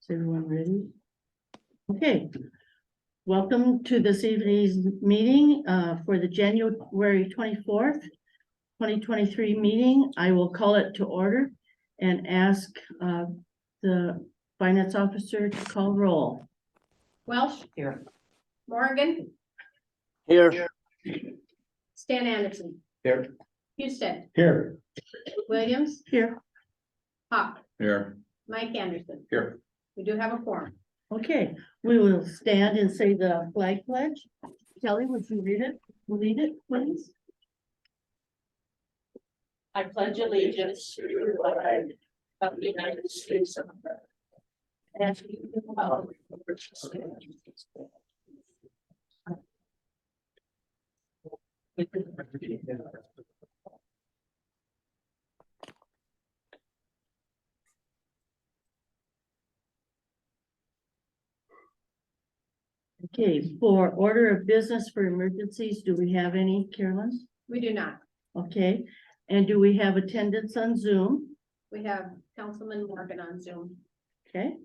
Is everyone ready? Okay. Welcome to this evening's meeting for the January 24th, 2023 meeting. I will call it to order and ask the finance officer to call roll. Welsh. Here. Morgan. Here. Stan Anderson. Here. Houston. Here. Williams. Here. Hawk. Here. Mike Anderson. Here. We do have a quorum. Okay, we will stand and say the flag pledge. Kelly, would you read it? Lead it, please. I pledge allegiance to the flag of the United States of America, and to the republic for which it stands. Okay, for order of business for emergencies, do we have any, Carolyn? We do not. Okay, and do we have attendance on Zoom? We have Councilman Morgan on Zoom. Okay.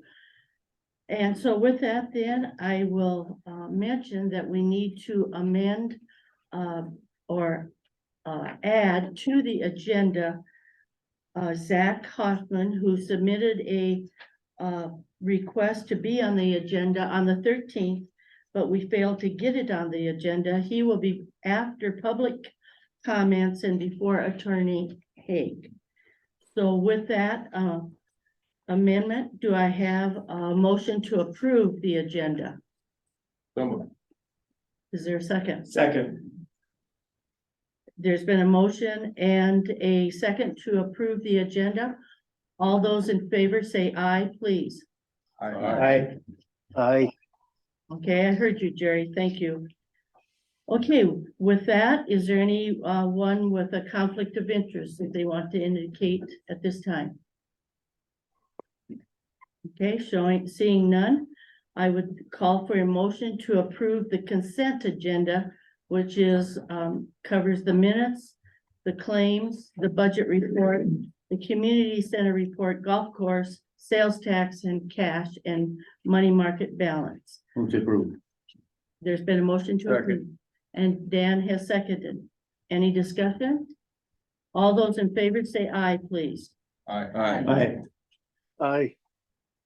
And so with that, then I will mention that we need to amend or add to the agenda Zach Hoffman, who submitted a request to be on the agenda on the 13th, but we failed to get it on the agenda. He will be after public comments and before Attorney Haig. So with that amendment, do I have a motion to approve the agenda? Is there a second? Second. There's been a motion and a second to approve the agenda. All those in favor say aye, please. Aye. Aye. Okay, I heard you, Jerry. Thank you. Okay, with that, is there any one with a conflict of interest that they want to indicate at this time? Okay, seeing none, I would call for a motion to approve the consent agenda, which is covers the minutes, the claims, the budget report, the community center report, golf course, sales tax and cash, and money market balance. Move to approve. There's been a motion to approve, Second. and Dan has seconded. Any discussion? All those in favor say aye, please. Aye. Aye. Aye.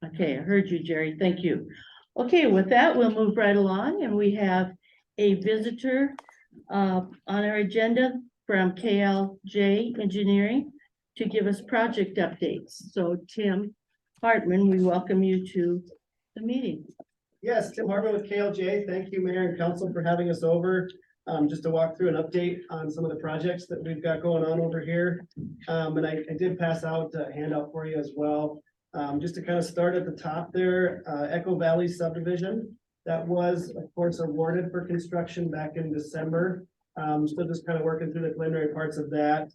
Okay, I heard you, Jerry. Thank you. Okay, with that, we'll move right along, and we have a visitor on our agenda from KLJ Engineering to give us project updates. So Tim Hartman, we welcome you to the meeting. Yes, Tim Hartman with KLJ. Thank you, Mayor and Council, for having us over. Just to walk through an update on some of the projects that we've got going on over here. And I did pass out a handout for you as well. Just to kind of start at the top there, Echo Valley subdivision. That was, of course, awarded for construction back in December. Still just kind of working through the preliminary parts of that.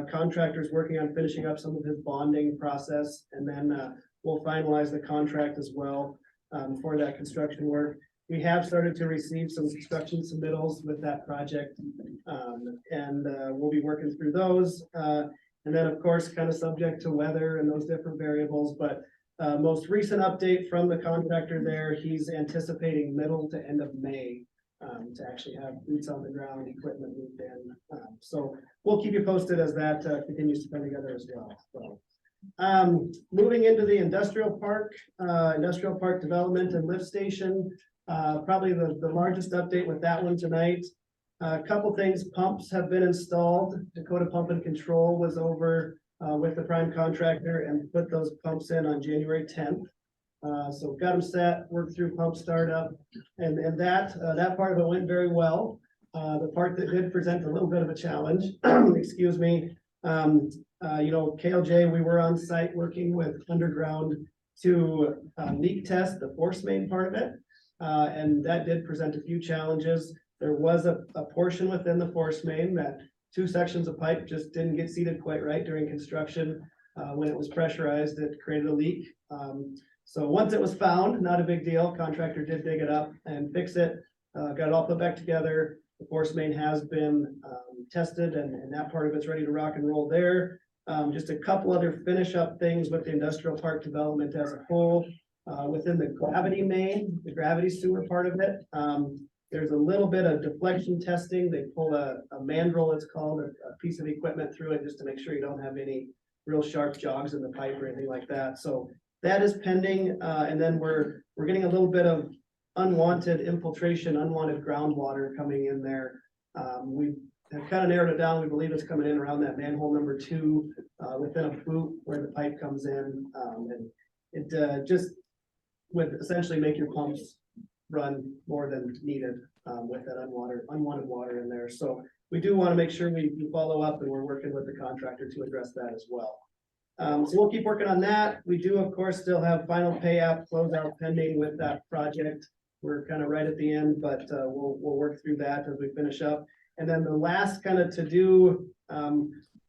Contractors working on finishing up some of his bonding process, and then we'll finalize the contract as well for that construction work. We have started to receive some construction submittals with that project, and we'll be working through those. And then, of course, kind of subject to weather and those different variables, but most recent update from the contractor there, he's anticipating middle to end of May to actually have boots on the ground, equipment moved in. So we'll keep you posted as that continues to come together as well. So moving into the industrial park development and lift station, probably the largest update with that one tonight. A couple things, pumps have been installed. Dakota Pump and Control was over with the prime contractor and put those pumps in on January 10th. So got them set, worked through pump startup, and that part of it went very well. The part that did present a little bit of a challenge, excuse me, KLJ, we were on site working with underground to leak test the force main part of it. And that did present a few challenges. There was a portion within the force main that 2 sections of pipe just didn't get seated quite right during construction. When it was pressurized, it created a leak. So once it was found, not a big deal. Contractor did dig it up and fix it. Got it all put back together. The force main has been tested, and that part of it's ready to rock and roll there. Just a couple other finish up things with the industrial park development as a whole. within the gravity main, the gravity sewer part of it. There's a little bit of deflection testing. They pull a mandrel, it's called, a piece of equipment through it just to make sure you don't have any real sharp jogs in the pipe or anything like that. So that is pending. And then we're getting a little bit of unwanted infiltration, unwanted groundwater coming in there. We have kind of narrowed it down. We believe it's coming in around that manhole number 2, within a boot where the pipe comes in. And it just would essentially make your pumps run more than needed, with that unwanted water in there. So we do want to make sure we follow up, and we're working with the contractor to address that as well. So we'll keep working on that. We do, of course, still have final pay app closeout pending with that project. We're kind of right at the end, but we'll work through that as we finish up. And then the last kind of to do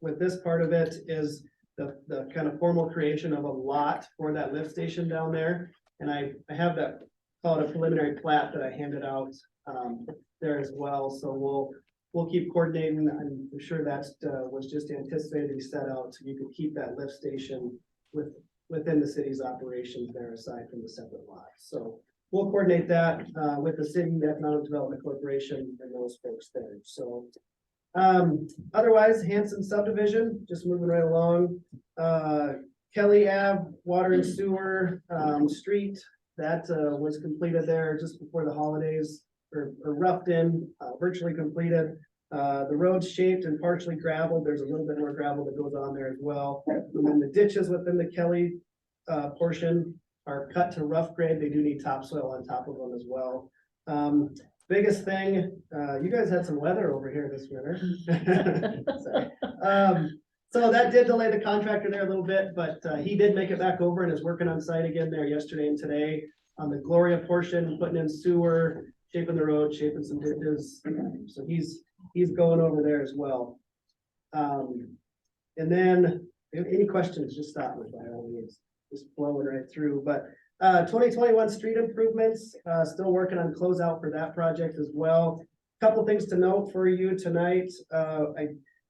with this part of it is the kind of formal creation of a lot for that lift station down there. And I have that called a preliminary plat that I handed out there as well. So we'll keep coordinating. I'm sure that was just anticipated to be set out so you could keep that lift station within the city's operations there aside from the separate lot. So we'll coordinate that with the city, the Economic Development Corporation, and those folks there. So otherwise, Hanson subdivision, just moving right along. Kelly Ave, water and sewer street, that was completed there just before the holidays, or roughed in, virtually completed. The road's shaped and partially gravelled. There's a little bit more gravel that goes on there as well. And then the ditches within the Kelly portion are cut to rough grade. They do need topsoil on top of them as well. Biggest thing, you guys had some weather over here this winter. Sorry. So that did delay the contractor there a little bit, but he did make it back over and is working on site again there yesterday and today on the Gloria portion, putting in sewer, shaping the road, shaping some ditches. So he's going over there as well. And then any questions, just stop me by all means, just flowing right through. But 2021 street improvements, still working on closeout for that project as well. Couple things to note for you tonight.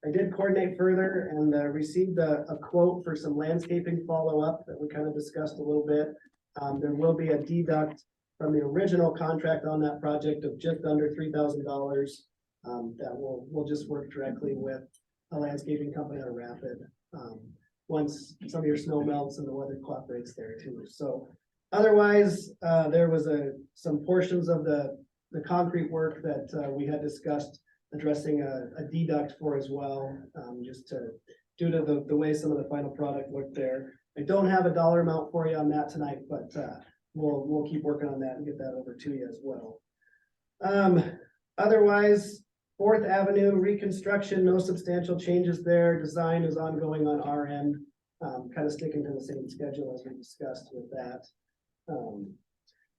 I did coordinate further and received a quote for some landscaping follow-up that we kind of discussed a little bit. There will be a deduct from the original contract on that project of just under $3,000. That we'll just work directly with a landscaping company out of Rapid. Once some of your snow melts and the weather cooperates there too. So otherwise, there was some portions of the concrete work that we had discussed addressing a deduct for as well, just due to the way some of the final product looked there. I don't have a dollar amount for you on that tonight, but we'll keep working on that and get that over to you as well. Otherwise, 4th Avenue reconstruction, no substantial changes there. Design is ongoing on our end, kind of sticking to the same schedule as we discussed with that.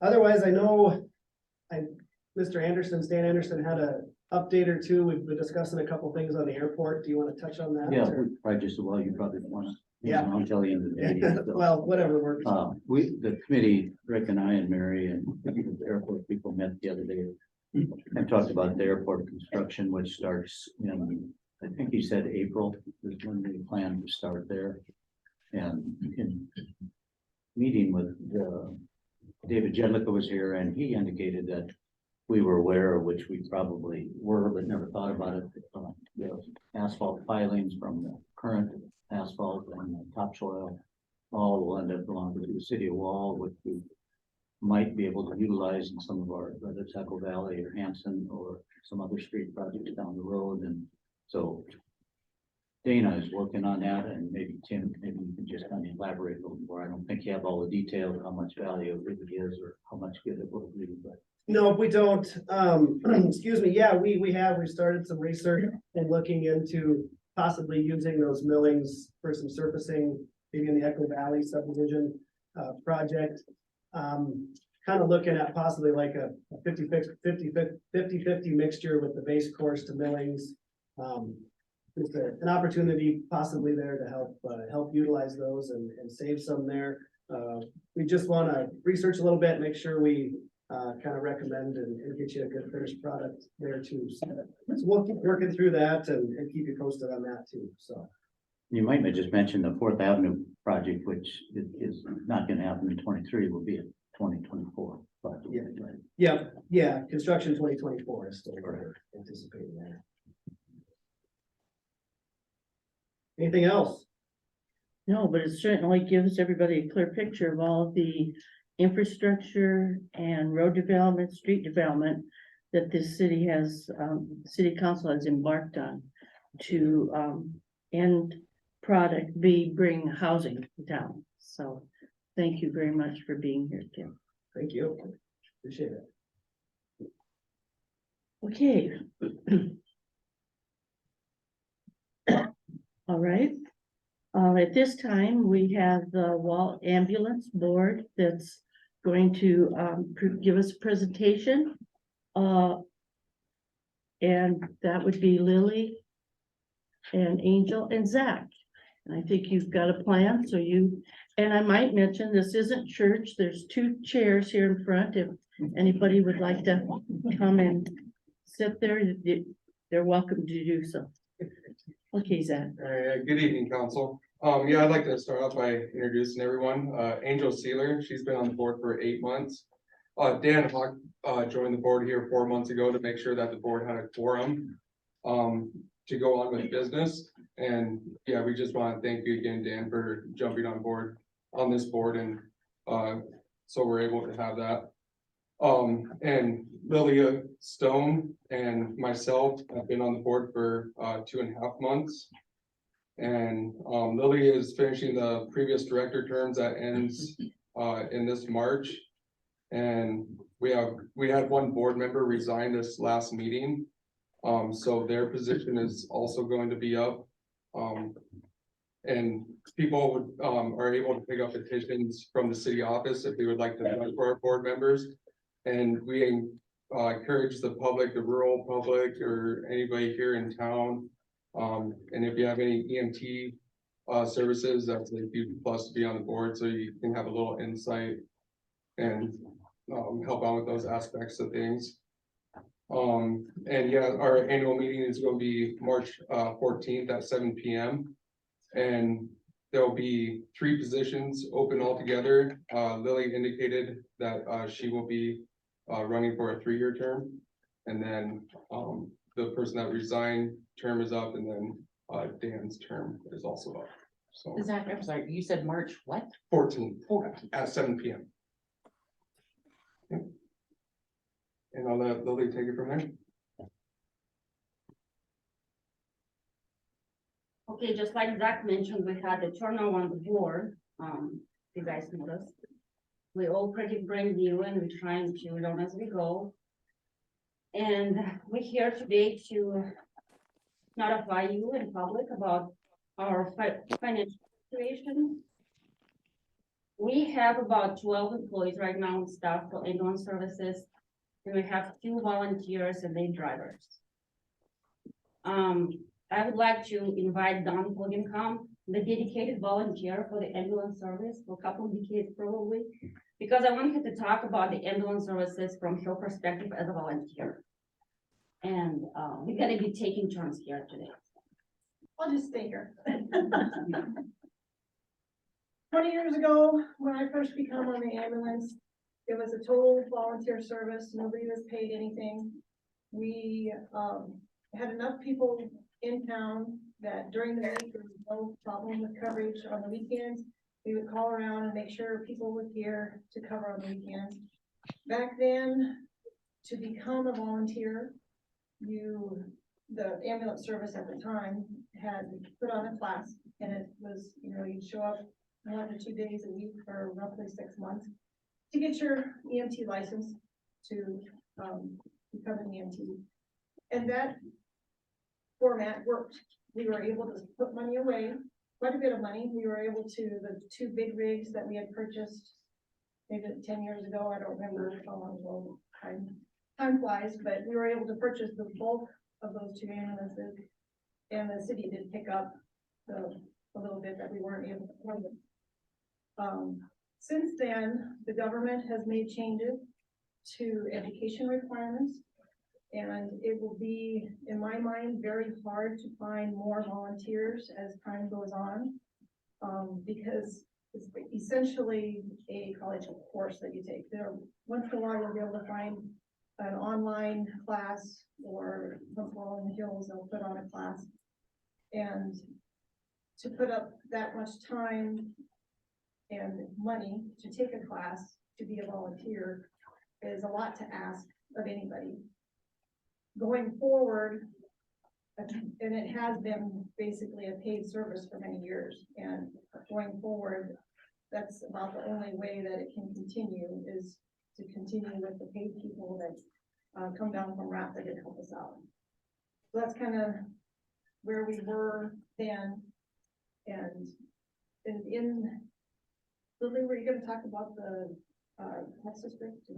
Otherwise, I know Mr. Anderson, Stan Anderson had a update or two. We've been discussing a couple things on the airport. Do you want to touch on that? Yeah, or- probably just, well, you probably don't want to. Yeah. I'll tell you in the day. So, Well, whatever works. the committee, Rick and I and Mary and the airport people met the other day and talked about the airport construction, which starts in, I think he said April is when we plan to start there. And in meeting with David Jedlicka was here, and he indicated that we were aware of, which we probably were, but never thought about it. The asphalt pilings from the current asphalt and the topsoil all will end up belonging to the city of Wall, which we might be able to utilize in some of our, whether it's Echo Valley or Hanson or some other street projects down the road. And so Dana is working on that, and maybe Tim, maybe you can just kind of elaborate a little more. I don't think you have all the details of how much value it really is or how much good it will be, but. No, we don't. Excuse me. Yeah, we started some research and looking into possibly using those millings for some surfacing, maybe in the Echo Valley subdivision project. Kind of looking at possibly like a 50-50 mixture with the base course to millings. Just an opportunity possibly there to help utilize those and save some there. We just want to research a little bit, make sure we kind of recommend and get you a good finished product there too. So we'll keep working through that and keep you posted on that too. So You might have just mentioned the Fourth Avenue project, which is not gonna happen in 23, will be a 2024 project. Yeah. right? Yeah, construction 2024 is still what we're anticipating there. Anything else? No, but it certainly gives everybody a clear picture of all the infrastructure and road development, street development that this city has, city council has embarked on to, end product, bring housing down. So thank you very much for being here, Tim. Thank you. Appreciate it. Okay. All right. At this time, we have the Wall Ambulance Board that's going to give us a presentation. And that would be Lily and Angel and Zach. And I think you've got a plan, so and I might mention, this isn't church. There's 2 chairs here in front. If anybody would like to come and sit there, they're welcome to do so. Okay, Zach. All right, good evening, council. Yeah, I'd like to start off by introducing everyone. Angel Sealer, she's been on the board for 8 months. Dan Hawk, joined the board here 4 months ago to make sure that the board had a quorum, to go on with business. And yeah, we just want to thank you again, Dan, for jumping on board on this board. And, so we're able to have that. And Lilia Stone and myself have been on the board for 2.5 months. And Lily is finishing the previous director terms that ends in this March. And we had 1 board member resign this last meeting. So their position is also going to be up. And people would are able to pick up petitions from the city office if they would like to run for our board members. And we encourage the public, the rural public, or anybody here in town. And if you have any EMT services, that's a huge plus to be on the board, so you can have a little insight and help out with those aspects of things. And yeah, our annual meeting is going to be March 14th at 7 p.m. And there'll be 3 positions open altogether. Lily indicated that she will be running for a 3-year term. And then the person that resigned term is up, and then Dan's term is also up. So Zach, I'm sorry, you said March what? 14th at 7 p.m. Yep. And I'll let Lily take it from there. Okay, just like Zach mentioned, we had a turnover on the board, you guys noticed. We all pretty brand new and we're trying to learn as we go. And we're here today to notify you in public about our financial situation. We have about 12 employees right now on staff for ambulance services, and we have 2 volunteers and 8 drivers. I would like to invite Don Hogenkamp, the dedicated volunteer for the ambulance service for a couple of decades probably, because I want him to talk about the ambulance services from her perspective as a volunteer. And we're gonna be taking turns here today. I'll just stay here. 20 years ago, when I first became on the ambulance, it was a total volunteer service. Nobody was paid anything. We had enough people in town that during the week there was no problem with coverage. On the weekends, we would call around and make sure people were here to cover on the weekends. Back then, to become a volunteer, the ambulance service at the time had put on a class, and it was, you'd show up 1 to 2 days a week for roughly 6 months to get your EMT license to become an EMT. And that format worked. We were able to put money away, quite a bit of money. We were able to, the 2 big rigs that we had purchased maybe 10 years ago, I don't remember how long ago, time flies, but we were able to purchase the bulk of those 2 ambulances, and the city did pick up a little bit that we weren't able to afford. Since then, the government has made changes to education requirements. And it will be, in my mind, very hard to find more volunteers as time goes on. Because it's essentially a college course that you take. There, once in a while, you'll be able to find an online class, or Hopewell in the Hills, they'll put on a class. And to put up that much time and money to take a class, to be a volunteer, is a lot to ask of anybody. Going forward, and it has been basically a paid service for many years, and going forward, that's about the only way that it can continue, is to continue with the paid people that come down from Rapid to help us out. So that's kind of where we were then. And in Lily, were you gonna talk about the tax district?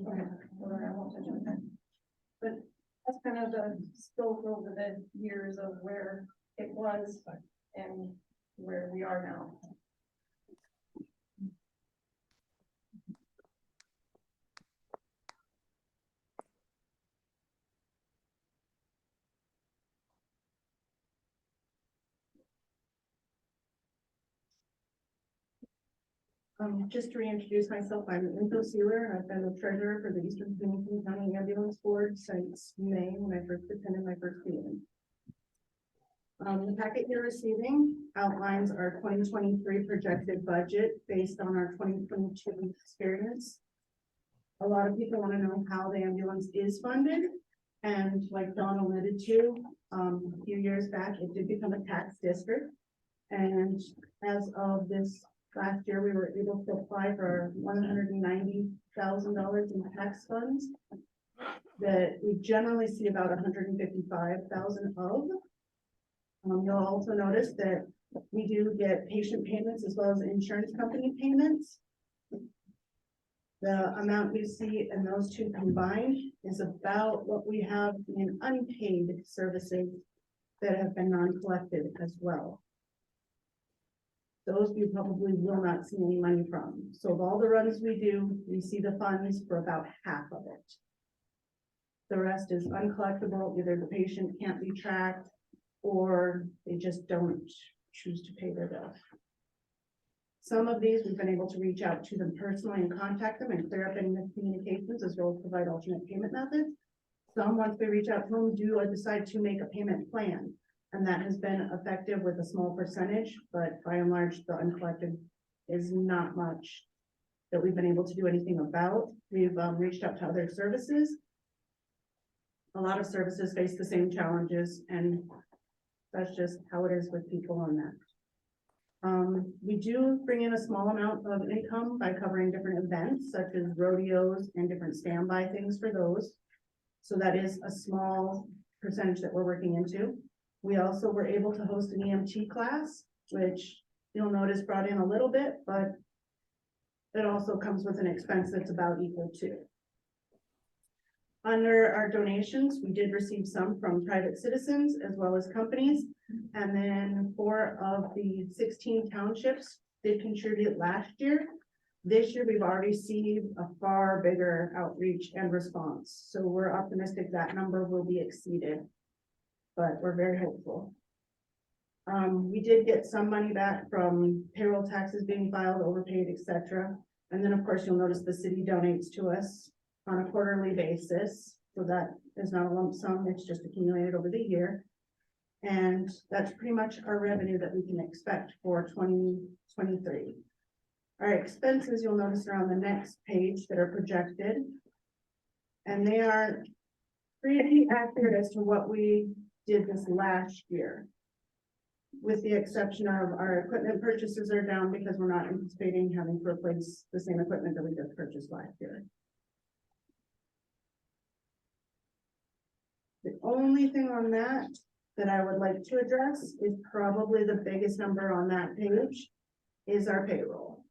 Okay, well, I won't touch on that. But that's kind of the scope over the years of where it was and where we are now. Just to reintroduce myself, I'm Info Sealer. I've been the treasurer for the Eastern Pennington County Ambulance Board since May, when I first attended my first meeting. The packet you're receiving outlines our 2023 projected budget based on our 2022 experience. A lot of people want to know how the ambulance is funded. And like Don alluded to, a few years back, it did become a tax district. And as of this last year, we were able to apply for $190,000 in tax funds that we generally see about $155,000 of. You'll also notice that we do get patient payments as well as insurance company payments. The amount you see in those two combined is about what we have in unpaid services that have been non-collected as well. Those you probably will not see any money from. So of all the runs we do, we see the funds for about half of it. The rest is uncollectible. Either the patient can't be tracked or they just don't choose to pay their bill. Some of these we've been able to reach out to them personally and contact them and clear up any miscommunications, as well as provide alternate payment methods. Some, once we reach out to them, do decide to make a payment plan. And that has been effective with a small percentage, but by and large, the uncollected is not much that we've been able to do anything about. We've reached out to other services. A lot of services face the same challenges, and that's just how it is with people on that. We do bring in a small amount of income by covering different events such as rodeos and different standby things for those. So that is a small percentage that we're working into. We also were able to host an EMT class, which you'll notice brought in a little bit, but it also comes with an expense that's about equal to. Under our donations, we did receive some from private citizens as well as companies. And then 4 of the 16 townships did contribute last year. This year, we've already received a far bigger outreach and response. So we're optimistic that number will be exceeded, but we're very hopeful. We did get some money back from payroll taxes being filed, overpaid, etc. And then, of course, you'll notice the city donates to us on a quarterly basis. So that is not a lump sum, it's just accumulated over the year. And that's pretty much our revenue that we can expect for 2023. Our expenses, you'll notice, are on the next page that are projected. And they are pretty accurate as to what we did this last year. With the exception of our equipment purchases are down because we're not anticipating having to replace the same equipment that we just purchased last year. The only thing on that I would like to address is probably the biggest number on that page is our payroll.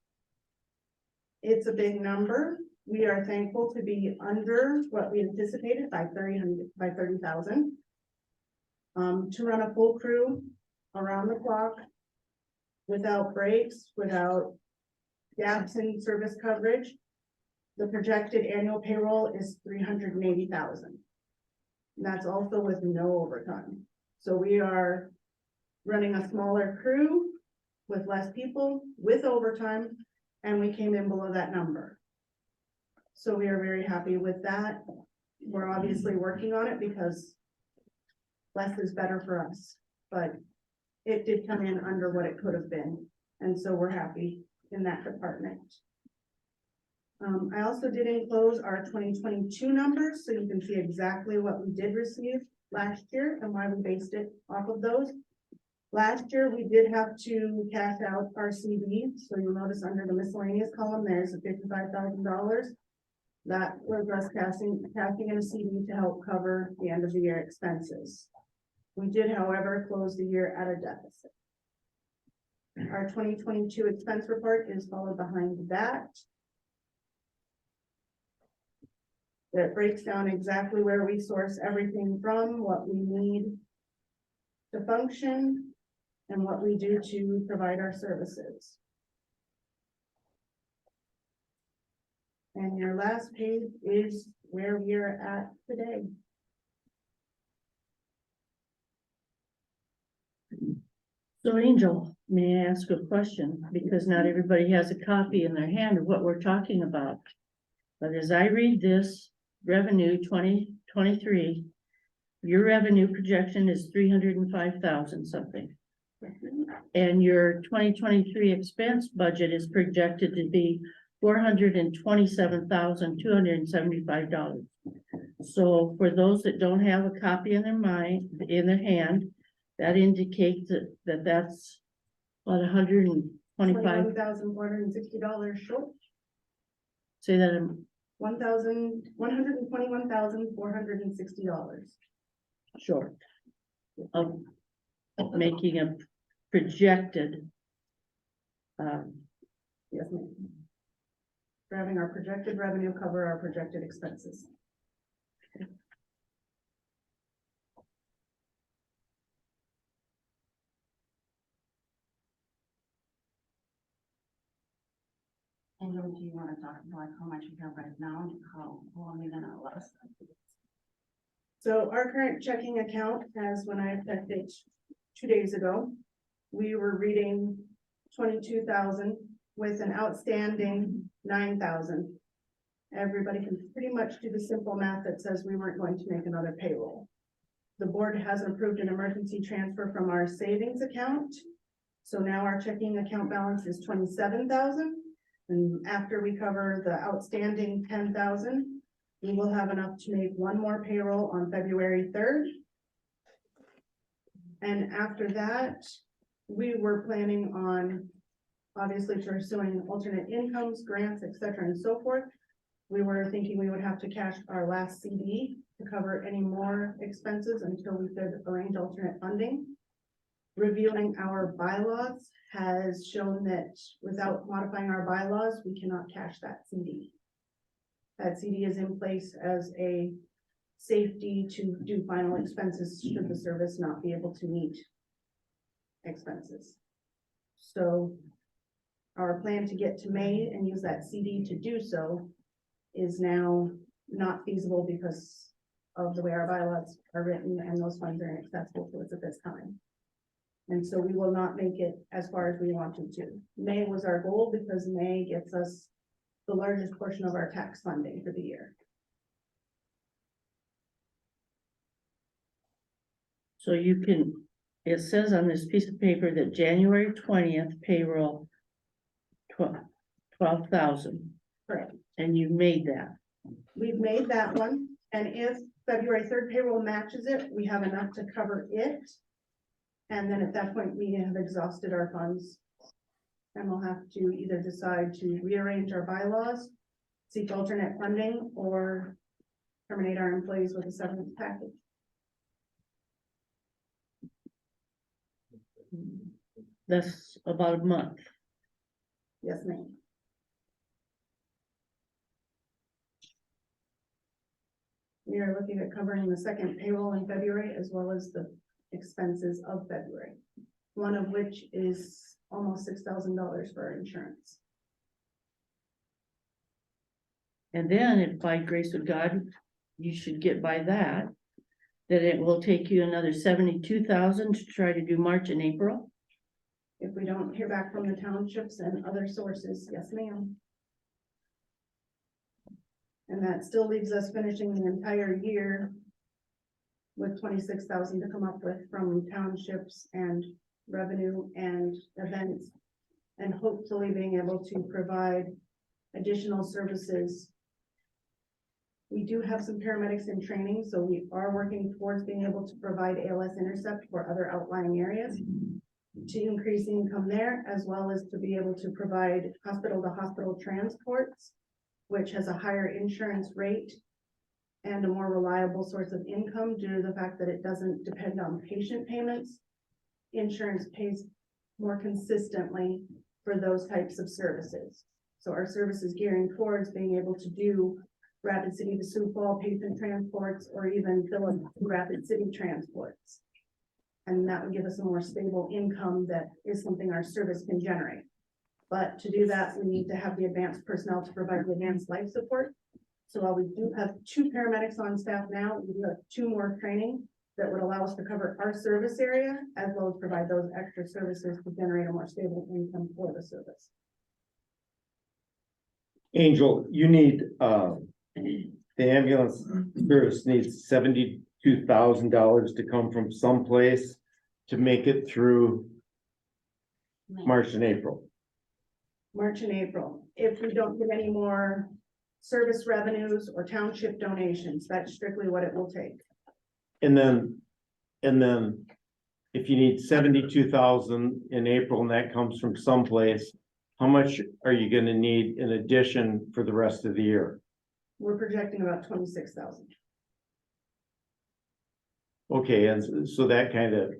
It's a big number. We are thankful to be under what we anticipated by 30,000. To run a full crew around the clock without breaks, without gaps in service coverage, The projected annual payroll is 380,000. That's also with no overtime. So we are running a smaller crew with less people, with overtime, and we came in below that number. So we are very happy with that. We're obviously working on it because less is better for us, but it did come in under what it could have been. And so we're happy in that department. I also did enclose our 2022 numbers, so you can see exactly what we did receive last year and why we based it off of those. Last year, we did have to cash out our CD, so you'll notice under the miscellaneous column, there's a $55,000. That was us cashing in a CD to help cover the end of the year expenses. We did, however, close the year at a deficit. Our 2022 expense report is followed behind that. That breaks down exactly where we source everything from, what we need to function, and what we do to provide our services. And your last page is where we are at today. So Angel, may I ask a question? Because not everybody has a copy in their hand of what we're talking about. But as I read this revenue 2023, your revenue projection is 305,000 something. And your 2023 expense budget is projected to be $427,275. So for those that don't have a copy in their hand, that indicates that that's about $21,460 short. say that $121,460. short of making a projected, Yes, ma'am. We're having our projected revenue cover our projected expenses. And then do you wanna talk about like how much we have right now, and how long we're gonna last? So our current checking account, as when I checked it 2 days ago, we were reading 22,000 with an outstanding 9,000. Everybody can pretty much do the simple math that says we weren't going to make another payroll. The board has approved an emergency transfer from our savings account. So now our checking account balance is 27,000. And after we cover the outstanding 10,000, we will have enough to make one more payroll on February 3rd. And after that, we were planning on obviously pursuing alternate incomes, grants, et cetera, and so forth. We were thinking we would have to cash our last CD to cover any more expenses until we could arrange alternate funding. Reviewing our bylaws has shown that without modifying our bylaws, we cannot cash that CD. That CD is in place as a safety to do final expenses should the service not be able to meet expenses. So our plan to get to May and use that CD to do so is now not feasible because of the way our bylaws are written and those funds are inaccessible to us at this time. And so we will not make it as far as we wanted to. May was our goal because May gets us the largest portion of our tax funding for the year. so you can, it says on this piece of paper that January 20th payroll 12,000. Correct. And you made that. We've made that one, and if February 3rd payroll matches it, we have enough to cover it. And then at that point, we have exhausted our funds. And we'll have to either decide to rearrange our bylaws, seek alternate funding, or terminate our employees with a severance package. That's about a month. Yes, ma'am. We are looking at covering the second payroll in February as well as the expenses of February. One of which is almost $6,000 for our insurance. And then if by grace of God, you should get by that, then it will take you another 72,000 to try to do March and April. If we don't hear back from the townships and other sources, yes, ma'am. And that still leaves us finishing the entire year with 26,000 to come up with from townships and revenue and events. And hopefully being able to provide additional services. We do have some paramedics in training, so we are working towards being able to provide ALS intercept for other outlying areas to increase income there, as well as to be able to provide hospital to hospital transports, which has a higher insurance rate and a more reliable source of income due to the fact that it doesn't depend on patient payments. Insurance pays more consistently for those types of services. So our service is gearing towards being able to do Rapid City to Sioux Falls patient transports, or even Philip Rapid City transports. And that would give us a more stable income that is something our service can generate. But to do that, we need to have the advanced personnel to provide the advanced life support. So while we do have 2 paramedics on staff now, we do have 2 more training that would allow us to cover our service area, as well as provide those extra services to generate a more stable income for the service. Angel, you need, the ambulance service needs $72,000 to come from someplace to make it through March and April. March and April. If we don't get any more service revenues or township donations, that's strictly what it will take. And then if you need 72,000 in April and that comes from someplace, how much are you gonna need in addition for the rest of the year? We're projecting about 26,000. Okay, and so that kind of,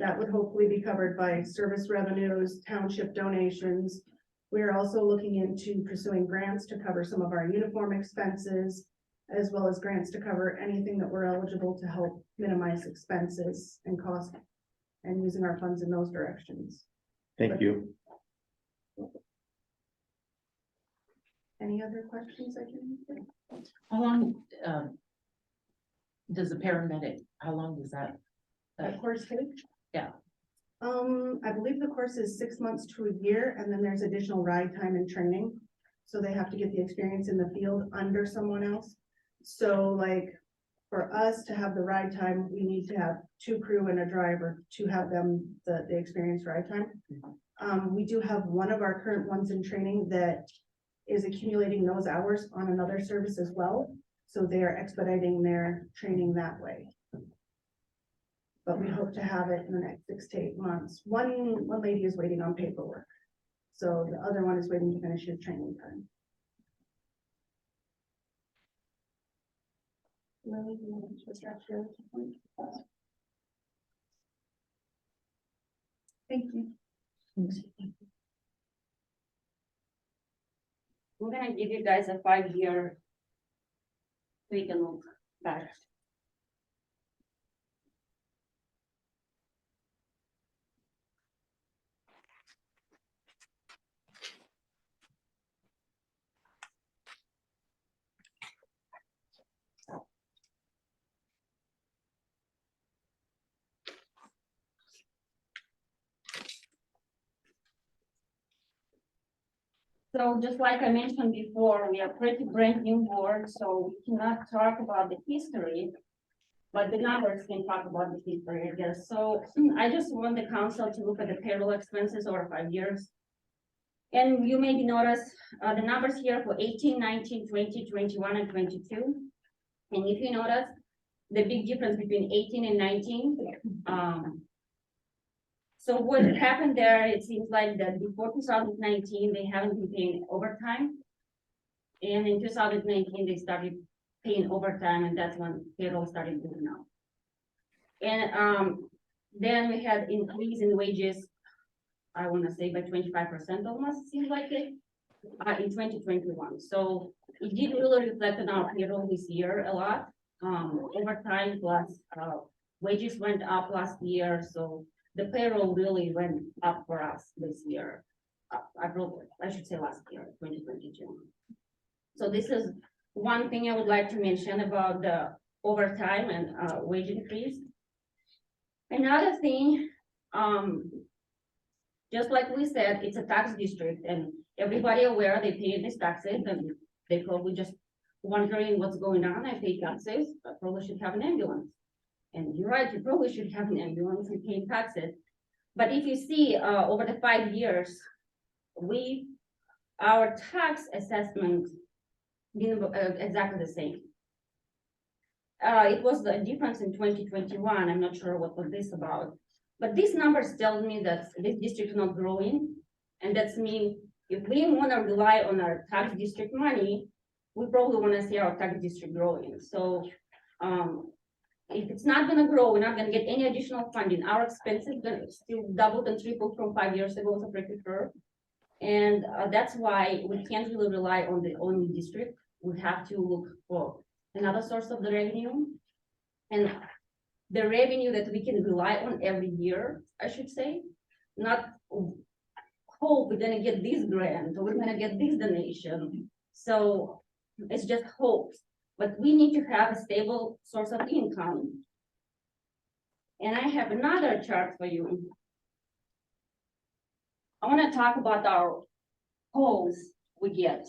That would hopefully be covered by service revenues, township donations. We're also looking into pursuing grants to cover some of our uniform expenses, as well as grants to cover anything that we're eligible to help minimize expenses and cost, and using our funds in those directions. thank you. Any other questions I can answer? How long, does a paramedic, how long does that? That course take? Yeah. I believe the course is 6 months to a year, and then there's additional ride time and training. So they have to get the experience in the field under someone else. So like, for us to have the ride time, we need to have 2 crew and a driver to have them the experienced ride time. We do have one of our current ones in training that is accumulating those hours on another service as well. So they are expediting their training that way. But we hope to have it in the next 6 to 8 months. One lady is waiting on paperwork. So the other one is waiting to finish his training time. Lily, do you want to address your point? Thank you. I'm gonna give you guys a 5-year. So you can look back. So just like I mentioned before, we are pretty brand new board, so we cannot talk about the history. But the numbers can talk about the history, I guess. So I just want the council to look at the payroll expenses over 5 years. And you maybe notice the numbers here for 18, 19, 20, 21, and 22. And if you notice the big difference between 18 and 19, so what happened there, it seems like that before 2019, they haven't been paying overtime. And in 2019, they started paying overtime, and that's when payroll started going up. And then we had increase in wages, I wanna say by 25% almost, seems like it, in 2021. So it did really reflect on our payroll this year a lot. Overtime plus wages went up last year, so the payroll really went up for us this year. I should say last year, 2022. So this is one thing I would like to mention about the overtime and wage increase. Another thing, just like we said, it's a tax district and everybody aware they pay these taxes and they probably just wondering what's going on. I pay taxes, I probably should have an ambulance. And you're right, you probably should have an ambulance and pay taxes. But if you see, over the 5 years, our tax assessment been exactly the same. It was a difference in 2021, I'm not sure what was this about. But these numbers tell me that this district is not growing. And that's mean, if we wanna rely on our tax district money, we probably wanna see our tax district growing. So, if it's not gonna grow, we're not gonna get any additional funding. Our expenses gonna still double and triple from 5 years ago, so pretty sure. And that's why we can't really rely on the only district. We have to look for another source of the revenue. And the revenue that we can rely on every year, I should say, not hope we're gonna get this grant or we're gonna get this donation. So it's just hopes, but we need to have a stable source of income. And I have another chart for you. I wanna talk about our calls we get.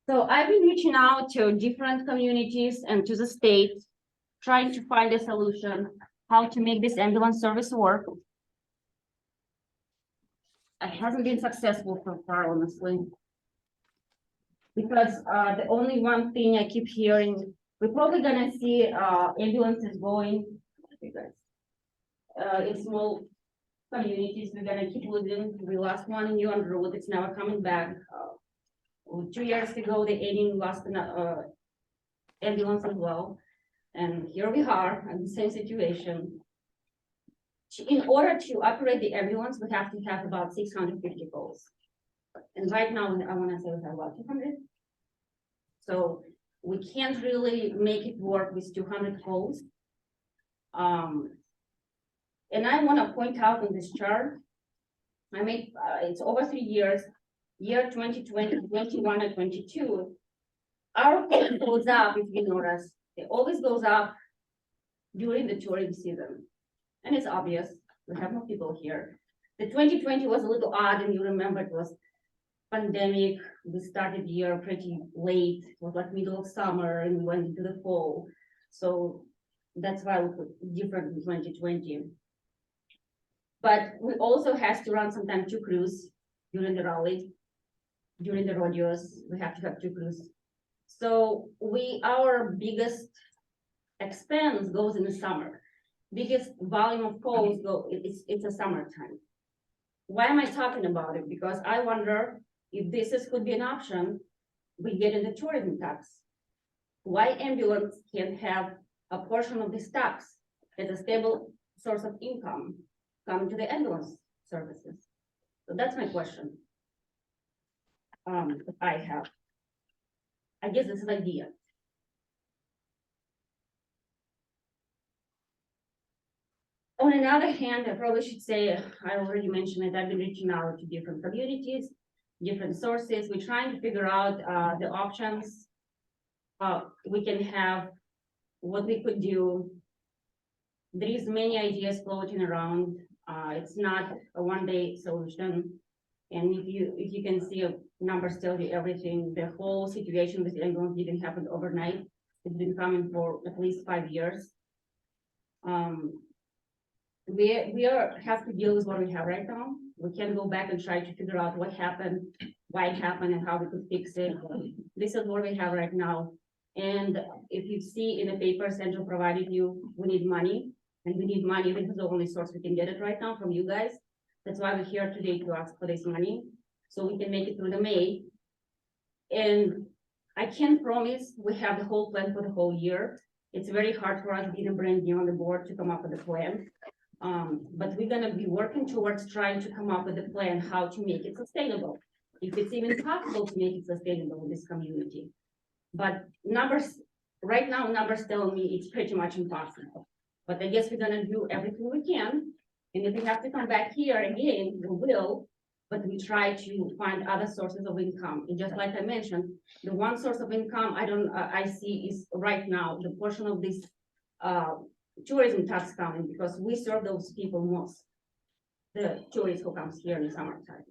So I've been reaching out to different communities and to the state, trying to find a solution, how to make this ambulance service work. It hasn't been successful so far, honestly. Because the only one thing I keep hearing, we're probably gonna see ambulances going. In small communities, we're gonna keep losing. The last one in Yuan Road, it's never coming back. 2 years ago, the Aiding lost an ambulance as well. And here we are in the same situation. In order to operate the ambulance, we have to have about 650 calls. And right now, I wanna say we have about 200. So we can't really make it work with 200 calls. And I wanna point out on this chart, I made, it's over 3 years, year 2020, 21 and 22. Our call goes up, if you notice, it always goes up during the tourism season. And it's obvious, we have more people here. The 2020 was a little odd, and you remember it was pandemic. We started the year pretty late, it was like middle of summer and we went into the fall. So that's why we put different in 2020. But we also have to run sometimes 2 crews during the rally, during the rodeos, we have to have 2 crews. So our biggest expense goes in the summer. Biggest volume of calls it's a summertime. Why am I talking about it? Because I wonder if this could be an option, we get in the tourism tax. Why ambulance can't have a portion of this tax as a stable source of income coming to the ambulance services? So that's my question. I guess it's an idea. On another hand, I probably should say, I already mentioned it, I've been reaching out to different communities, different sources. We're trying to figure out the options. We can have, what we could do. There is many ideas floating around. It's not a one-day solution. And if you can see, numbers tell you everything. The whole situation with the ambulance didn't happen overnight. It's been coming for at least 5 years. We have to deal with what we have right now. We can't go back and try to figure out what happened, why it happened, and how we could fix it. This is what we have right now. And if you see in the paper Central provided you, we need money, and we need money. This is the only source we can get it right now from you guys. That's why we're here today to ask for this money, so we can make it through the May. And I can't promise we have the whole plan for the whole year. It's very hard for us being brand new on the board to come up with a plan. But we're gonna be working towards trying to come up with a plan how to make it sustainable. If it's even possible to make it sustainable in this community. But numbers, right now, numbers tell me it's pretty much impossible. But I guess we're gonna do everything we can. And if we have to come back here again, we will. but we try to find other sources of income. And just like I mentioned, the one source of income I see is right now, the portion of this tourism tax coming, because we serve those people most, the tourists who comes here in the summertime.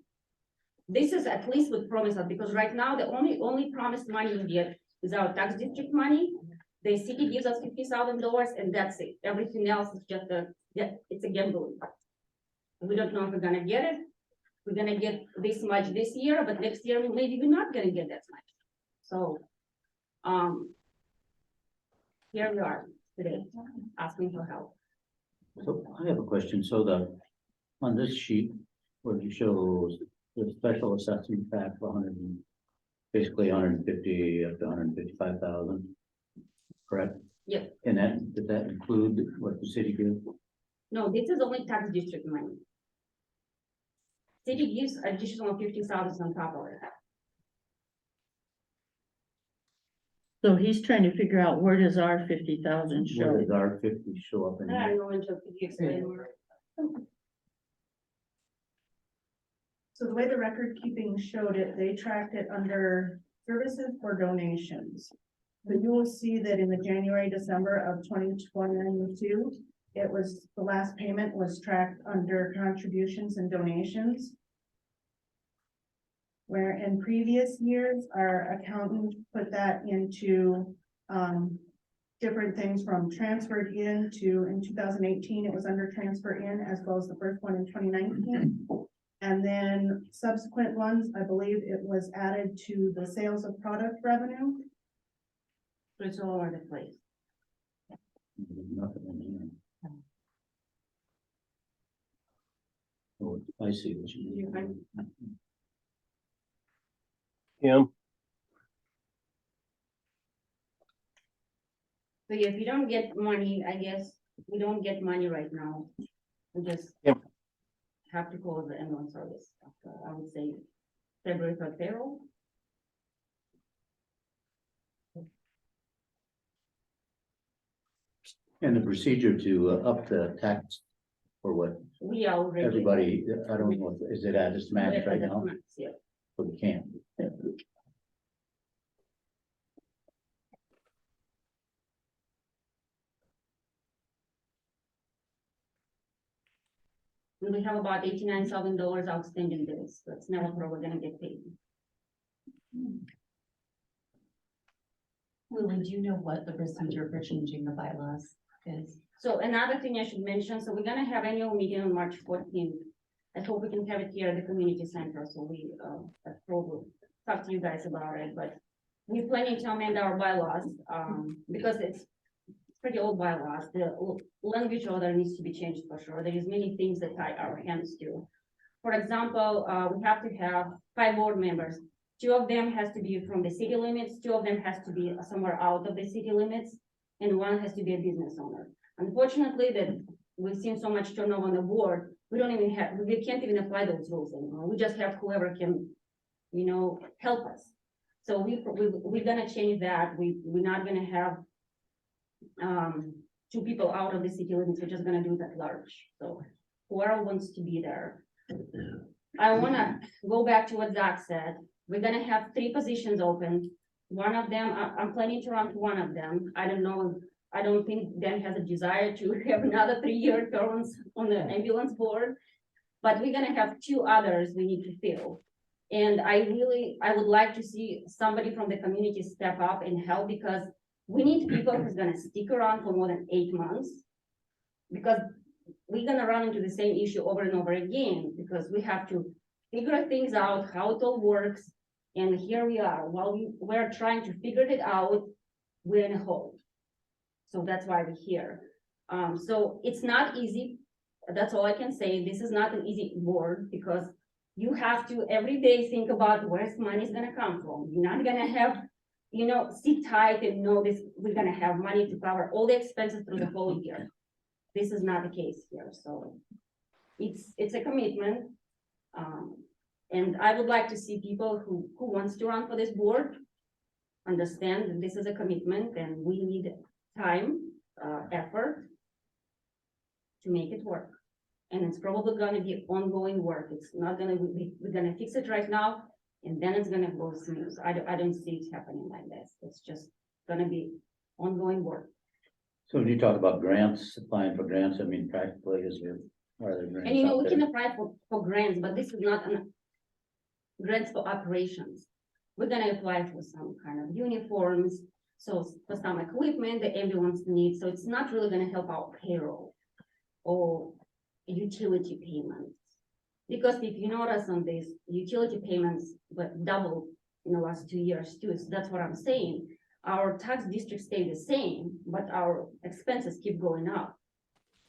This is at least what promised us, because right now, the only promised money we get is our tax district money. The city gives us $50,000 and that's it. Everything else is just it's a gambling. We don't know if we're gonna get it. We're gonna get this much this year, but next year, maybe we're not gonna get that much. So, here we are today, asking for help. So I have a question. So on this sheet, where you show the special assessment back for basically 150 up to 155,000. Correct? Yep. And does that include what the city gives? No, this is only tax district money. City gives additional 50,000 on top of it. So he's trying to figure out where does our 50,000 Where show? does our 50 show up in I there? don't know, until you explain more. So the way the record keeping showed it, they tracked it under services for donations. But you will see that in the January, December of 2022, it was, the last payment was tracked under contributions and donations. Where in previous years, our accountant put that into, different things from transferred in in 2018, it was under transfer in, as well as the first one in 2019. And then subsequent ones, I believe it was added to the sales of product revenue. It's all over the place. There's nothing in here. Oh, I see what you You mean. Kim? So if you don't get money, I guess we don't get money right now. We just Yep. have to close the ambulance service after, I would say, February 3rd payroll. And the procedure to up the tax for what We are already. everybody, I don't know, is it at its max We're right at the now? max, yeah. But we can't. And we have about $89,000 outstanding bills. That's never probably gonna get paid. Lily, do you know what the procedure for changing the bylaws is? So another thing I should mention, so we're gonna have annual meeting on March 14th. I hope we can have it here at the community center, so we, probably talk to you guys about it, but we're planning to amend our bylaws, because it's pretty old bylaws. The language order needs to be changed for sure. There is many things that tie our hands to. For example, we have to have 5 board members. 2 of them has to be from the city limits, 2 of them has to be somewhere out of the city limits, and 1 has to be a business owner. Unfortunately, that we've seen so much turnover on the board, we can't even apply those rules anymore. We just have whoever can, help us. So we're gonna change that. We're not gonna have 2 people out of the city limits. We're just gonna do that large. So whoever wants to be there. I wanna go back to what Zach said. We're gonna have 3 positions open. One of them, I'm planning to run to one of them. I don't know. I don't think Dan has a desire to have another 3-year terms on the ambulance board. But we're gonna have 2 others we need to fill. And I would like to see somebody from the community step up and help, because we need people who's gonna stick around for more than 8 months. Because we're gonna run into the same issue over and over again, because we have to figure things out, how it all works. And here we are, while we're trying to figure it out, we're in a hole. So that's why we're here. So it's not easy. That's all I can say. This is not an easy board, because you have to every day think about where's money's gonna come from. You're not gonna have, sit tight and know this, we're gonna have money to cover all the expenses through the whole year. This is not the case here, so it's a commitment. And I would like to see people who wants to run for this board understand that this is a commitment and we need time, effort to make it work. And it's probably gonna be ongoing work. It's not gonna be, we're gonna fix it right now, and then it's gonna go smooth. I don't see it happening like this. It's just gonna be ongoing work. So when you talk about grants, applying for grants, I mean practically is there, are there grants And you know, out we can there? apply for grants, but this is not an grants for operations. We're gonna apply for some kind of uniforms, so for some equipment that everyone's needs, so it's not really gonna help our payroll or utility payments. Because if you notice on this, utility payments but doubled in the last 2 years too, so that's what I'm saying. Our tax district stay the same, but our expenses keep going up.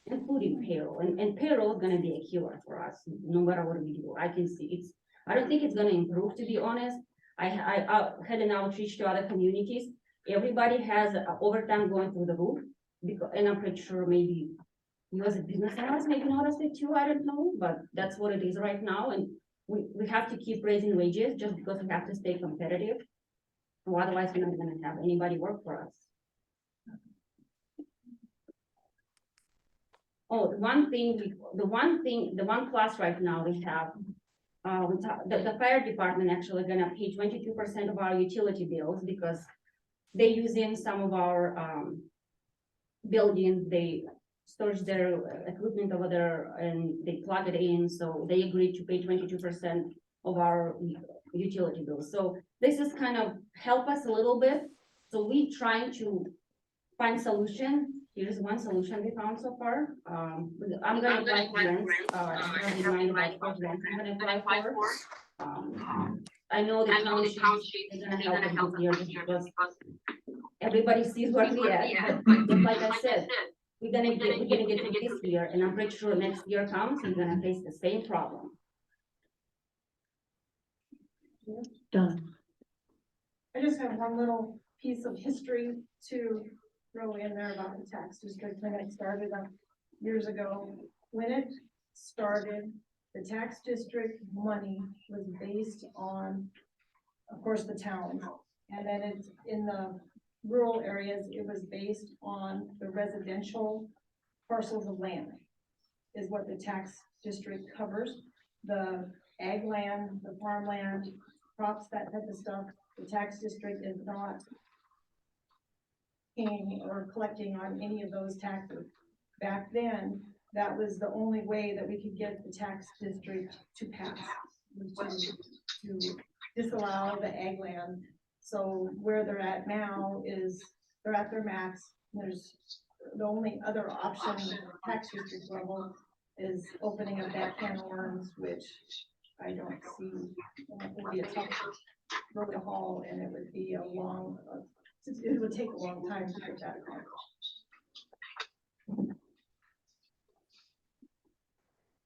Including payroll, and payroll is gonna be a killer for us, no matter what we do. I can see it's, I don't think it's gonna improve, to be honest. I had an outreach to other communities. Everybody has overtime going through the roof, because, and I'm pretty sure maybe you as a business owners maybe noticed it too, I don't know, but that's what it is right now, and we have to keep raising wages just because we have to stay competitive. Or otherwise, we're not gonna have anybody work for us. Oh, the one plus right now we have, the fire department actually gonna pay 22% of our utility bills because they use in some of our, buildings, they storage their equipment over there and they plug it in, so they agreed to pay 22% of our utility bills. So this is kind of help us a little bit. So we trying to find solution. Here's one solution we found so far. I'm gonna apply for grants. I have in mind about what grants I'm gonna apply for. I know the township is gonna help us this year just because everybody sees where we at, but just like I said, we're gonna get through this year, and I'm pretty sure next year comes, we're gonna face the same problem. Done. I just have one little piece of history to throw in there about the tax district when it started years ago. When it started, the tax district money was based on, of course, the town. And then it's in the rural areas, it was based on the residential parcels of land is what the tax district covers. The ag land, the farmland, crops, that type of stuff, the tax district is not paying or collecting on any of those taxes. Back then, that was the only way that we could get the tax district to pass, was to disallow the ag land. So where they're at now is they're at their max. There's the only other option at the tax district level is opening up that can of worms, which I don't see. It would be a tough road to haul, and it would be a long, it would take a long time to get that accomplished.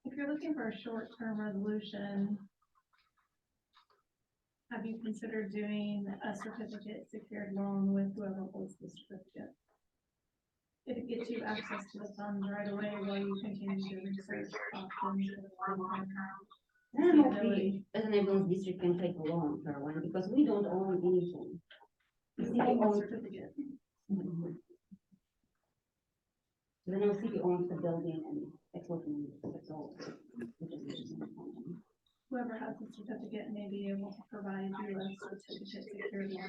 If you're looking for a short-term resolution, have you considered doing a certificate secured loan with whoever holds the certificate? It gets you access to the funds right away while you continue to research options. I don't know if we, as an ambulance district, can take a loan, Caroline, because we don't own anything. The city owns Certificate. The no city owns the building and equipment, that's all. Whoever has the certificate may be able to provide you a certificate secured loan.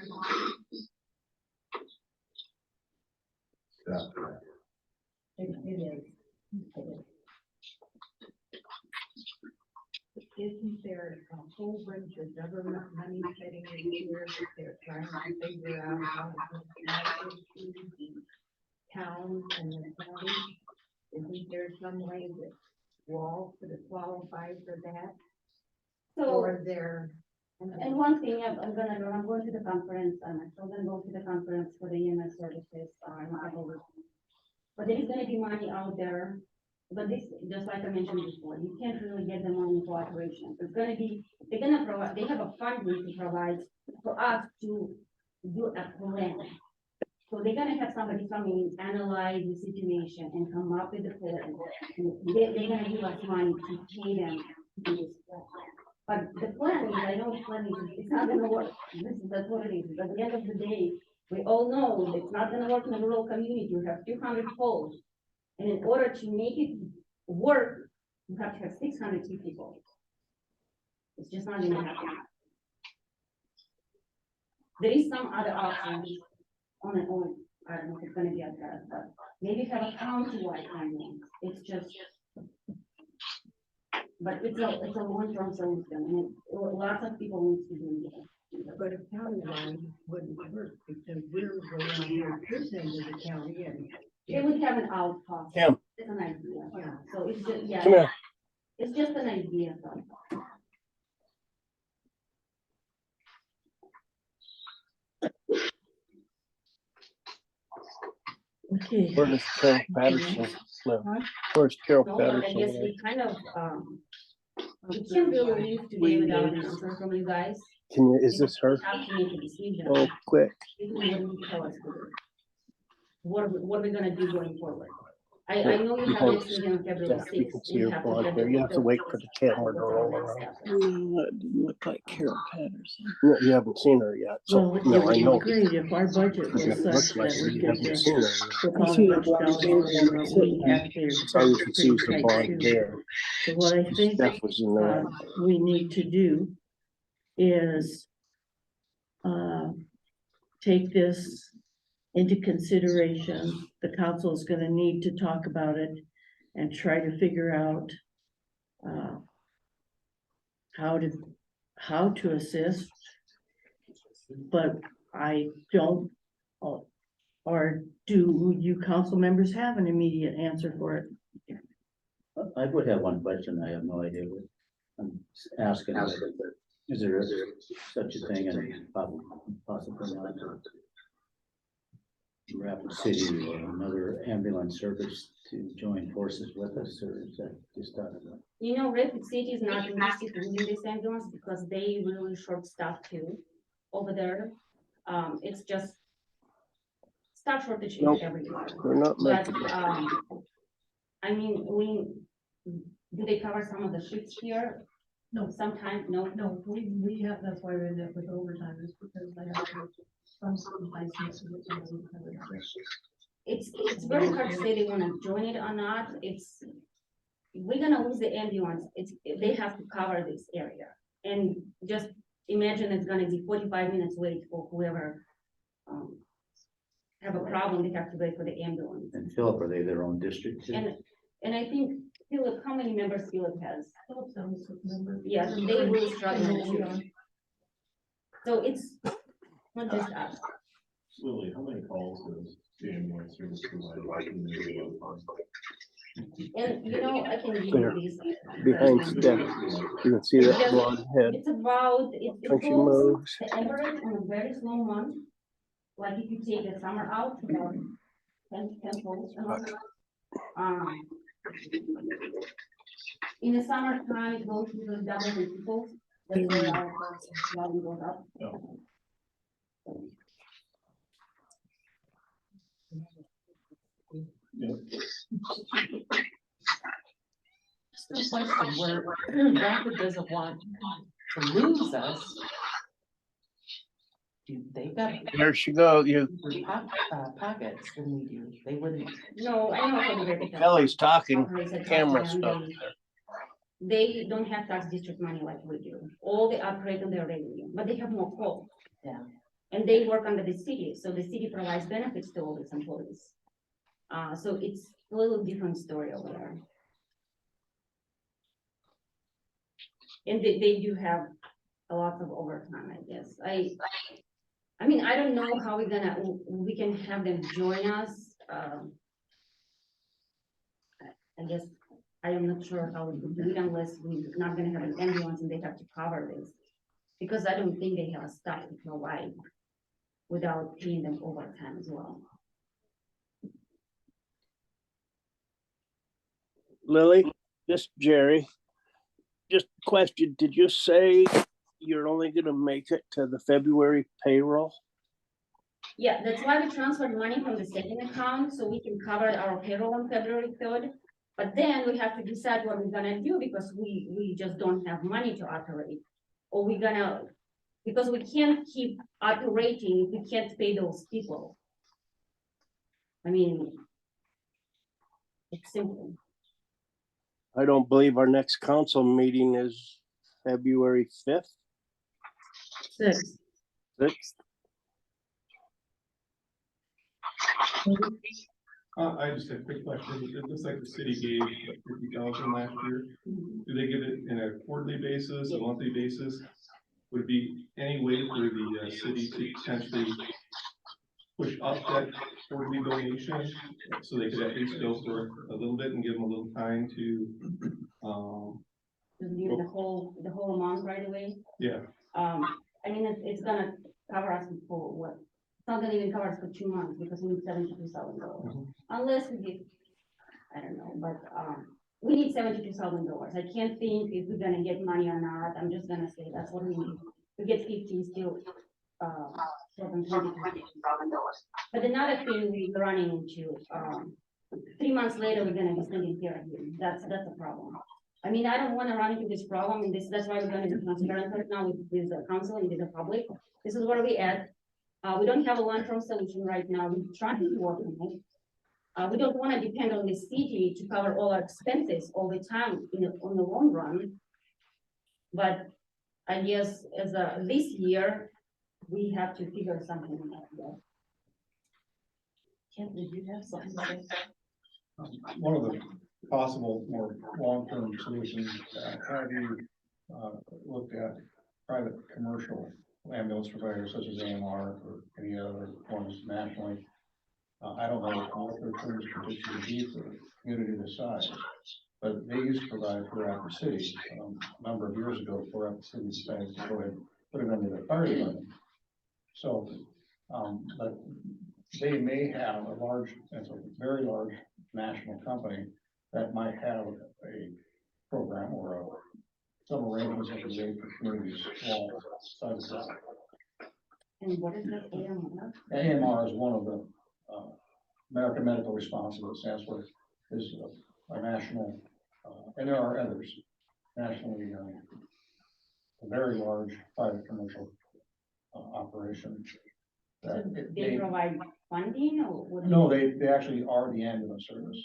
Isn't there a whole bunch of government money sitting in here that they're trying to figure out how to connect it to the towns and the county? Isn't there some way that Wall could have qualified for that? So, Or there, and one thing I'm going to the conference, I'm still gonna go to the conference for the EMS services, but there is gonna be money out there. But this, just like I mentioned before, you can't really get the money for operations. It's gonna be, they're gonna provide, they have a funding to provide for us to do a plan. So they're gonna have somebody come in, analyze the situation and come up with a plan. They're gonna give us money to pay them to do this plan. But the plan is, I know the plan is, it's not gonna work. That's what it is. But at the end of the day, we all know it's not gonna work in a rural community. You have 200 poles. And in order to make it work we have to have 600 people. It's just not gonna happen. There is some other options on and on, I don't know if it's gonna be at that, but maybe have a county-wide ambulance, it's just. But it's a long-term solution, and lots of people need to do it. But a county line wouldn't work because we're way on this end of the county and. It would have an outpost. Kim. It's an idea, Yeah. so it's just, yeah. Come here. It's just an idea, so. Okay. Where does Carol Patterson live? Where's Carol No, but I Patterson? guess live? we kind of, we can't really leave today without an answer from you guys. Can you, is this her? We have to make a decision. Oh, quick. If we wouldn't tell us to do. What are we gonna do going forward? I know you have next meeting on February Yeah, you 6th. can see We her have to blonde get hair. You have to wait for the camera to roll around. No, that didn't look like Carol Patterson. No, you haven't seen her yet, so, Well, no, I it know. would be great if our budget was It such looks like that we you could haven't just seen her yet. put on a bunch of dollars and we taxpayers. That's all you can see is the pretty blonde tight too. hair. So what I think, Steph was in there. we need to do is take this into consideration. The council is gonna need to talk about it and try to figure out how to assist. But I don't, or do you council members have an immediate answer for it? I would have one question, I have no idea what I'm asking. Is there such a thing and possibly not? Rapid City or another ambulance service to join forces with us, or is that just out of the? You know, Rapid City is not interested in using this ambulance because they really short staff too over there. It's just staff shortage Nope. everywhere. They're not But, making it. I mean, do they cover some of the shifts here? No. Sometimes, no. No, we have, that's why we end up with overtime is because I have some license. It's very hard to say they wanna join it or not, we're gonna lose the ambulance, they have to cover this area. And just imagine it's gonna be 45 minutes wait for whoever, have a problem, they have to wait for the ambulance. And Philip, are they their own district too? And I think Philip, how many members Philip has? Phillips sounds like member. Yeah, they will struggle too. So it's not just us. Lily, how many calls does the ambulance service provide? And you know, I can give There, you these. Behind Steph, you can see that blonde head. It's about, it When she goes moves, the average on a very slow month. Like if you take the summer out, about 10 calls a month. In the summertime, it goes to the double the people. That's where our volume goes up. Just a question where Rapid doesn't want to lose us. Do they got there she goes, you, deeper pockets than we do? They wouldn't. No, I know how to break it down. Kelly's talking, They said camera part-time, stuff. They don't have tax district money like we do. All they operate on their revenue, but they have more calls. Yeah. And they work under the city, so the city provides benefits to all its employees. So it's a little different story over there. And they do have a lot of overtime, I guess. I mean, I don't know how we can have them join us. I guess, I am not sure how we can do it unless we're not gonna have an ambulance and they have to cover this. Because I don't think they have staff to provide without paying them overtime as well. Lily, this is Jerry. Just a question, did you say you're only gonna make it to the February payroll? Yeah, that's why we transferred money from the second account, so we can cover our payroll on February 3rd. But then we have to decide what we're gonna do because we just don't have money to operate. Or we're gonna, because we can't keep operating if we can't pay those people. I mean, it's simple. I don't believe our next council meeting is February 5th, 6th. 6th. I just have a quick question. It looks like the city gave 50,000 last year. Do they give it in a quarterly basis, a monthly basis? Would it be any way for the city to potentially push up that quarterly donation so they could at least go for a little bit and give them a little time to, Just give the whole amount right away. yeah. I mean, it's gonna cover us for what? It's not gonna even cover us for 2 months because we need $72,000. Unless we get, I don't know, but, we need $72,000. I can't think if we're gonna get money or not. I'm just gonna say that's what we need. We get 50 still, $7,000. But another thing we're running into, 3 months later, we're gonna be sending here again. That's a problem. I mean, I don't wanna run into this problem, and that's why we're gonna be transparent right now with the council and with the public. This is where we at. We don't have a long-term solution right now. We're trying to work on it. We don't wanna depend on the city to cover all our expenses all the time on the long run. But I guess this year, we have to figure something out. Can't we do have something? One of the possible more long-term solutions, have you looked at private commercial ambulance providers such as AMR or any other ones nationally? I don't know what their terms and conditions would be for a community this size, but they used to provide for Rapid City a number of years ago before Rapid City decided to go ahead and put it under their fire department. So, but they may have it's a very large national company that might have a program or some arrangements that they made for communities alongside of that. And what is that AMR? AMR is one of the American Medical Responsible, it stands for, is a national, and there are others, nationally, a very large private commercial operation. So they provide funding or what? No, they actually are the ambulance service.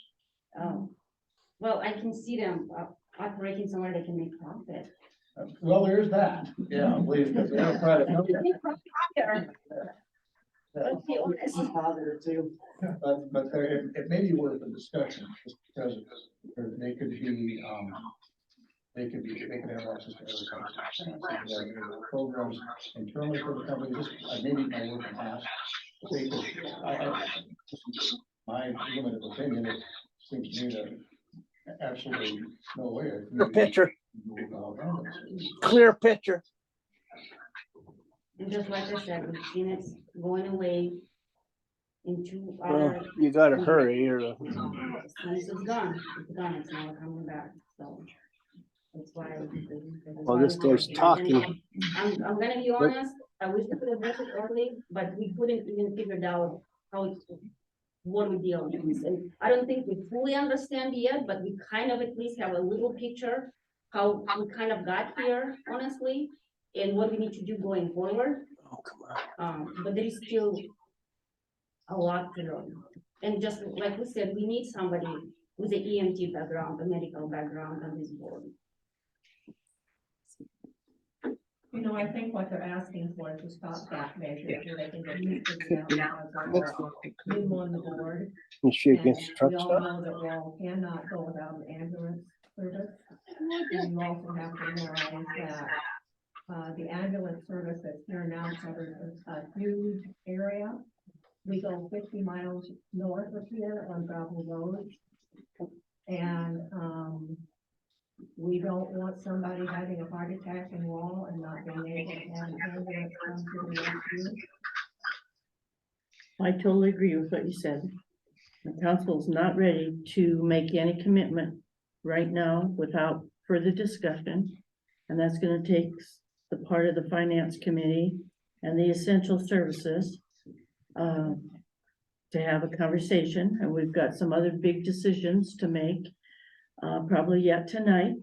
Oh, well, I can see them operating somewhere they can make profit. Well, there's that, yeah, I believe, because they are private. But it may be worth a discussion, just because they could be, they could have access to every company. Programs internally for the company, just, maybe my work and ask. They could, my limited opinion, it seems to me that absolutely no way. Clear picture. Clear picture. And just like I said, we've seen it going away into Well, other. you gotta hurry here. As soon as it's gone, it's never coming back, so. That's why. Well, this guy's talking. I'm gonna be honest, I wish we could have addressed it early, but we couldn't even figure out what we deal with. And I don't think we fully understand yet, but we kind of at least have a little picture how we kind of got here, honestly, and what we need to do going forward. Oh, come on. But there is still a lot to learn. And just like we said, we need somebody with an EMT background, a medical background on this board. You know, I think what they're asking for is a stopgap measure, so they can get used to the ambulance new on the board. Is she And against truck we all stop? know that Wall cannot go without an ambulance service. And you also have to realize that, the ambulance service that's here now covers a huge area. We go 50 miles north of here on gravel roads. And, we don't want somebody having a heart attack in Wall and not being able to have an ambulance come to the rescue. I totally agree with what you said. The council is not ready to make any commitment right now without further discussion. And that's gonna take the part of the finance committee and the essential services to have a conversation, and we've got some other big decisions to make, probably yet tonight.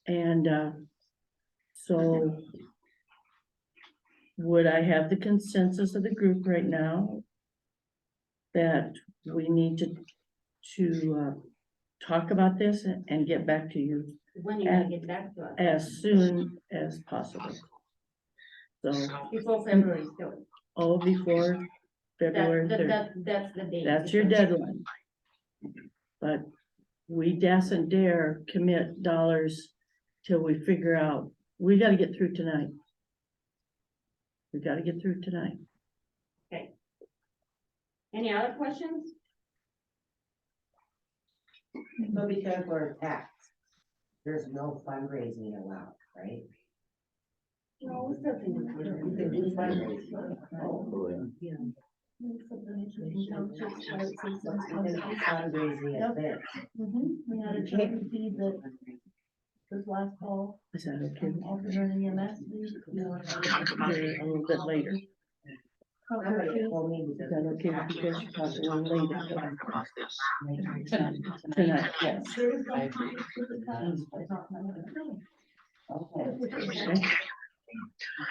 And so would I have the consensus of the group right now that we need to talk about this and get back to you When you gonna get back to us? as soon as possible. So, Before February still. before February third, That's the date. that's your deadline. But we dasn't dare commit dollars till we figure out, we gotta get through tonight. We gotta get through tonight. Any other questions? So because we're taxed, there's no fundraising allowed, right? No, we still can do You can do fundraising. Oh, yeah. Fundraising events. We had a charity feed that this last fall, Is that okay? alternate EMS. Here a little bit later. Somebody told me Is that. that okay with you guys to talk a little later? Tonight, yes. Okay.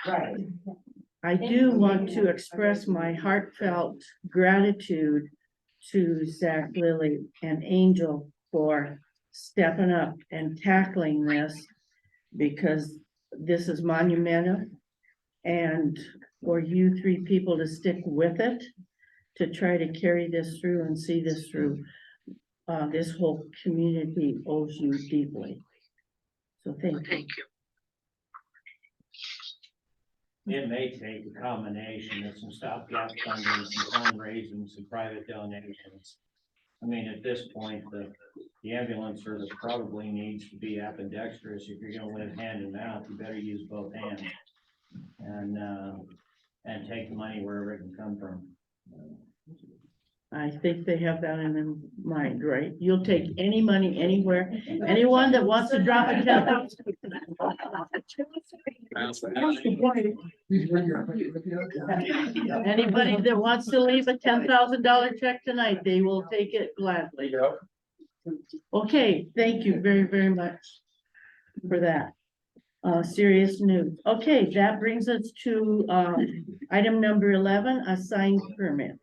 Right. I do want to express my heartfelt gratitude to Zach, Lily, and Angel for stepping up and tackling this, because this is monumental. And for you three people to stick with it, to try to carry this through and see this through. This whole community owes you deeply. So thank you. It may take a combination of some stopgap funding, some fundraising, some private donations. I mean, at this point, the ambulance service probably needs to be ambidextrous. If you're gonna live hand in mouth, you better use both hands. And take the money wherever it can come from. I think they have that in their mind, right? You'll take any money anywhere. Anyone that wants to drop a $10,000. Anybody that wants to leave a $10,000 check tonight, they will take it gladly. Okay, thank you very, very much for that. Serious news. Okay, that brings us to, item number 11, a sign permit.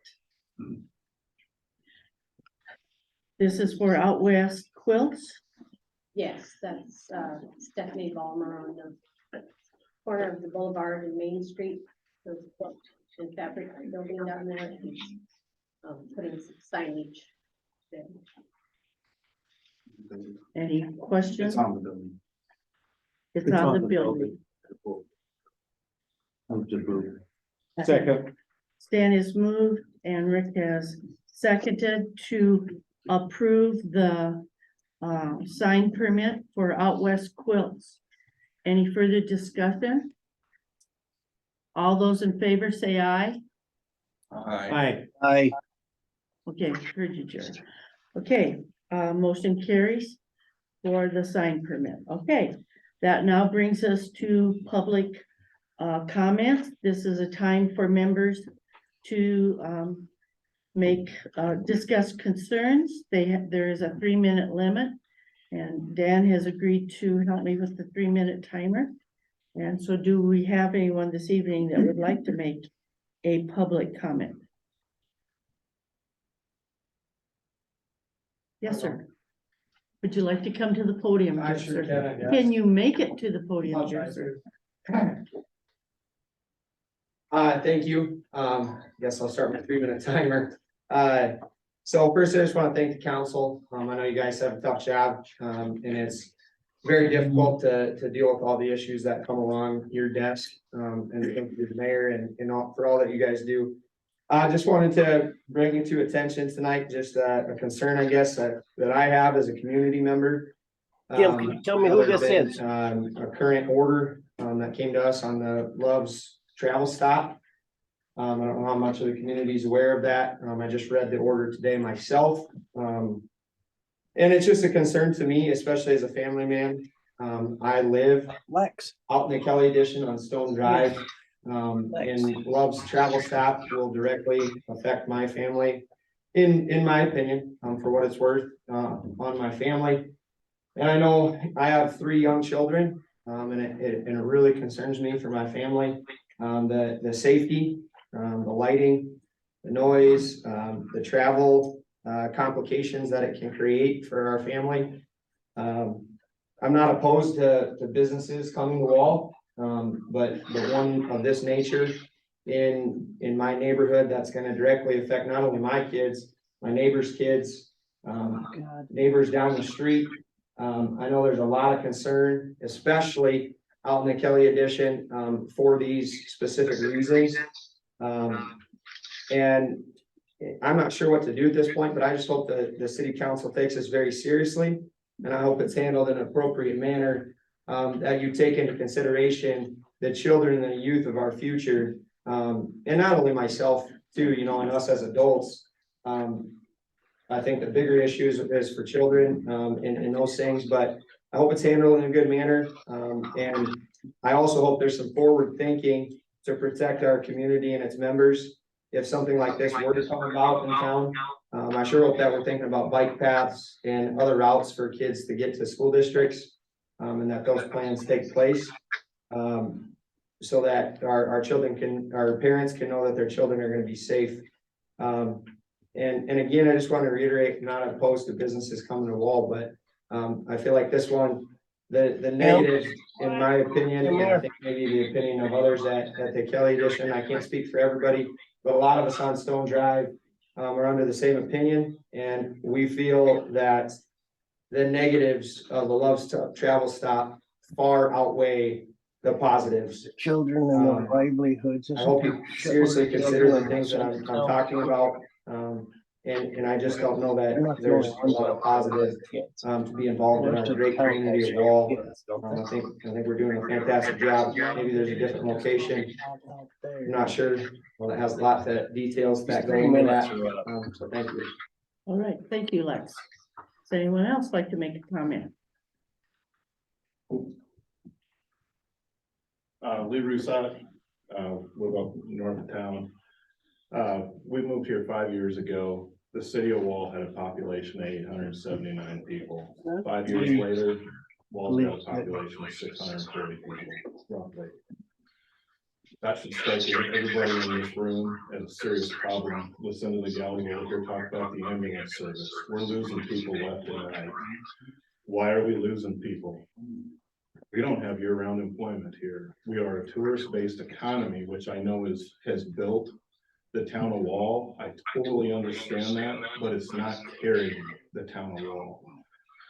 This is for Out West Quilts. Yes, that's Stephanie Ballmer on the corner of the Boulevard and Main Street. There's a quilt and fabric building down there. He's putting some signage there. Any questions? It's on the building. It's on the building. Move to approve. Second. Stan has moved and Rick has seconded to approve the sign permit for Out West Quilts. Any further discussion? All those in favor say aye. Aye. Okay, heard you, Jerry. Okay, motion carries for the sign permit. Okay, that now brings us to public comments. This is a time for members to discuss concerns. There is a 3-minute limit. And Dan has agreed to help me with the 3-minute timer. And so do we have anyone this evening that would like to make a public comment? Yes, sir. Would you like to come to the podium? I dear sure sir? can, I guess. Can you make it to the podium, I'll dear try sir? Thank you. Guess I'll start my 3-minute timer. So first, I just want to thank the council. I know you guys have a tough job, and it's very difficult to deal with all the issues that come along your desk. And thank you to the mayor and all, for all that you guys do. I just wanted to bring it to attention tonight, just a concern, I guess, that I have as a community member. Tim, can you tell me who this there's is? been, a current order, that came to us on the Love's travel stop. I don't know how much of the community is aware of that. I just read the order today myself. And it's just a concern to me, especially as a family man. I live Lex. out in the Kelly Edition on Stone Drive. And Love's travel stop will directly affect my family, in my opinion, for what it's worth, on my family. And I know I have 3 young children, and it really concerns me for my family. The safety, the lighting, the noise, the travel, complications that it can create for our family. I'm not opposed to businesses coming to Wall, but the one of this nature in my neighborhood, that's gonna directly affect not only my kids, my neighbors' kids, neighbors down the street. I know there's a lot of concern, especially out in the Kelly Edition, for these specific reasons. And I'm not sure what to do at this point, but I just hope the city council takes this very seriously. And I hope it's handled in an appropriate manner, that you take into consideration the children and the youth of our future. And not only myself too, you know, and us as adults. I think the bigger issue is for children, and those things, but I hope it's handled in a good manner. And I also hope there's some forward thinking to protect our community and its members. If something like this were to come about in town, I sure hope that we're thinking about bike paths and other routes for kids to get to school districts. And that those plans take place. So that our parents can know that their children are gonna be safe. And again, I just want to reiterate, not opposed to businesses coming to Wall, but I feel like this one, the negative, in my opinion, and I think maybe the opinion of others at the Kelly Edition, I can't speak for everybody, but a lot of us on Stone Drive are under the same opinion, and we feel that the negatives of the Love's Travel Stop far outweigh the positives. Children and their livelihoods. I hope you seriously consider the things that I'm talking about. And I just don't know that there's a lot of positive, to be involved in our great community of Wall. I think we're doing a fantastic job. Maybe there's a different location. I'm not sure. Well, it has lots of details that go into that. So thank you. All right, thank you, Lex. Does anyone else like to make a comment? Lee Roussac, live up north of town. We moved here 5 years ago. The city of Wall had a population of 879 people. 5 years later, Wall's got a population of 640 people, roughly. That should strike everybody in this room as a serious problem. Listen to the gal over here talk about the ambulance service. We're losing people left and right. Why are we losing people? We don't have year-round employment here. We are a tourist-based economy, which I know has built the town of Wall. I totally understand that, but it's not carrying the town of Wall.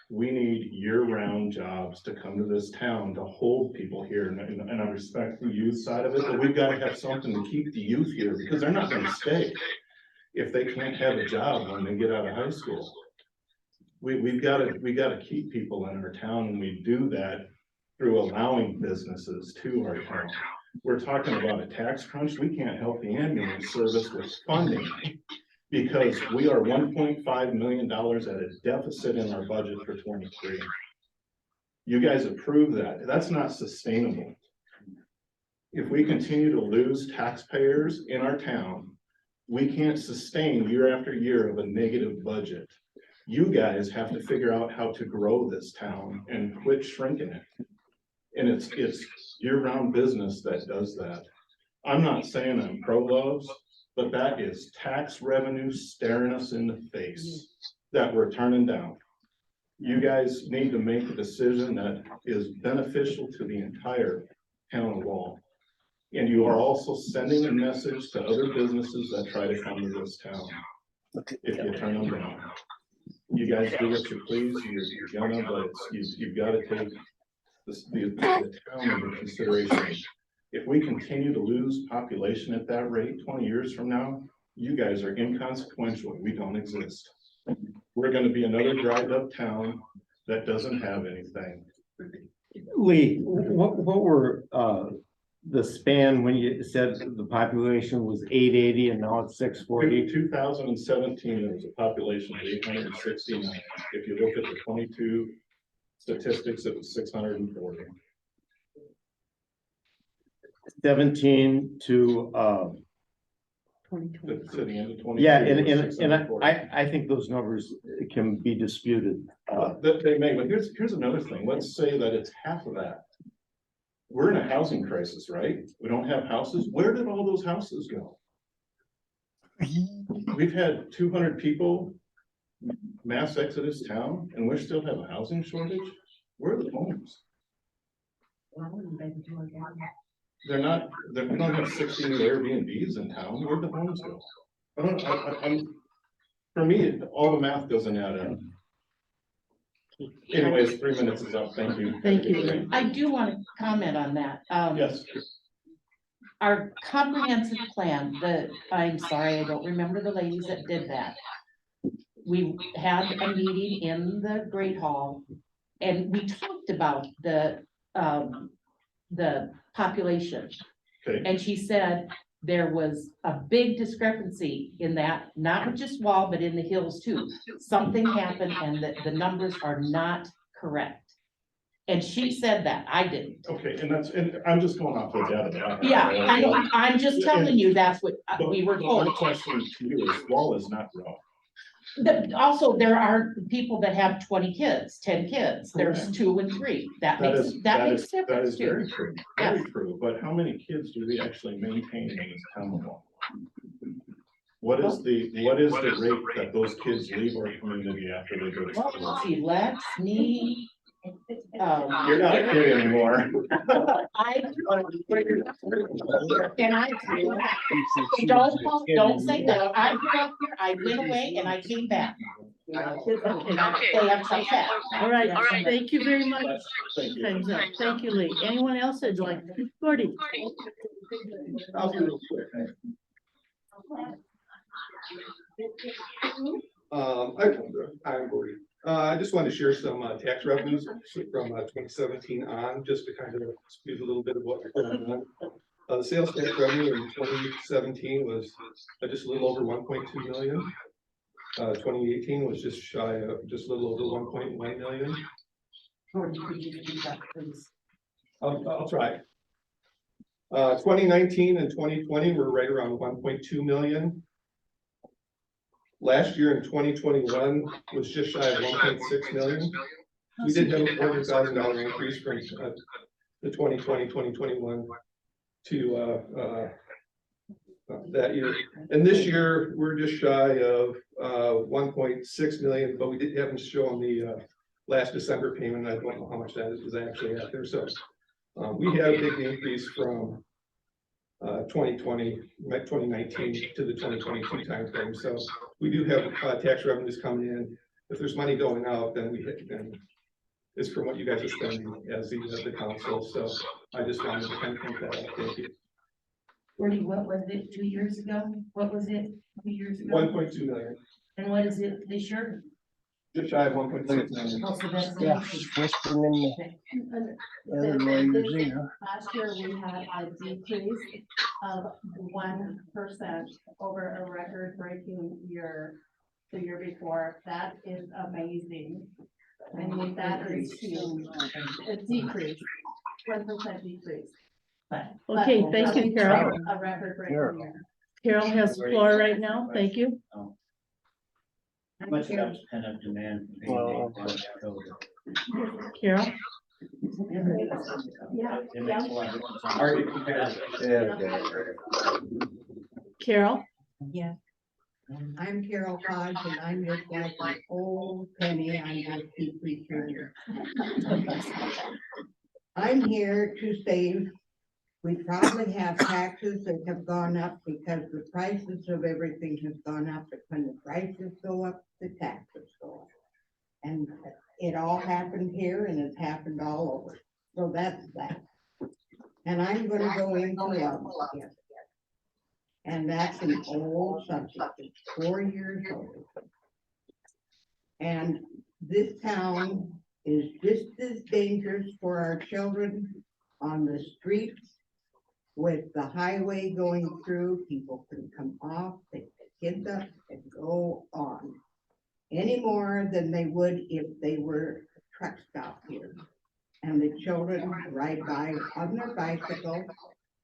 We need year-round jobs to come to this town to hold people here, and I respect the youth side of it, but we've got to have something to keep the youth here, because they're not gonna stay if they can't have a job when they get out of high school. We've got to keep people in our town, and we do that through allowing businesses to our town. We're talking about a tax crunch. We can't help the ambulance service with funding because we are $1.5 million at a deficit in our budget for 23. You guys approve that. That's not sustainable. If we continue to lose taxpayers in our town, we can't sustain year after year of a negative budget. You guys have to figure out how to grow this town and quit shrinking it. And it's year-round business that does that. I'm not saying I'm pro-Loves, but that is tax revenue staring us in the face that we're turning down. You guys need to make a decision that is beneficial to the entire town of Wall. And you are also sending a message to other businesses that try to come to this town. If you turn them down, you guys do what you please. You're gonna, but you've got to take the town into consideration. If we continue to lose population at that rate 20 years from now, you guys are inconsequential. We don't exist. We're going to be another dried up town that doesn't have anything. Lee, what were the span when you said the population was 880 and now it's 640? 2017, there was a population of 869. If you look at the 22 statistics, it was 640. 17 to 2020. To the end of 20. yeah, and I think those numbers can be disputed. They may, but here's another thing. Let's say that it's half of that. We're in a housing crisis, right? We don't have houses. Where did all those houses go? We've had 200 people mass exodus town and we still have a housing shortage? Where are the homes? They're not, we don't have 60 new Airbnbs in town. Where'd the homes go? For me, all the math doesn't add up. Anyways, 3 minutes is up. Thank you. Thank you. I do want to comment on that. Yes. Our comprehensive plan, I'm sorry, I don't remember the ladies that did that. We had a meeting in the Great Hall and we talked about the population. Okay. And she said there was a big discrepancy in that, not with just Wall, but in the hills too. Something happened and the numbers are not correct. And she said that, I didn't. Okay, and I'm just going off the data. that I have. Yeah, I know, I'm just telling you, that's what we were My told. question to you is, Wall is not wrong. Also, there are people that have 20 kids, 10 kids, there's Correct. 2 and 3, that That makes is difference very too. true, Yes. very true, but how many kids do we actually maintain in this town of Wall? What is the rate that those kids leave our community after they go to Well, school? let's see, Lex, me. You're not a kid anymore. Don't say that, I grew up here, I went away and I came back. They have some facts. All right, thank you very much. Thank you. Time's up. Thank you, Lee. Anyone else that'd like, Gordy? I'll be real quick. I'm Gordy. I just wanted to share some tax revenues from 2017 on, just to kind of speak a little bit of what we're going on. The sales tax revenue in 2017 was just a little over 1.2 million. 2018 was just shy of just a little over 1.1 million. I'll try. 2019 and 2020 were right around 1.2 million. Last year in 2021 was just shy of 1.6 million. We did have a $400,000 increase from the 2020, 2021 to that year. And this year, we're just shy of 1.6 million, but we did haven't shown the last December payment. I don't know how much that is actually out there. So we had a big increase from 2020, 2019 to the 2022 timeframe. So we do have tax revenues coming in. If there's money going out, then it's from what you guys are spending as the council. So I just wanted to kind of point that out. Thank you. Gordy, what was it 2 years ago? What was it 2 years ago? 1.2 million. And what is it this year? Just shy of 1.6 million. Also, that's the Yeah, increase. whispering in the other lawyer's ear. Last year, we had a decrease of 1% over a record-breaking year, the year before. That is amazing. I mean, that is huge. A decrease, 1% decrease. Okay, thank you, Carol. A record-breaking Sure. year. Carol has the floor right now. Thank you. How much of that's pent-up demand? Well, Carol? Yeah. It makes a lot of difference. Carol? Yeah. I'm Carol Hodge and I'm just like an old penny on this deeply here. I'm here to say we probably have taxes that have gone up because the prices of everything has gone up. But when the prices go up, the taxes go up. And it all happened here and it's happened all over. So that's that. And I'm gonna go into love again. And that's an old subject, it's 4 years old. And this town is just as dangerous for our children on the streets. With the highway going through, people can come off, pick the kids up and go on. Any more than they would if they were a truck stop here. And the children ride by on their bicycle,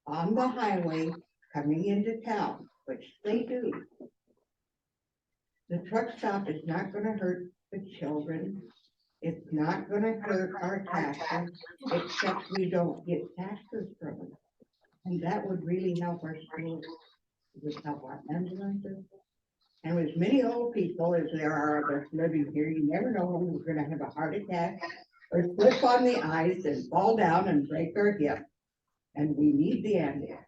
on the highway, coming into town, which they do. The truck stop is not gonna hurt the children. It's not gonna hurt our taxes, except we don't get taxes from it. And that would really help our schools, it would help our ambulances, And with many old people as there are of us living here, you never know when we're gonna have a heart attack or slip on the ice and fall down and break our hip. And we need the ambulance.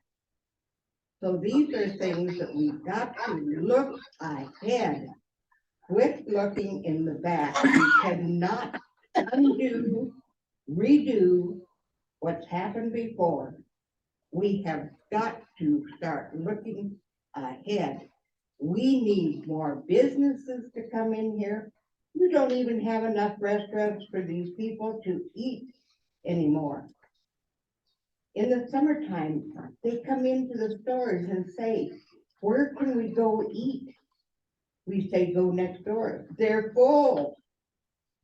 So these are things that we've got to look ahead. Quit looking in the back. We cannot undo, redo what's happened before. We have got to start looking ahead. We need more businesses to come in here. You don't even have enough restaurants for these people to eat anymore. In the summertime, they come into the stores and say, where can we go eat? We say, go next door. They're full.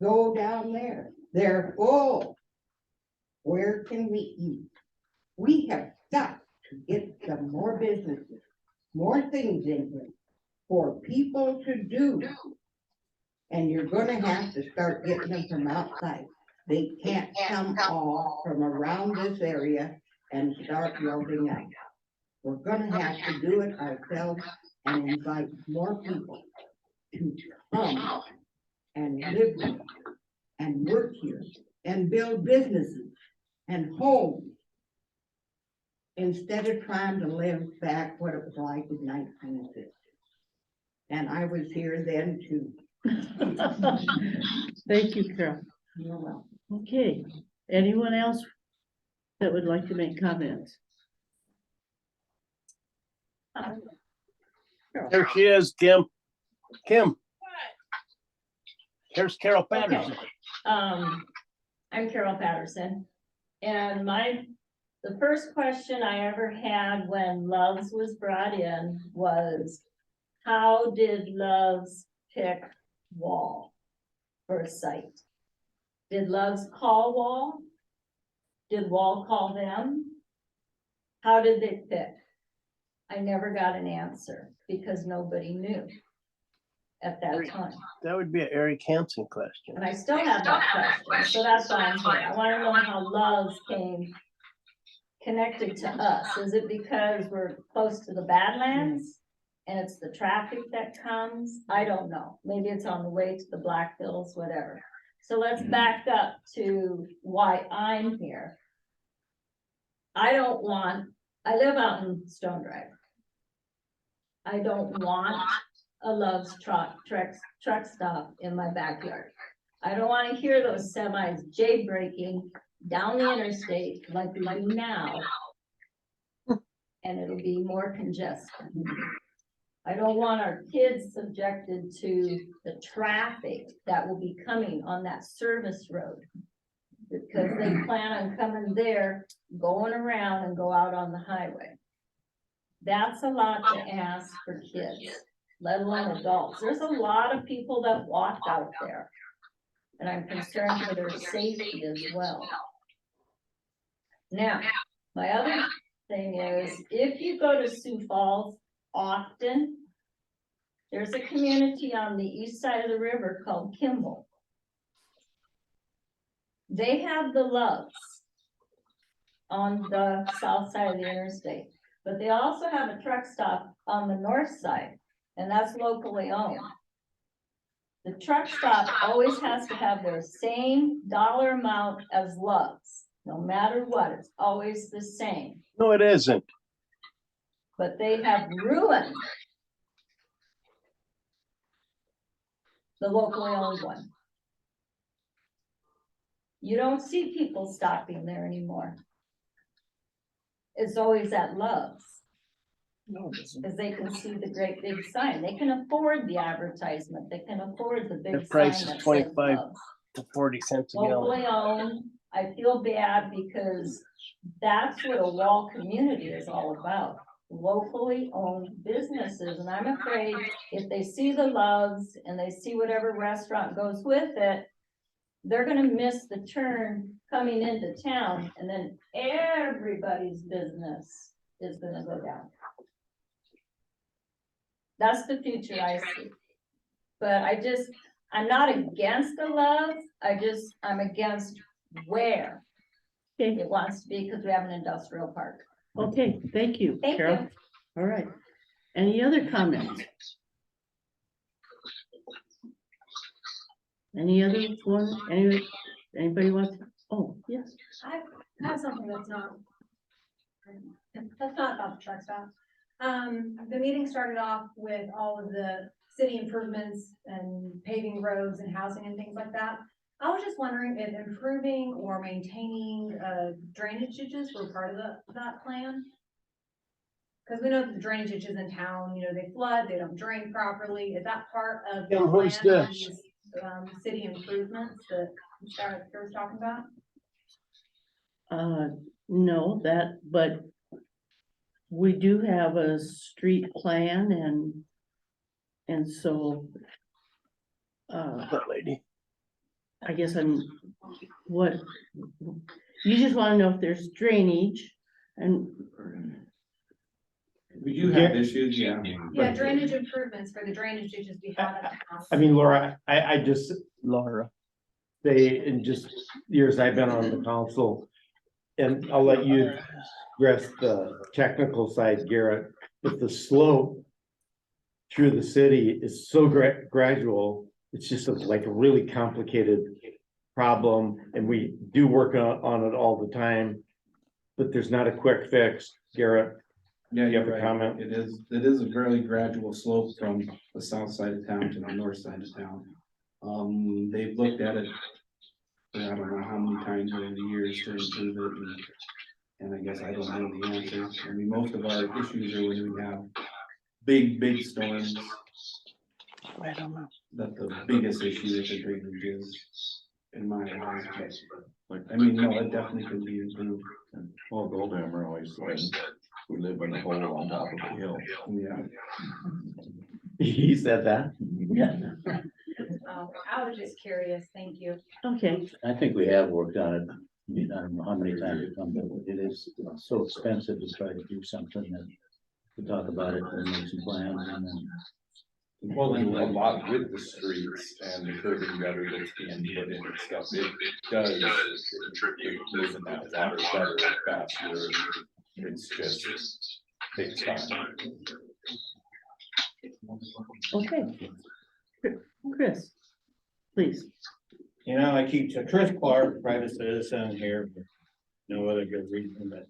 Go down there. They're full. Where can we eat? We have got to get some more businesses, more things in here for people to do. And you're gonna have to start getting them from outside. They can't come all from around this area and start building up. We're gonna have to do it ourselves and invite more people to come and live here and work here and build businesses and homes instead of trying to live back what it was like in 1960. And I was here then too. Thank you, Carol. You're welcome. Okay, anyone else that would like to make comments? There she is, Kim. Kim. Here's Carol Patterson. I'm Carol Patterson, and the first question I ever had when Loves was brought in was, how did Loves pick Wall for a site? Did Loves call Wall? Did Wall call them? How did they pick? I never got an answer because nobody knew at that time. That would be an Eric Hansen question. And I still have that question, so that's why I'm here. I wanna know how Loves came connected to us. Is it because we're close to the Badlands? And it's the traffic that comes? I don't know. Maybe it's on the way to the Black Hills, whatever. So let's back up to why I'm here. I live out in Stone Drive. I don't want a Love's truck stop in my backyard. I don't want to hear those semis braking down the interstate like we do now. And it'll be more congested. I don't want our kids subjected to the traffic that will be coming on that service road. Because they plan on coming there, going around and go out on the highway. That's a lot to ask for kids, let alone adults. There's a lot of people that walk out there. And I'm concerned for their safety as well. Now, my other thing is, if you go to Sioux Falls often, there's a community on the east side of the river called Kimball. They have the Loves on the south side of the interstate, but they also have a truck stop on the north side, and that's locally owned. The truck stop always has to have their same dollar amount as Loves, no matter what, it's always the same. No, it isn't. But they have ruined the locally owned one. You don't see people stopping there anymore. It's always at Loves. No, it isn't. Because they can see the great big sign. They can afford the advertisement. They can afford the big The sign price that is says 25 Loves. to 40 cents a gallon. Locally owned. I feel bad because that's what a Wall community is all about. Locally owned businesses, and I'm afraid if they see the Loves and they see whatever restaurant goes with it, they're gonna miss the turn coming into town, and then everybody's business is gonna go down. That's the future I see. But I'm not against the Loves, I'm against where it wants to be, because we have an industrial park. Okay, thank you, Thank Carol. you. All right. Any other comments? Any other one, anybody wants, oh, yes, I have something that's not about the truck stop. The meeting started off with all of the city improvements and paving roads and housing and things like that. I was just wondering if improving or maintaining drainage ditches were part of that plan? Because we know that the drainage ditches in town, you know, they flood, they don't drain properly. Is that part of the Yeah, who's plan on this? these city improvements that Sarah was talking about? no, but we do have a street plan and so That lady. I guess what, you just wanna know if there's drainage and We do have issues, yeah. Yeah, drainage improvements for the drainage ditches we have at the house. I mean, Laura, I just Laura. say in just years I've been on the council, and I'll let you address the technical side, Garrett, but the slope through the city is so gradual, it's just like a really complicated problem, and we do work on it all the time, but there's not a quick fix. Garrett? Yeah, You you're have a right. comment? It is a fairly gradual slope from the south side of town to the north side of town. They've looked at it, I don't know how many times over the years to improve it, and I guess I don't know the answer. I mean, most of our issues are when we have big storms. I don't know. That the biggest issue with the drainage is, in my eyes. But, I mean, no, it definitely could be improved. Well, Goldhammer always said, we live in a hole on top of a hill. Yeah. He said that? yeah, Oh, I was just curious, thank you. okay, I think we have worked on it. I mean, I don't know how many times it's come, but it is so expensive to try to do something that, to talk about it and make some plans and then. Well, and a lot with the streets and the curb and gutter that's being put in and stuff, it does contribute to moving that water better and faster. It's just takes time. okay. Chris, please. You know, I keep, Chris Clark, private citizen here, for no other good reason, but.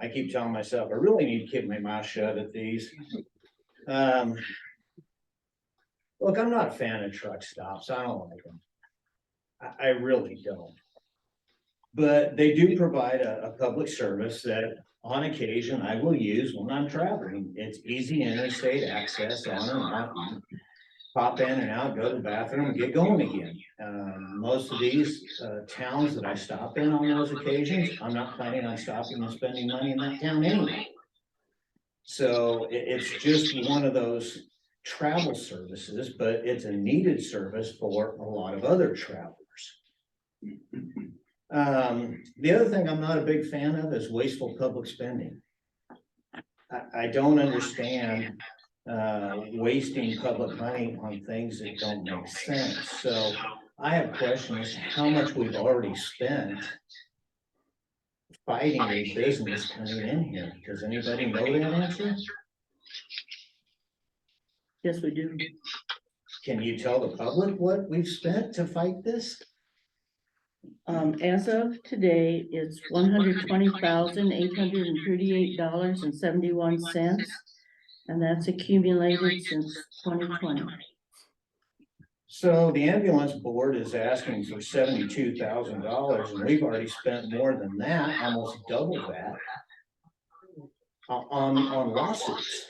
I keep telling myself, I really need to keep my mouth shut at these. Look, I'm not a fan of truck stops, I don't like them. I really don't. But they do provide a public service that on occasion I will use when I'm traveling. It's easy interstate access on and off. Pop in and out, go to the bathroom, and get going again. Most of these towns that I stop in on those occasions, I'm not planning on stopping and spending money in that town anyway. So it's just one of those travel services, but it's a needed service for a lot of other travelers. The other thing I'm not a big fan of is wasteful public spending. I don't understand wasting public money on things that don't make sense. So I have questions how much we've already spent fighting a business coming in here. Does anybody know that answer? Yes, we do. Can you tell the public what we've spent to fight this? As of today, it's $120,838.71. And that's accumulated since 2020. So the ambulance board is asking for $72,000 and we've already spent more than that, almost double that. On lawsuits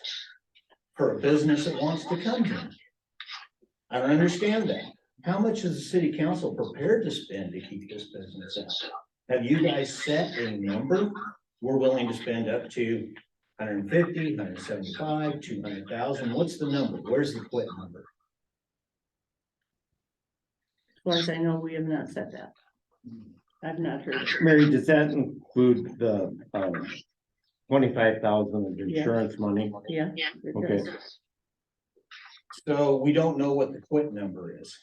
for a business that wants to come here. I don't understand that. How much is the city council prepared to spend to keep this business out? Have you guys set a number? We're willing to spend up to 150, 175, 200,000. What's the number? Where's the quit number? As far as I know, we have not said that. I've not heard it. Mary, does that include the 25,000 of insurance money? Yeah. it Okay. does. So we don't know what the quit number is.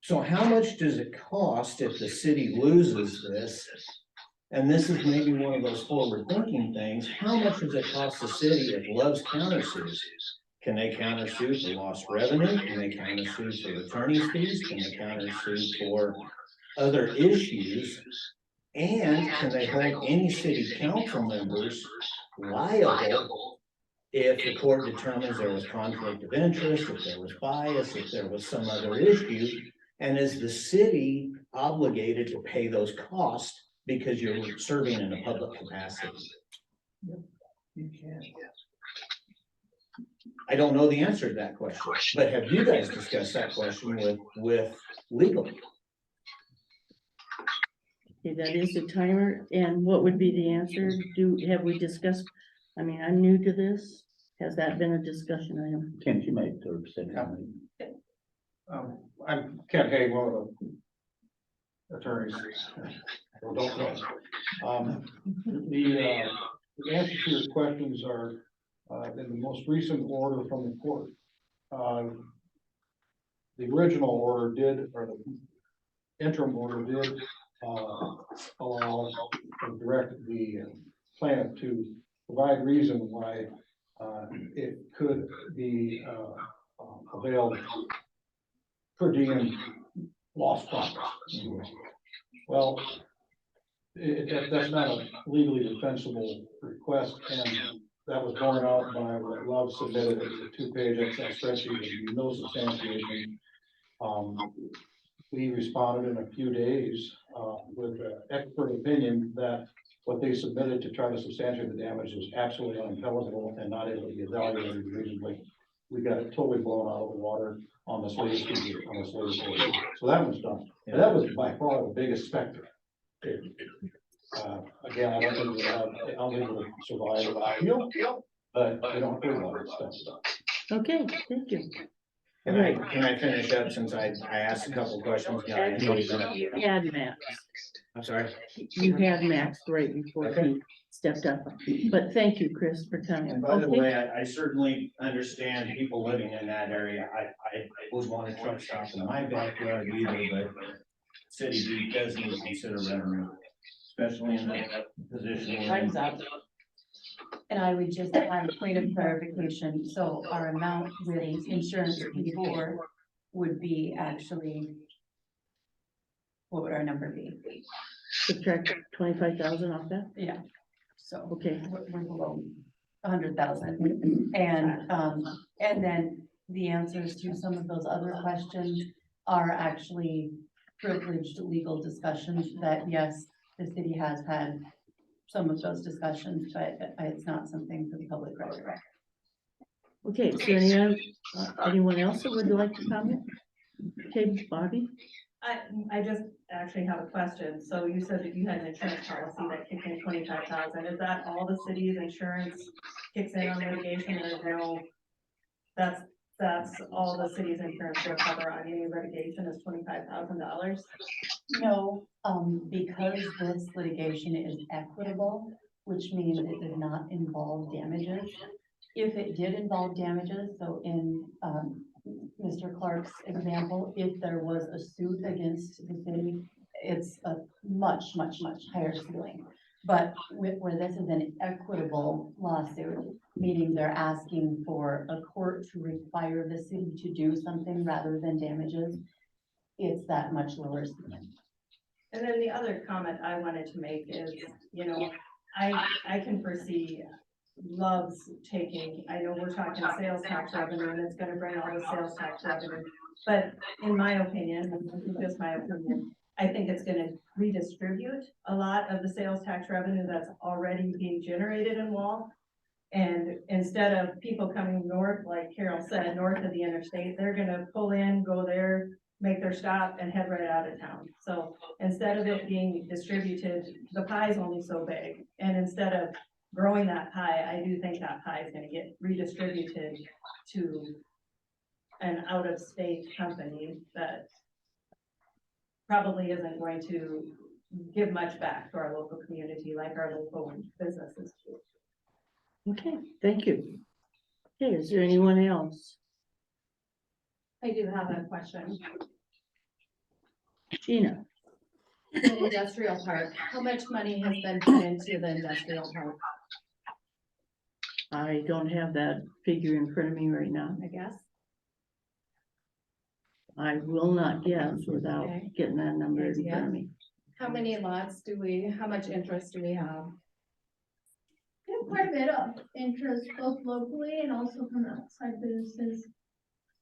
So how much does it cost if the city loses this? And this is maybe one of those forward thinking things. How much does it cost the city if Love's County sues? Can they countersue for lost revenue? Can they countersue for attorney's fees? Can they countersue for other issues? And can they hold any city council members liable if the court determines there was conflict of interest, if there was bias, if there was some other issue? And is the city obligated to pay those costs because you're serving in a public capacity? You can. I don't know the answer to that question, but have you guys discussed that question with legal? Okay, that is the timer, and what would be the answer? Have we discussed, I mean, I'm new to this, has that been a discussion item? Kent, you might have said something. I'm Kent Hay, one of the attorneys. Well, don't know. The answer to your questions are, in the most recent order from the court. The original order did, or the interim order did, allow and direct the plaintiff to provide reason why it could be availed per diem lost profits. Well, that's not a legally defensible request, and that was borne out by what Love submitted as a 2-page Excel spreadsheet with no substantiation. We responded in a few days with an expert opinion that what they submitted to try to substantiate the damage was absolutely unintelligible and not able to be evaluated reasonably. We got it totally blown out of the water on this latest order. So that was done. And that was by far the biggest specter. Again, I don't think we have unable to survive appeal, but we don't hear about it stuff. Okay, thank you. Can I finish up since I asked a couple of questions? Actually, you had Max. I'm sorry. You had Max right before Okay. he stepped up, but thank you, Chris, for coming. And by the Okay. way, I certainly understand people living in that area. I would want a truck stop in my backyard either, but city does need to consider revenue, especially in that position. we're in. Time's up. And I would just add a point of clarification, so our amount with insurance before would be actually, what would our number be? Subtract 25,000 off that? Yeah, so Okay, we're below 100,000. And then the answers to some of those other questions are actually privileged legal discussions that, yes, the city has had some of those discussions, but it's not something for the public record. okay, so anyone else that would like to comment? Okay, Bobby? I just actually have a question. So you said that you had an insurance policy that kicked in 25,000. Is that all the city's insurance kicks in on litigation, or is no? That's all the city's insurance will cover on any litigation is $25,000? No, because this litigation is equitable, which means it did not involve damages. If it did involve damages, so in Mr. Clark's example, if there was a suit against the city, it's a much, much, much higher ceiling. But where this is an equitable lawsuit, meaning they're asking for a court to require the city to do something rather than damages, it's that much lower ceiling. And then the other comment I wanted to make is, you know, I can foresee Love's taking, I know we're talking sales tax revenue and it's gonna bring all the sales tax revenue. But in my opinion, and this is just my opinion, I think it's gonna redistribute a lot of the sales tax revenue that's already being generated in Wall. And instead of people coming north, like Carol said, north of the interstate, they're gonna pull in, go there, make their stop and head right out of town. So instead of it being distributed, the pie is only so big. And instead of growing that pie, I do think that pie is gonna get redistributed to an out-of-state company that probably isn't going to give much back to our local community like our local businesses do. Okay, thank you. Okay, is there anyone else? I do have a question. Gina? The industrial park, how much money has been put into the industrial park? I don't have that figure in front of me right now. I guess. I will not guess without Okay. getting that number in front of me. How many lots how much interest do we have? We have quite a bit of interest both locally and also from outside businesses.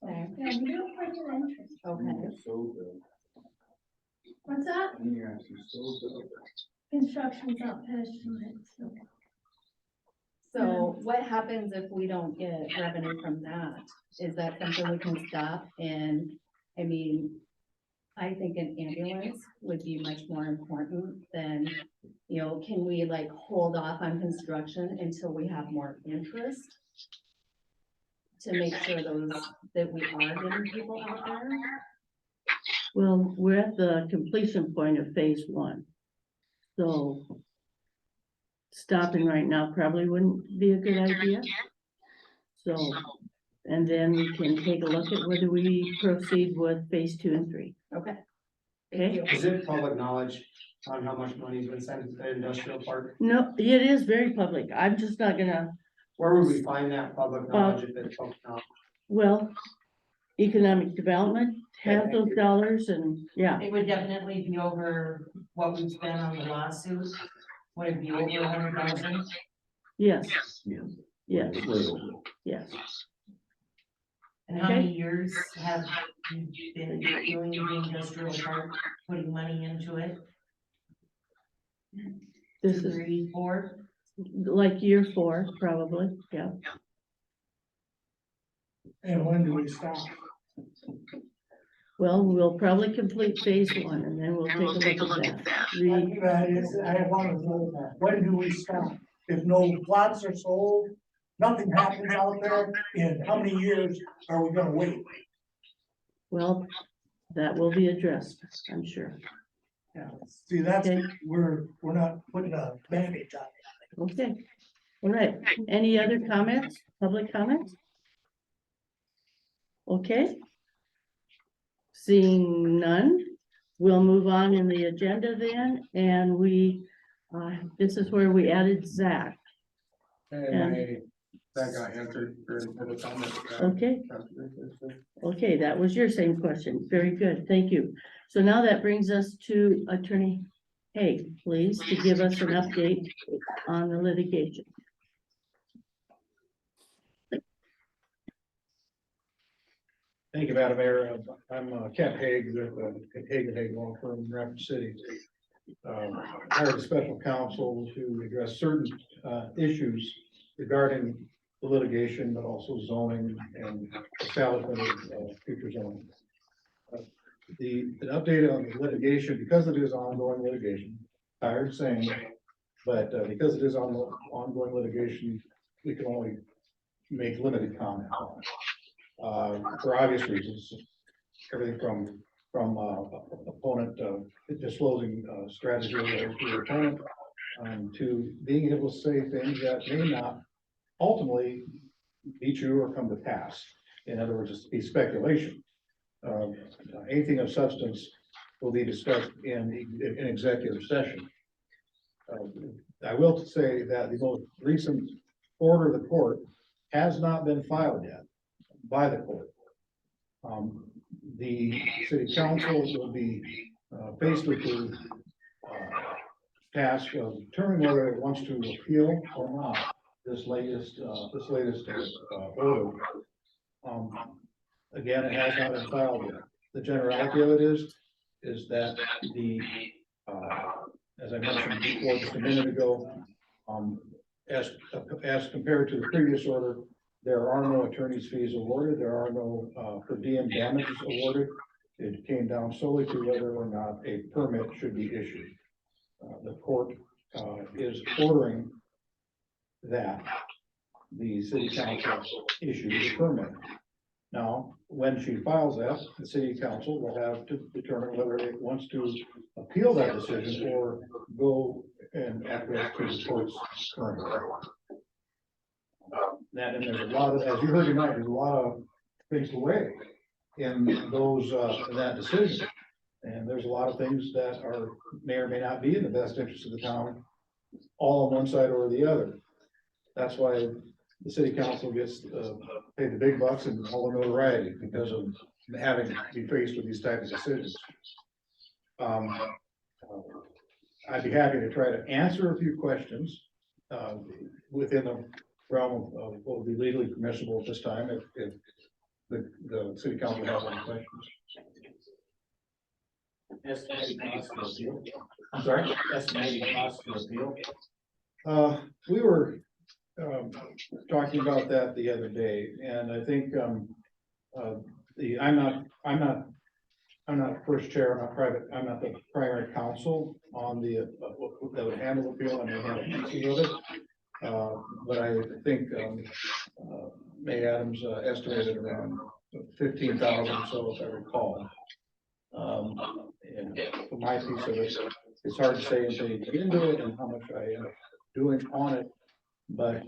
Okay. Yeah, we do have quite a bit of interest. Okay. So good. What's that? You're actually so good. Construction's not finished tonight, so. So what happens if we don't get revenue from that? Is that something we can stop? And, I mean, I think an ambulance would be much more important than, you know, can we like hold off on construction until we have more interest? To make sure that we are getting people out there? Well, we're at the completion point of phase one. So stopping right now probably wouldn't be a good idea. So, and then we can take a look at whether we proceed with phase 2 and 3. Okay. Okay? Is it public knowledge on how much money's been sent to the industrial park? No, it is very public. I'm just not gonna, Where would we find that public knowledge if it's public knowledge? well, economic development has those dollars and, yeah, It would definitely be over what we've spent on the lawsuit. Would it be over 100,000? yes, Yeah. yes, Little. yes. And how many years have you been doing the industrial park, putting money into it? This is 3, 4? like year 4, probably, yeah. And when do we stop? Well, we'll probably complete phase 1 and then we'll take a look at that. I want to know that. When do we stop? If no plots are sold, nothing happens out there, in how many years are we gonna wait? Well, that will be addressed, I'm sure. Yeah, see, that's, Okay. we're not putting a Band-Aid on it. Okay, all right. Any other comments, public comments? Okay. Seeing none, we'll move on in the agenda then, and this is where we added Zach. And that got answered during public comment. Okay. Okay, that was your same question. Very good, thank you. So now that brings us to Attorney Haig, please, to give us an update on the litigation. Thank you, Madam Mayor. I'm Kent Haig with Haig and Haig Law Firm in Rapid City. Hired a special counsel to address certain issues regarding the litigation, but also zoning and establishment of future zoning. The update on the litigation, because it is ongoing litigation, tired saying it, but because it is ongoing litigation, we can only make limited comment on it. For obvious reasons, everything from opponent disclosing strategy of your opponent to being able to say things that may not ultimately be true or come to pass. In other words, it's be speculation. Anything of substance will be discussed in executive session. I will say that the most recent order of the court has not been filed yet by the court. The city council will be faced with the task of determining whether it wants to appeal or not this latest order. Again, it has not been filed yet. The generality of it is that as I mentioned before, just a minute ago, as compared to the previous order, there are no attorney's fees awarded. There are no per diem damages awarded. It came down solely to whether or not a permit should be issued. The court is ordering that the city council issue the permit. Now, when she files that, the city council will have to determine whether it wants to appeal that decision or go and acquiesce to the court's current order. That, and there's a lot of, as you heard tonight, there's a lot of things to weigh in those, in that decision. And there's a lot of things that may or may not be in the best interest of the town, all on one side or the other. That's why the city council gets, paid the big bucks and all the notoriety because of having to be faced with these types of decisions. I'd be happy to try to answer a few questions, within the realm of what would be legally permissible at this time, if the city council has any questions. Estimated cost to appeal. I'm sorry? Estimated cost to appeal. We were, talking about that the other day, and I think, I'm not first chair, I'm not private, I'm not the primary counsel on the, that would handle appeal, I may handle pieces of it. But I think, May Adams estimated around 15,000 or so, if I recall. And for my piece of it, it's hard to say until you get into it and how much I end up doing on it. But,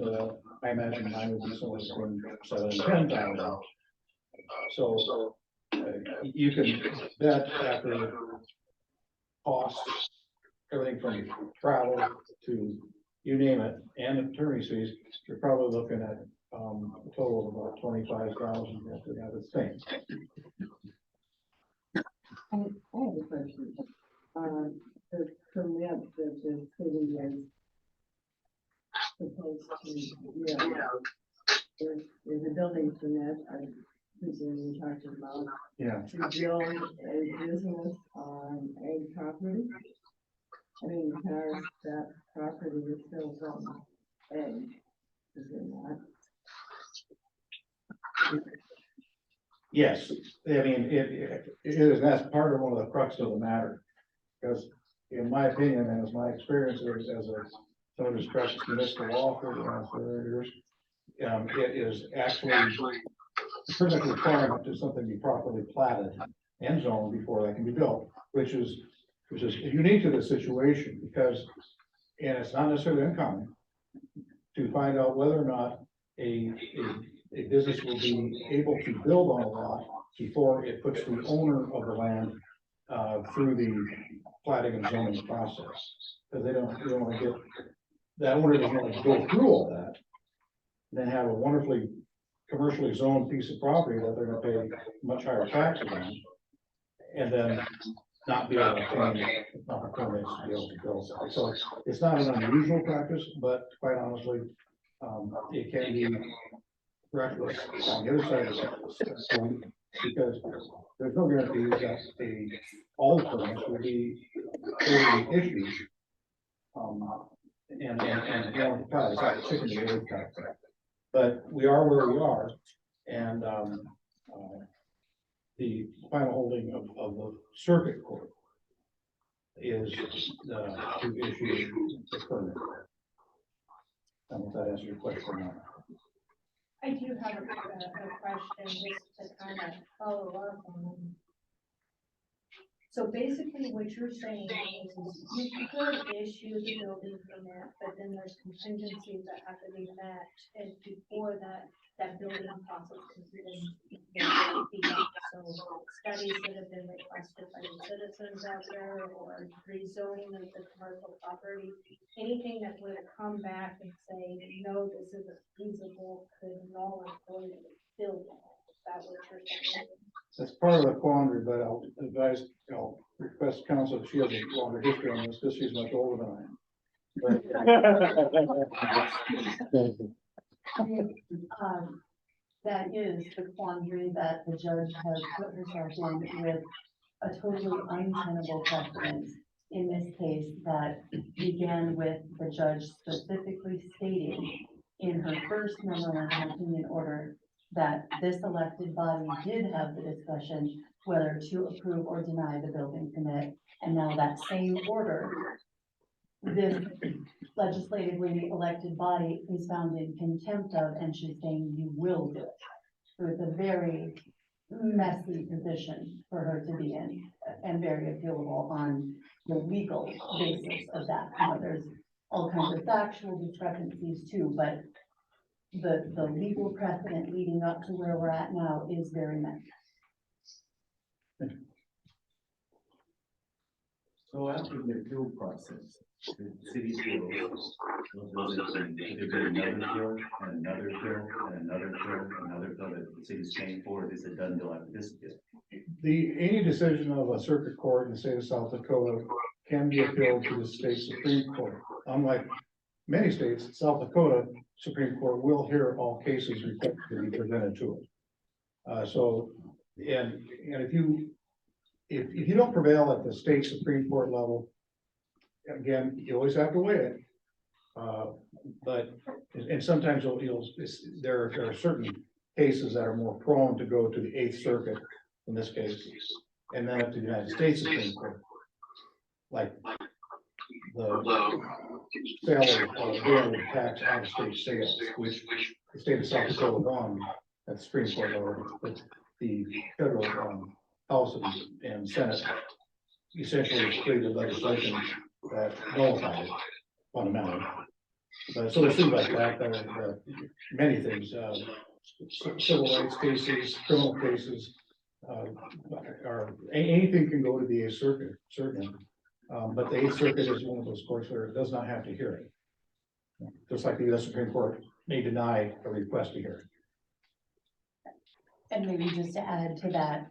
I imagine mine would be somewhere between 7,000 and 10,000. So, you can bet after costs, everything from travel to you name it, and attorney fees, you're probably looking at, a total of about 25,000 after that is things. I have a question. The permit that the city is supposed to, there's a building permit, I presume you're talking about. Yeah. To build a business on a property. I mean, because that property is still from egg, is it not? Yes, I mean, it is, that's part of one of the crux of the matter. Because in my opinion, and as my experience as a, someone who's practiced municipal law for around 30 years, it is actually a pretty much requirement to something be properly platted and zoned before that can be built, which is unique to the situation because, and it's not necessarily uncommon to find out whether or not a business will be able to build on a lot before it puts the owner of the land through the platting and zoning process. Because they don't want to get, that owner doesn't want to go through all that, then have a wonderfully commercially zoned piece of property that they're gonna pay much higher taxes on. And then not be able to obtain proper permits to be able to build. So it's not an unusual practice, but quite honestly, it can be reckless on the other side of the because there's no guarantee that all the permits will be fully issued. And it's like a chicken and egg type thing. But we are where we are, and the final holding of the circuit court is to issue the permit. I don't know if that answers your question or not. I do have a question just to kind of follow up on. So basically what you're saying is you could issue the building permit, but then there's contingencies that have to be met and before that building process is really begun. So studies that have been requested by the citizens out there or rezoning of the commercial property, anything that would come back and say, no, this isn't feasible, could null and void the building. Is that what you're saying? That's part of the quandary, but I'll advise, request counsel if she has a longer history on this, because she's much older than I am. That is the quandary that the judge has put herself in with a totally untenable precedent. In this case, that began with the judge specifically stating in her first memorandum of opinion order that this elected body did have the discussion whether to approve or deny the building permit. And now that same order, this legislatively elected body is found in contempt of, and she's saying you will do it. So it's a very messy position for her to be in and very appealable on the legal basis of that. Now, there's all kinds of factual discrepancies too, but the legal precedent leading up to where we're at now is very messy. So after the appeal process, the city appeals, was it, could there be another appeal and another appeal and another appeal and another appeal that the city's paying for, or is it done till after this appeal? Any decision of a circuit court in the state of South Dakota can be appealed to the state Supreme Court. Unlike many states, South Dakota Supreme Court will hear all cases requested to be presented to it. And if you don't prevail at the state Supreme Court level, again, you always have to weigh it. And sometimes there are certain cases that are more prone to go to the Eighth Circuit in this case, and then up to the United States Supreme Court. Like the sale of daily tax out of state sales, which the state of South Dakota won at the Supreme Court level, but the federal House and Senate essentially created legislation that nullified it fundamentally. But so there's things like that, there are many things, civil rights cases, criminal cases, anything can go to the Eighth Circuit, certainly. But the Eighth Circuit is one of those courts where it does not have to hear it. Just like the U.S. Supreme Court may deny a request to hear it. And maybe just to add to that,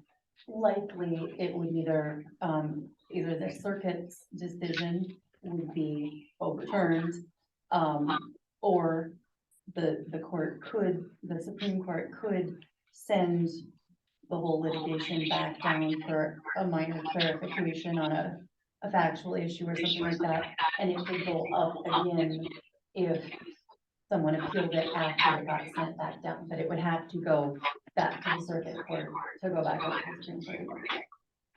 likely it would either the circuit's decision would be overturned, or the Supreme Court could send the whole litigation back down for a minor clarification on a factual issue or something like that, and it could go up again if someone appealed it after it got sent back down, but it would have to go back to the circuit court to go back up to the Supreme Court.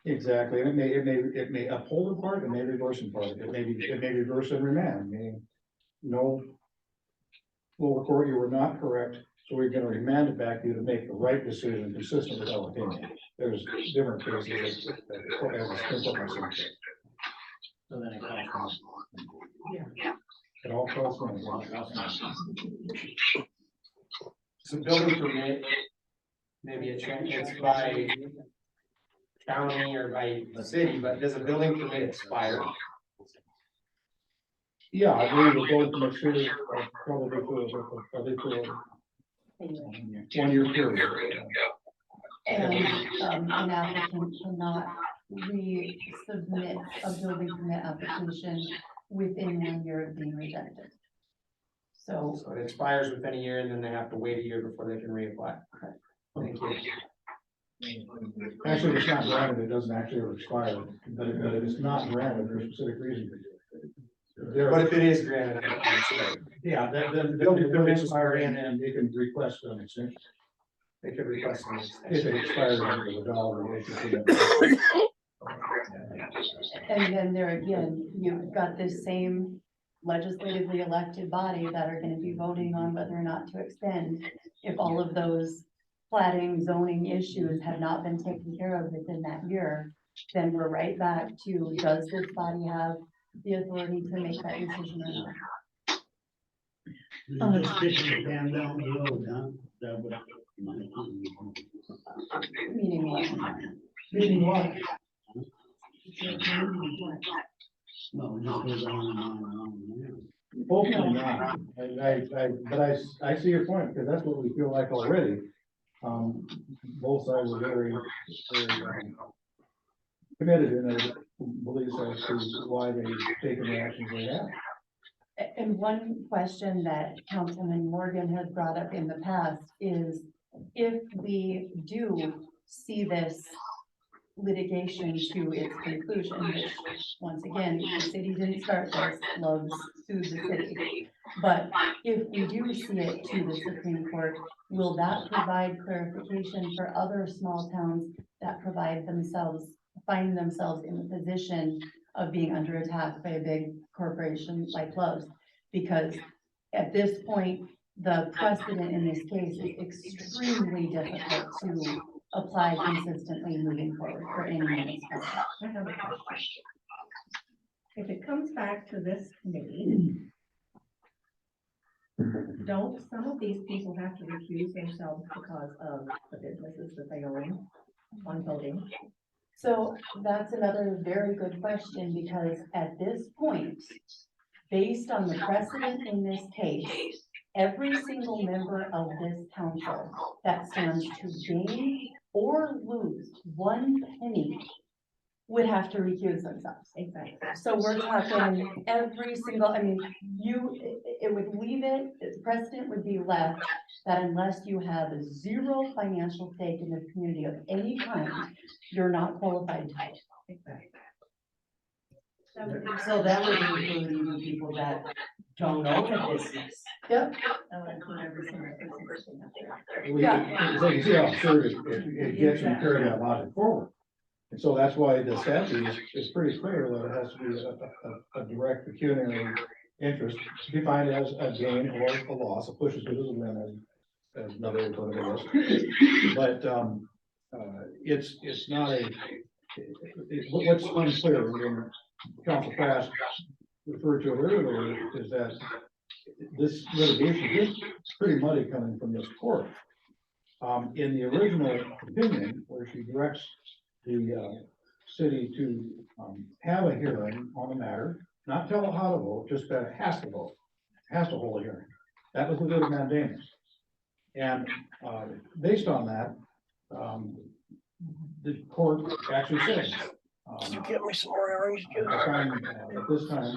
Exactly, and it may uphold in part, it may reverse in part, it may reverse and remand, meaning no, lower court, you were not correct, so we're gonna remand it back to you to make the right decision consistent with our opinion. There's different cases that the court has a Supreme Court might say. So then it costs Yeah. It all costs money. So building permit, maybe it's by county or by the city, but does a building permit expire? Yeah, I believe the building permit should probably for 1 year period. And an applicant cannot resubmit a building permit application within 1 year of being rejected. So So it expires within a year and then they have to wait a year before they can reapply. Thank you. Actually, it's not granted, it doesn't actually expire, but it is not granted for a specific reason. But if it is granted. Yeah, then the building permits expire and they can request an extension. They could request an extension. If it expires under the dollar, they should. and then there again, you've got this same legislatively elected body that are gonna be voting on whether or not to extend. If all of those plating zoning issues have not been taken care of within that year, then we're right back to, does this body have the authority to make that decision or not? Just kicking the can down the road, huh? Meaning what? Meaning what? No, it just goes on and on and on and on. Hopefully not, but I see your point, because that's what we feel like already. Both sides are very committed in their beliefs as to why they've taken the actions they have. And one question that Councilman Morgan has brought up in the past is, if we do see this litigation to its conclusion, which, once again, the city didn't start this, Love's sued the city. But if we do see it to the Supreme Court, will that provide clarification for other small towns that find themselves in the position of being under attack by a big corporation like Love's? Because at this point, the precedent in this case is extremely difficult to apply consistently moving forward for any municipality. I have a question. If it comes back to this committee, don't some of these people have to recuse themselves because of the businesses that they own on voting? So that's another very good question, because at this point, based on the precedent in this case, every single member of this council that stands to gain or lose 1 penny would have to recuse themselves. Exactly. So we're talking every single, I mean, it would leave it, its precedent would be left that unless you have 0 financial stake in the community of any kind, you're not qualified to vote. Exactly. So that would include even people that don't own a business. Yep. That would include every single person that's there. So you see how absurd it gets when you carry that logic forward. And so that's why the statute is pretty clear that it has to be a direct pecuniary interest defined as a gain or a loss, a push as good as a win, as another way to put it is. But, it's not what's unclear, when Council Fast referred to it earlier, is that this litigation is pretty muddy coming from this court. In the original opinion, where she directs the city to have a hearing on the matter, not tell it how to vote, just that it has to vote, has to hold a hearing. That was the good of mandamus. And based on that, the court actually said, Get me some more orange juice. at this time,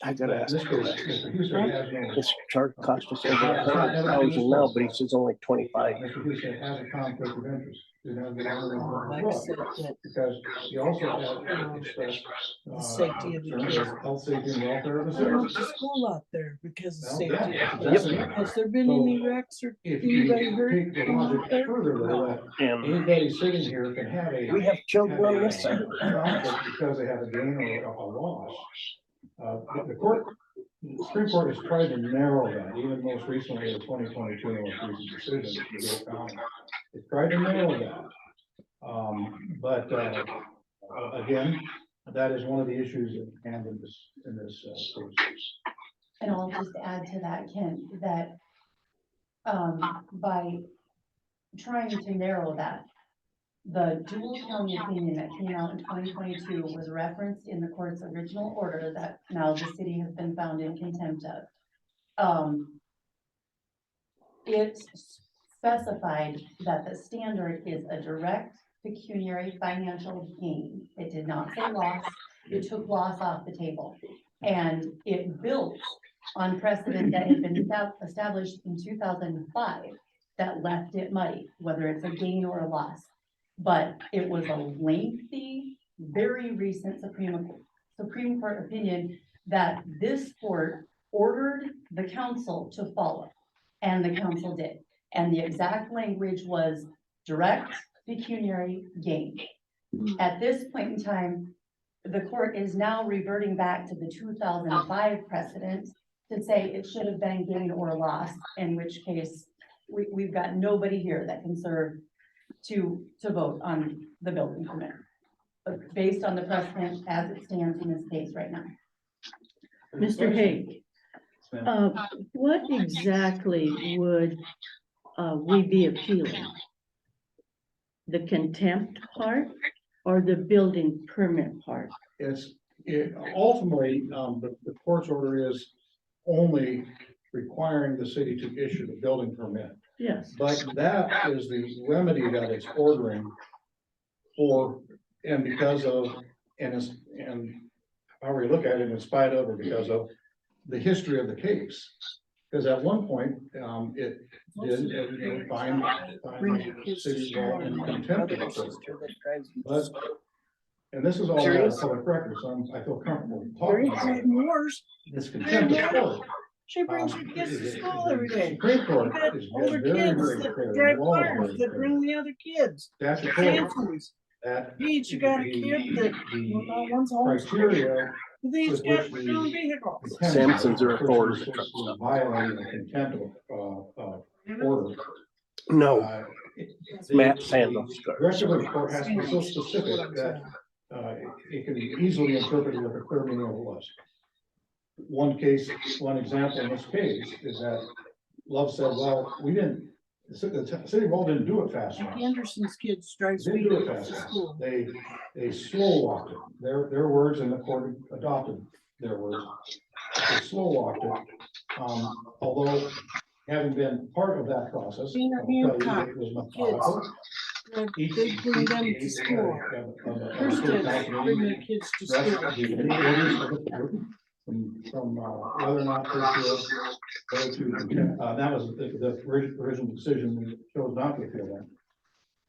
I gotta ask. this case, Mr. Houston has no. This chart cost us over 100,000 now, but he says only 25. Mr. Houston has a conflict of interest. You know, Like I said, that because he also has expressed. the safety of the concerns kids. Health, safety, and welfare of the I went to citizens. school out there because of Well, safety. yeah, exactly. Has there been So, any wrecks or If you anybody hurt? take the logic further, though, that And anybody sitting here can have a. we have children on this side. conflict because they have a gain or a loss. The court, the Supreme Court has tried to narrow that, even most recently, the 2022 most recent decision. The County. It's tried to narrow that. But again, that is one of the issues at hand in this case. And I'll just add to that, Kent, that by trying to narrow that, the dual county opinion that came out in 2022 was referenced in the court's original order that now the city has been found in contempt of. It specified that the standard is a direct pecuniary financial gain. It did not say loss. It took loss off the table. And it built on precedent that had been established in 2005 that left it muddy, whether it's a gain or a loss. But it was a lengthy, very recent Supreme Court opinion that this court ordered the council to follow, and the council did. And the exact language was direct pecuniary gain. At this point in time, the court is now reverting back to the 2005 precedent to say it should have been gain or loss, in which case we've got nobody here that can serve to vote on the building permit, but based on the precedent as it stands in this case right now. Mr. Hague, what exactly would we be appealing? The contempt part or the building permit part? Ultimately, the court's order is only requiring the city to issue the building permit. Yes. But that is the remedy that it's ordering for, and because of, and however you look at it, in spite of or because of the history of the case. Because at one point, it did find the city law in contempt of the court. But, and this is all on public record, so I feel comfortable talking about it. This contempt of court. She brings her kids to school every day. Supreme Court You got is older very, kids very that clear. drive The law is cars very that clear. bring the other kids. That's the Families. that. Pete, you got a kid that, well, one's home. Criteria. These with got which their own the vehicles. Samsons are authority. Violating the contempt order. No. Matt Sandals. The rest of the court has to be so specific that it can be easily interpreted with a clear meaning of the laws. One example in this case is that Love said, well, we didn't, the city of Wall didn't do it fast enough. Anderson's kids drive They didn't do it fast enough. They slow walked it. Their words, and the court adopted their words. They slow walked it. Although having been part of that process, Being a I'll tell you Hancock, it was methodical. They bring them to school. First kids bring their kids to school. From whether or not they should go to, that was the original decision, we chose not to appeal that.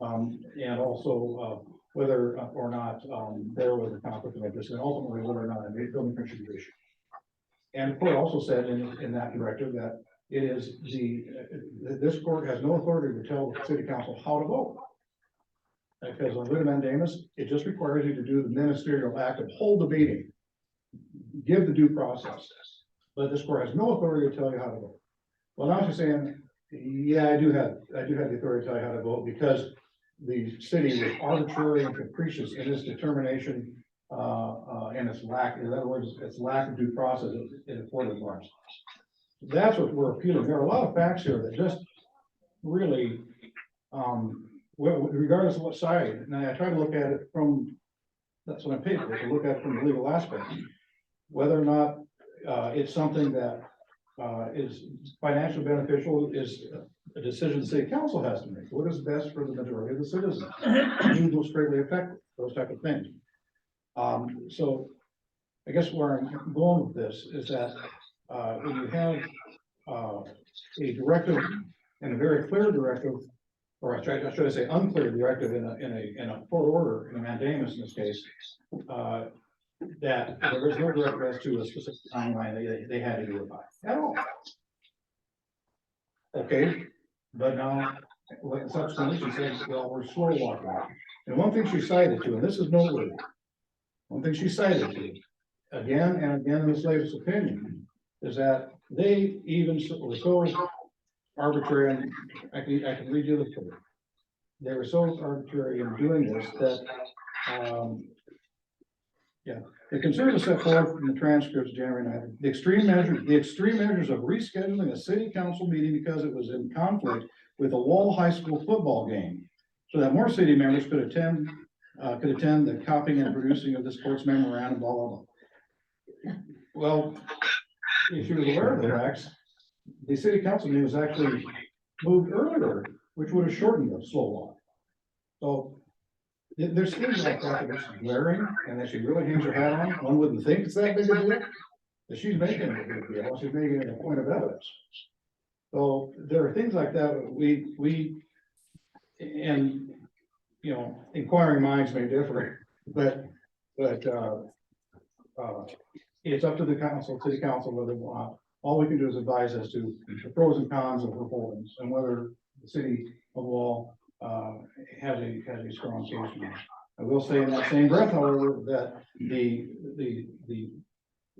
And also, whether or not, there was a conflict of interest, and ultimately whether or not a building permit should be issued. And the court also said in that directive that it is this court has no authority to tell the city council how to vote. Because on writ of mandamus, it just requires you to do the ministerial act of hold the meeting, give the due process. But this court has no authority to tell you how to vote. Well, now she's saying, yeah, I do have the authority to tell you how to vote because the city was arbitrary and capricious in its determination, and its lack, in other words, its lack of due process in afforded bars. That's what we're appealing. There are a lot of facts here that just really, regardless of what side, and I try to look at it from, that's what I'm paid for, to look at it from the legal aspect. Whether or not it's something that is financially beneficial is a decision the city council has to make. What is best for the majority of the citizens? Who will greatly affect those type of things. So I guess where I'm going with this is that when you have a directive and a very clear directive, or should I say unclear directive in a court order, in a mandamus in this case, that there is no directive as to a specific timeline they had to do it by at all. Okay, but now, subsequently, she says, well, we're slow walking. And one thing she cited to, and this is noteworthy, one thing she cited to, again and again in this latest opinion, is that they even were so arbitrary, and I can read you the quote. They were so arbitrary in doing this that, the concerns set forth in the transcripts January 9th, the extreme measures of rescheduling a city council meeting because it was in conflict with a Wall High School football game, so that more city members could attend the copying and producing of this court's memorandum, blah, blah, blah. Well, if you were aware of the facts, the city council meeting was actually moved earlier, which would have shortened the slow walk. So there's things like that that are glaring, and that she really hangs her hat on. One wouldn't think it's that big a deal, but she's making it a big deal. She's making it a point of evidence. So there are things like that and inquiring minds may differ, but it's up to the council, city council, whether they want. All we can do is advise as to the pros and cons of her holdings and whether the city of Wall has a strong case. I will say in that same breath, however, that the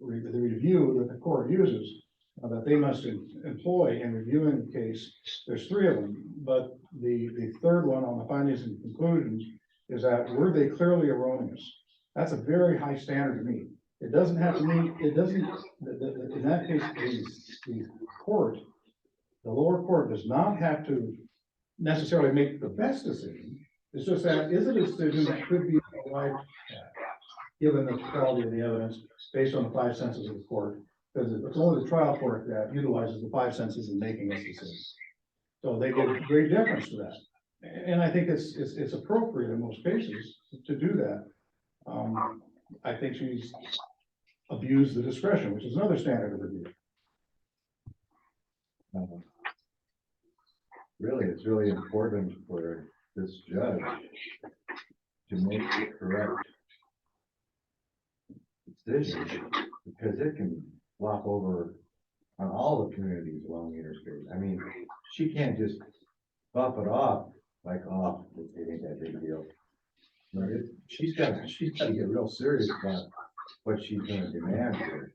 review that the court uses, that they must employ in reviewing the case, there's 3 of them, but the third one on the findings and conclusions is that were they clearly erroneous? That's a very high standard to meet. It doesn't have to meet, it doesn't, in that case, the lower court does not have to necessarily make the best decision. It's just that is it a decision that could be applied, given the quality of the evidence based on the 5 senses of the court, because it's only the trial court that utilizes the 5 senses in making this decision. So they give great deference to that. And I think it's appropriate in most cases to do that. I think she's abused the discretion, which is another standard of review. Really, it's really important for this judge to make the correct decision, because it can flop over on all the communities along the interstate. I mean, she can't just buff it off like, oh, it ain't that big a deal. No, she's got to get real serious about what she's going to demand here.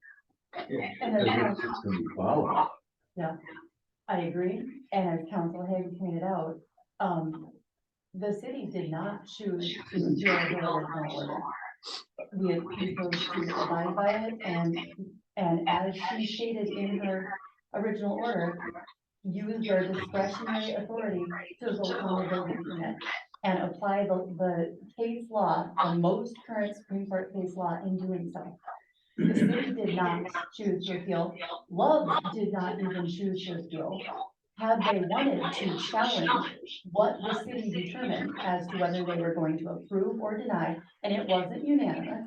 And Because it's going to be followed. Yeah, I agree. And as Council Hagan pointed out, the city did not choose to do our original order. We chose to abide by it, and as she stated in her original order, use their discretionary authority to vote on the building permit and apply the case law, the most current Supreme Court case law in doing so. The city did not choose to appeal. Love did not even choose to appeal. Had they wanted to challenge what the city determined as to whether they were going to approve or deny, and it wasn't unanimous.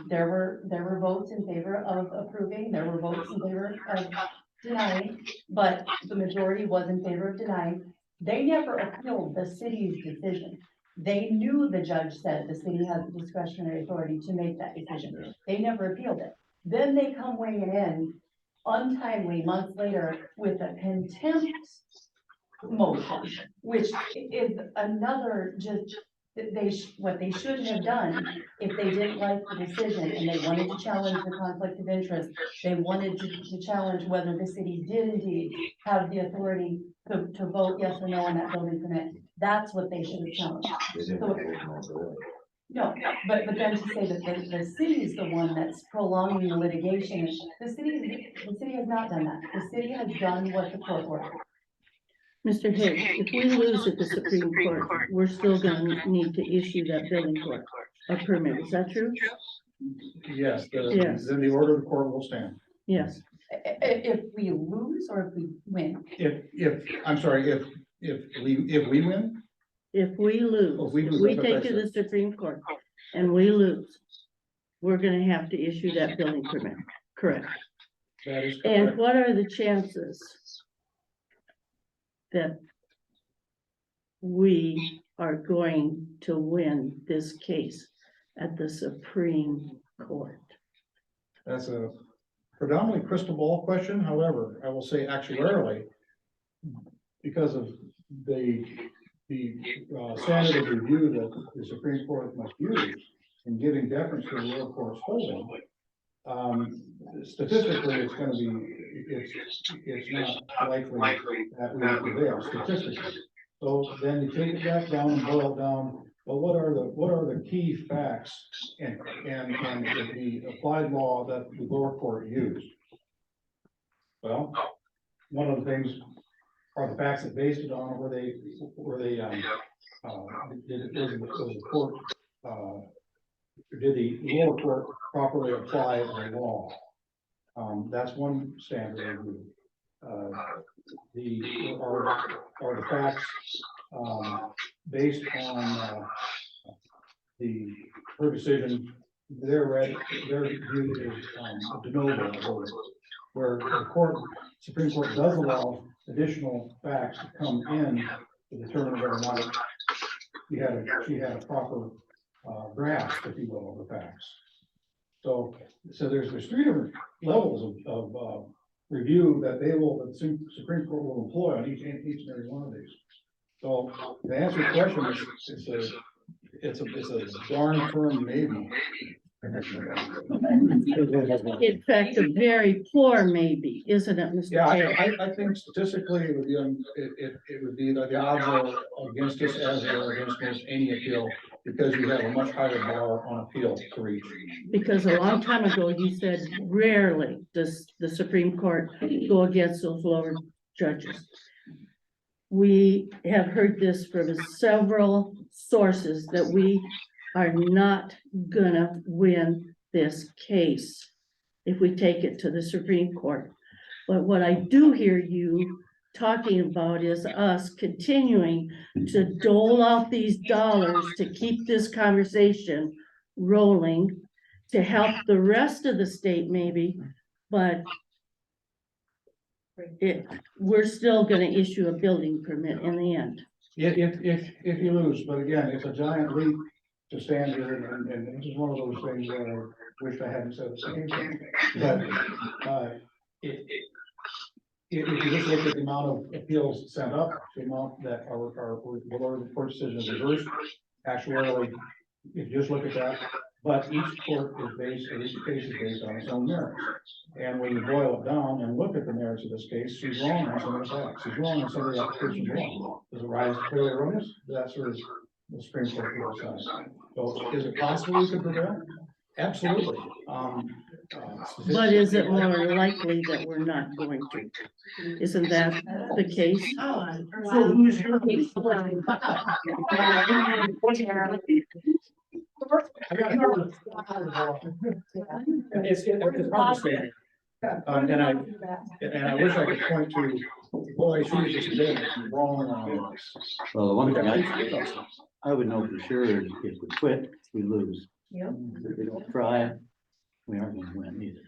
There were votes in favor of approving, there were votes in favor of denying, but the majority was in favor of denying. They never appealed the city's decision. They knew the judge said the city has the discretionary authority to make that decision. They never appealed it. Then they come weighing in untimely months later with a contempt motion, which is another just, what they shouldn't have done if they didn't like the decision and they wanted to challenge the conflict of interest. They wanted to challenge whether the city did indeed have the authority to vote yes or no on that building permit. That's what they should have challenged. So, no, but then to say that the city is the one that's prolonging the litigation, the city has not done that. The city has done what the court ordered. Mr. Hay, if we lose at the Supreme Court, we're still gonna need to issue that building court a permit. Is that true? Yes, Yes. then the order of the court will stand. Yes. If we lose or if we win? I'm sorry, if we win, If we lose, Oh, we lose, we that's what I take to the Supreme Court and we lose, we're gonna have to issue that building permit, correct? that is And correct. what are the chances that we are going to win this case at the Supreme Court? That's a predominantly crystal ball question. However, I will say actuarially, because of the standard of review that the Supreme Court must use in giving deference to the lower court's holding, statistically, it's gonna be, it's not likely that we will prevail statistically. So then you take it back down and boil it down, well, what are the key facts and the applied law that the lower court used? Well, one of the things are the facts that based it on, was the court, did the lower court properly apply the law? That's one standard review. Are the facts, based on, her decision, their view is, de novo, where the Supreme Court does allow additional facts to come in to determine whether or not she had a proper grasp, if you will, of the facts. So there's three different levels of review that the Supreme Court will employ on each and every one of these. So to answer your question, it's a darn firm maybe. In fact, a very poor maybe, isn't it, Mr. Yeah, Taylor? I think statistically it would be, it would be that the odds are against us as they are against most any appeal, because you have a much higher bar on appeal to reach. Because a long time ago, you said rarely does the Supreme Court go against those lower judges. We have heard this from several sources that we are not gonna win this case if we take it to the Supreme Court. But what I do hear you talking about is us continuing to dole out these dollars to keep this conversation rolling, to help the rest of the state maybe, but we're still gonna issue a building permit in the end. If you lose, but again, it's a giant leap to stand here, and this is one of those things where I wish I hadn't said the same thing. But, if you just look at the amount of appeals sent up, the amount that are below the court decision reversed, actually, if you just look at that, but each court is based, or each case is based on its own merits. And when you boil it down and look at the merits of this case, she's wrong on some of the facts. She's wrong on some of the applications wrong. Does it rise clearly erroneous? That's where the Supreme Court will decide. So is it possible we could prevail? Absolutely. But is it more likely that we're not going to? Isn't that the case? So who's your? It's understanding. And I wish I could point to, boy, she was just dead, it's wrong on this. Well, the one thing I would know for sure is if we quit, we lose. Yep. If we don't try, we aren't gonna win either.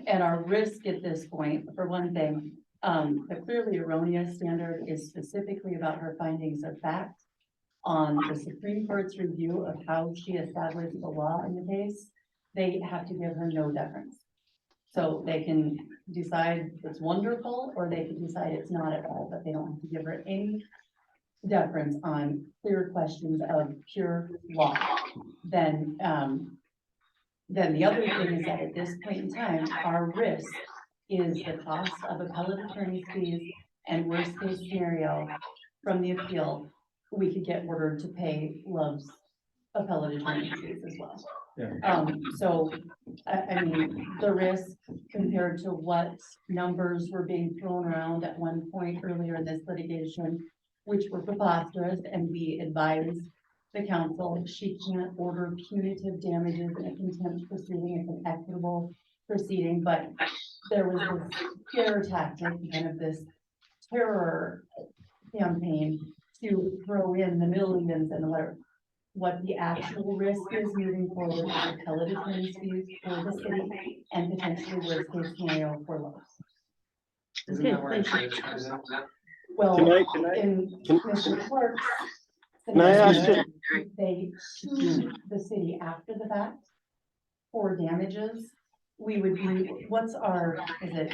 And our risk at this point, for one thing, the clearly erroneous standard is specifically about her findings of fact. On the Supreme Court's review of how she established the law in the case, they have to give her no deference. So they can decide it's wonderful, or they can decide it's not at all, but they don't have to give her any deference on clear questions of pure law. Then the other thing is that at this point in time, our risk is the cost of appellate attorney's fees, and worst case scenario from the appeal, we could get ordered to pay Love's appellate attorney's fees as well. Yeah. So, I mean, the risk compared to what numbers were being thrown around at one point earlier in this litigation, which were preposterous, and we advised the council, she can't order punitive damages in a contempt proceeding, it's an equitable proceeding, but there was this scare tactic, kind of this terror campaign to throw in the millions and what the actual risk is moving forward with appellate attorney's fees for the city and potentially worst case scenario for Lowe's. Okay, thank you. Well, in Mr. Clark's Can I ask scenario, you- they sued the city after the fact for damages. We would be, what's our, is it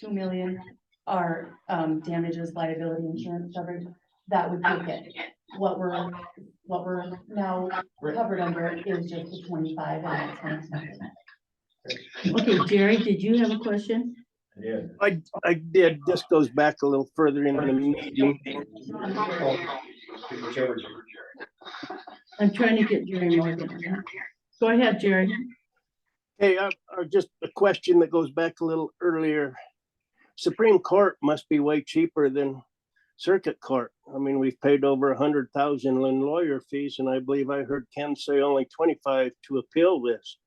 2 million? Our damages liability insurance coverage, that would take it. What we're now covered under is just the 25 and that's unexpected. Okay, Jerry, did you have a question? Yeah. I did. This goes back a little further into the meeting. I'm trying to get Jerry Morgan on that. Go ahead, Jerry. Hey, just a question that goes back a little earlier. Supreme Court must be way cheaper than Circuit Court. I mean, we've paid over 100,000 in lawyer fees, and I believe I heard Ken say only 25 to appeal this.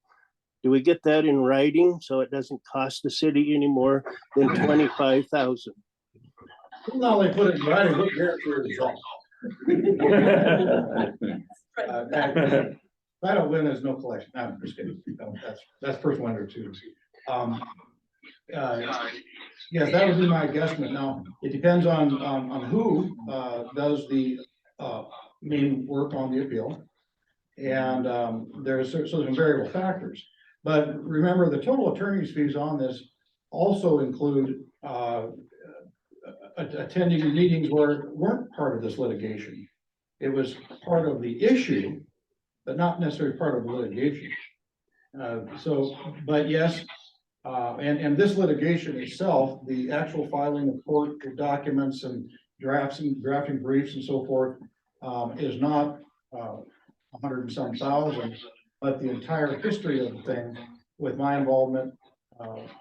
Do we get that in writing so it doesn't cost the city any more than 25,000? Not only put it in writing, look here for yourself. If I don't win, there's no collection. I'm just kidding. No, that's first one or two. Yes, that would be my guesstimate. Now, it depends on who does the main work on the appeal. And there's some variable factors. But remember, the total attorney's fees on this also include attending meetings where weren't part of this litigation. It was part of the issue, but not necessarily part of the litigation. But yes, and this litigation itself, the actual filing of court documents and drafting briefs and so forth, is not 100 and some thousand, but the entire history of the thing with my involvement,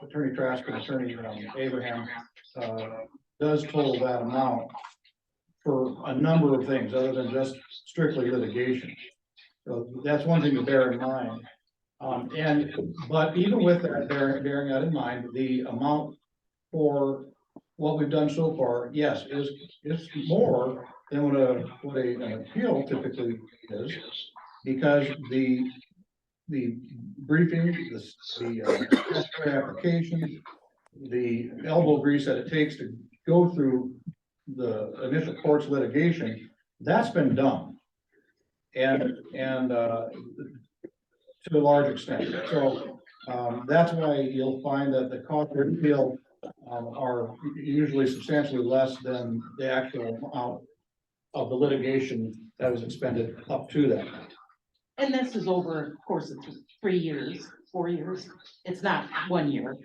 Attorney Trask and Attorney Abraham, does total that amount for a number of things other than just strictly litigation. So that's one thing to bear in mind. But even with that, bearing that in mind, the amount for what we've done so far, yes, is more than what an appeal typically is, because the briefing, the application, the elbow grease that it takes to go through the initial court's litigation, that's been done. And to a large extent. So that's why you'll find that the cost of appeal are usually substantially less than the actual amount of the litigation that was expended up to that. And this is over a course of 3 years, 4 years. It's not 1 year.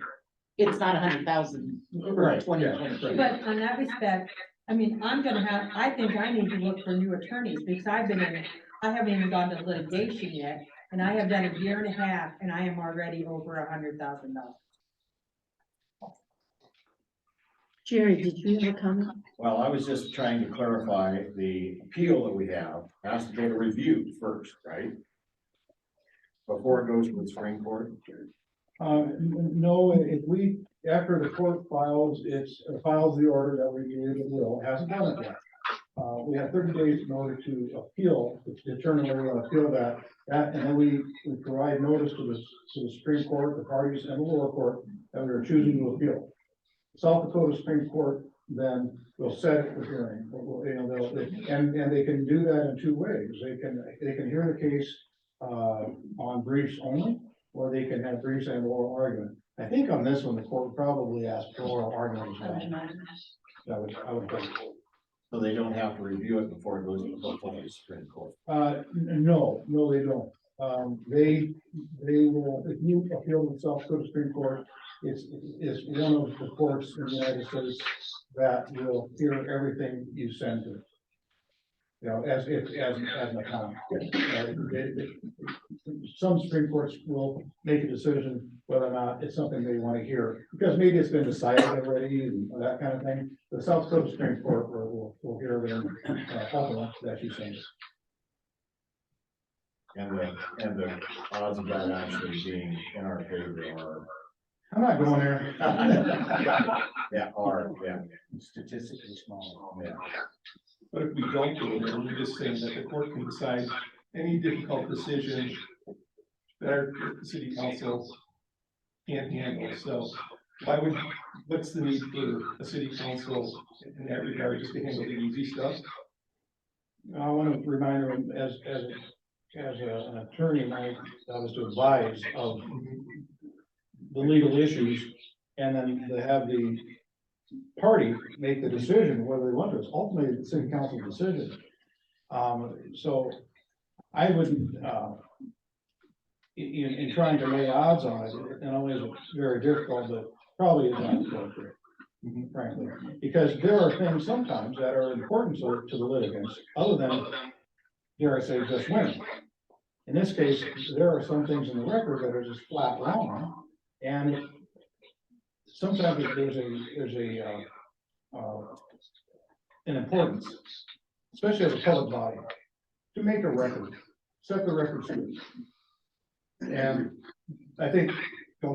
It's not 100,000 for Right, 2022. yeah, But on that respect, I mean, I think I need to look for new attorneys because I haven't even gone to litigation yet. And I have done a year and a half, and I am already over $100,000. Jerry, did you have a comment? Well, I was just trying to clarify, the appeal that we have has to go to review first, right? Before it goes to the Supreme Court? No, if we, after the court files the order that we gave, it will, hasn't done it yet. We have 30 days in order to appeal, to determine whether we want to appeal that, and then we provide notice to the Supreme Court, the parties, and the lower court that we are choosing to appeal. South Dakota Supreme Court then will set the hearing, and they can do that in two ways. They can hear the case on briefs only, or they can have briefs and oral argument. I think on this one, the court would probably ask for oral argument as well. I would think. So they don't have to review it before it goes to the Supreme Court? No, they don't. They will, if you appeal to the South Dakota Supreme Court, it's one of the courts in the United States that will hear everything you send to it. You know, as an account. Some Supreme Courts will make a decision whether or not it's something they want to hear, because maybe it's been decided already and that kind of thing. The South Dakota Supreme Court will hear them, ultimately that you send it. And the odds of that actually being in our favor are. I'm not going there. Yeah. Statistically small. Yeah. But if we don't do it, we're just saying that the court can decide any difficult decision that the city council can't handle. So what's the need for a city council in that regard, just to handle the easy stuff? I want to remind them, as an attorney, I was to advise of the legal issues, and then to have the party make the decision whether they want to. It's ultimately the city council decision. So I wouldn't, in trying to lay odds on it, not only is it very difficult, but probably is not appropriate, frankly, because there are things sometimes that are important to the litigants, other than, dare I say, just winning. In this case, there are some things in the record that are just flat wrong, and sometimes there's an importance, especially as a public body, to make a record, set the record straight. And I think,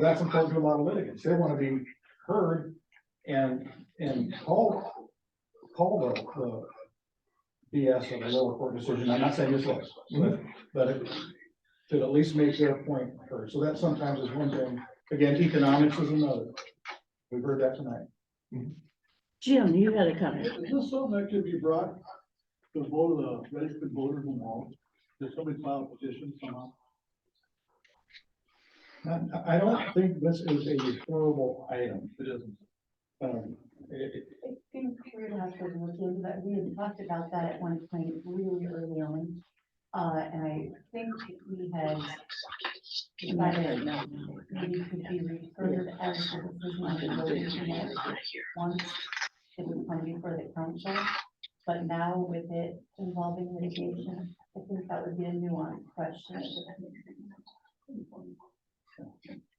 that's important to a lot of litigants. They want to be heard and call the BS of a lower court decision. I'm not saying this was, but it should at least make their point heard. So that sometimes is one thing. Again, economics is another. We've heard that tonight. Jim, you had a comment. Is this something that could be brought to the vote of the registered voters in Wall? Did somebody file a petition somehow? I don't think this is a referable item. It isn't. I think we're gonna have to look into that. We had talked about that at one point really early on. And I think we had decided maybe could be referred as the decision on the voting once it would come before the council. But now with it involving litigation, I think that would be a nuanced question.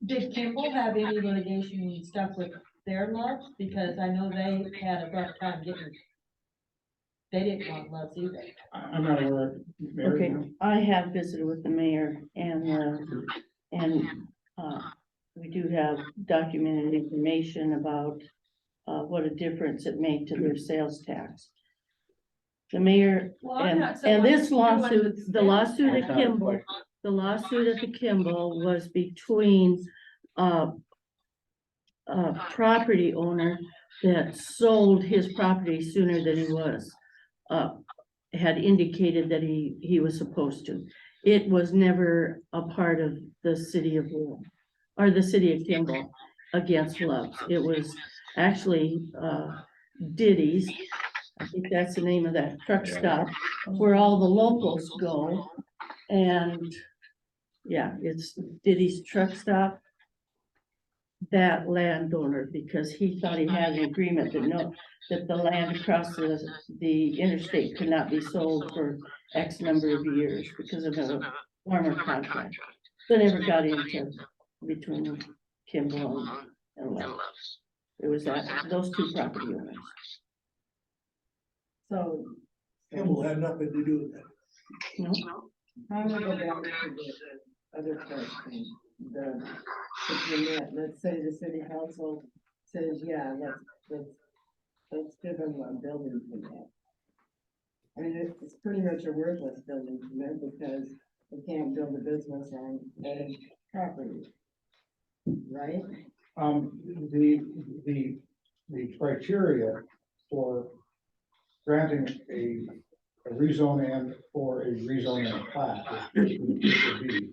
Did Kimball have any litigation stuff with their loves? Because I know they had a rough time getting, they didn't want loves either. I'm not aware. Okay, I have visited with the mayor and we do have documented information about what a difference it made to their sales tax. The mayor, Well, I'm not so and much this to do lawsuit, with the lawsuit at sales Kimball, tax. the lawsuit at the Kimball was between a property owner that sold his property sooner than he was, had indicated that he was supposed to. It was never a part of the city of Lowell, or the city of Kimball against Loves. It was actually, Diddy's. I think that's the name of that truck stop where all the locals go. And yeah, it's Diddy's truck stop. That landowner, because he thought he had an agreement that the land across the interstate could not be sold for X number of years because of a former contract. They never got into between Kimball and Loves. It was that, those two property owners. So. Kimball had nothing to do with that. No, I'm gonna go back to the other question, the permit, let's say the city council says, yeah, let's give them a building permit. I mean, it's pretty much a worthless building permit because they can't build a business on a property. Right? The criteria for granting a rezone and for a rezoning plat, which would be,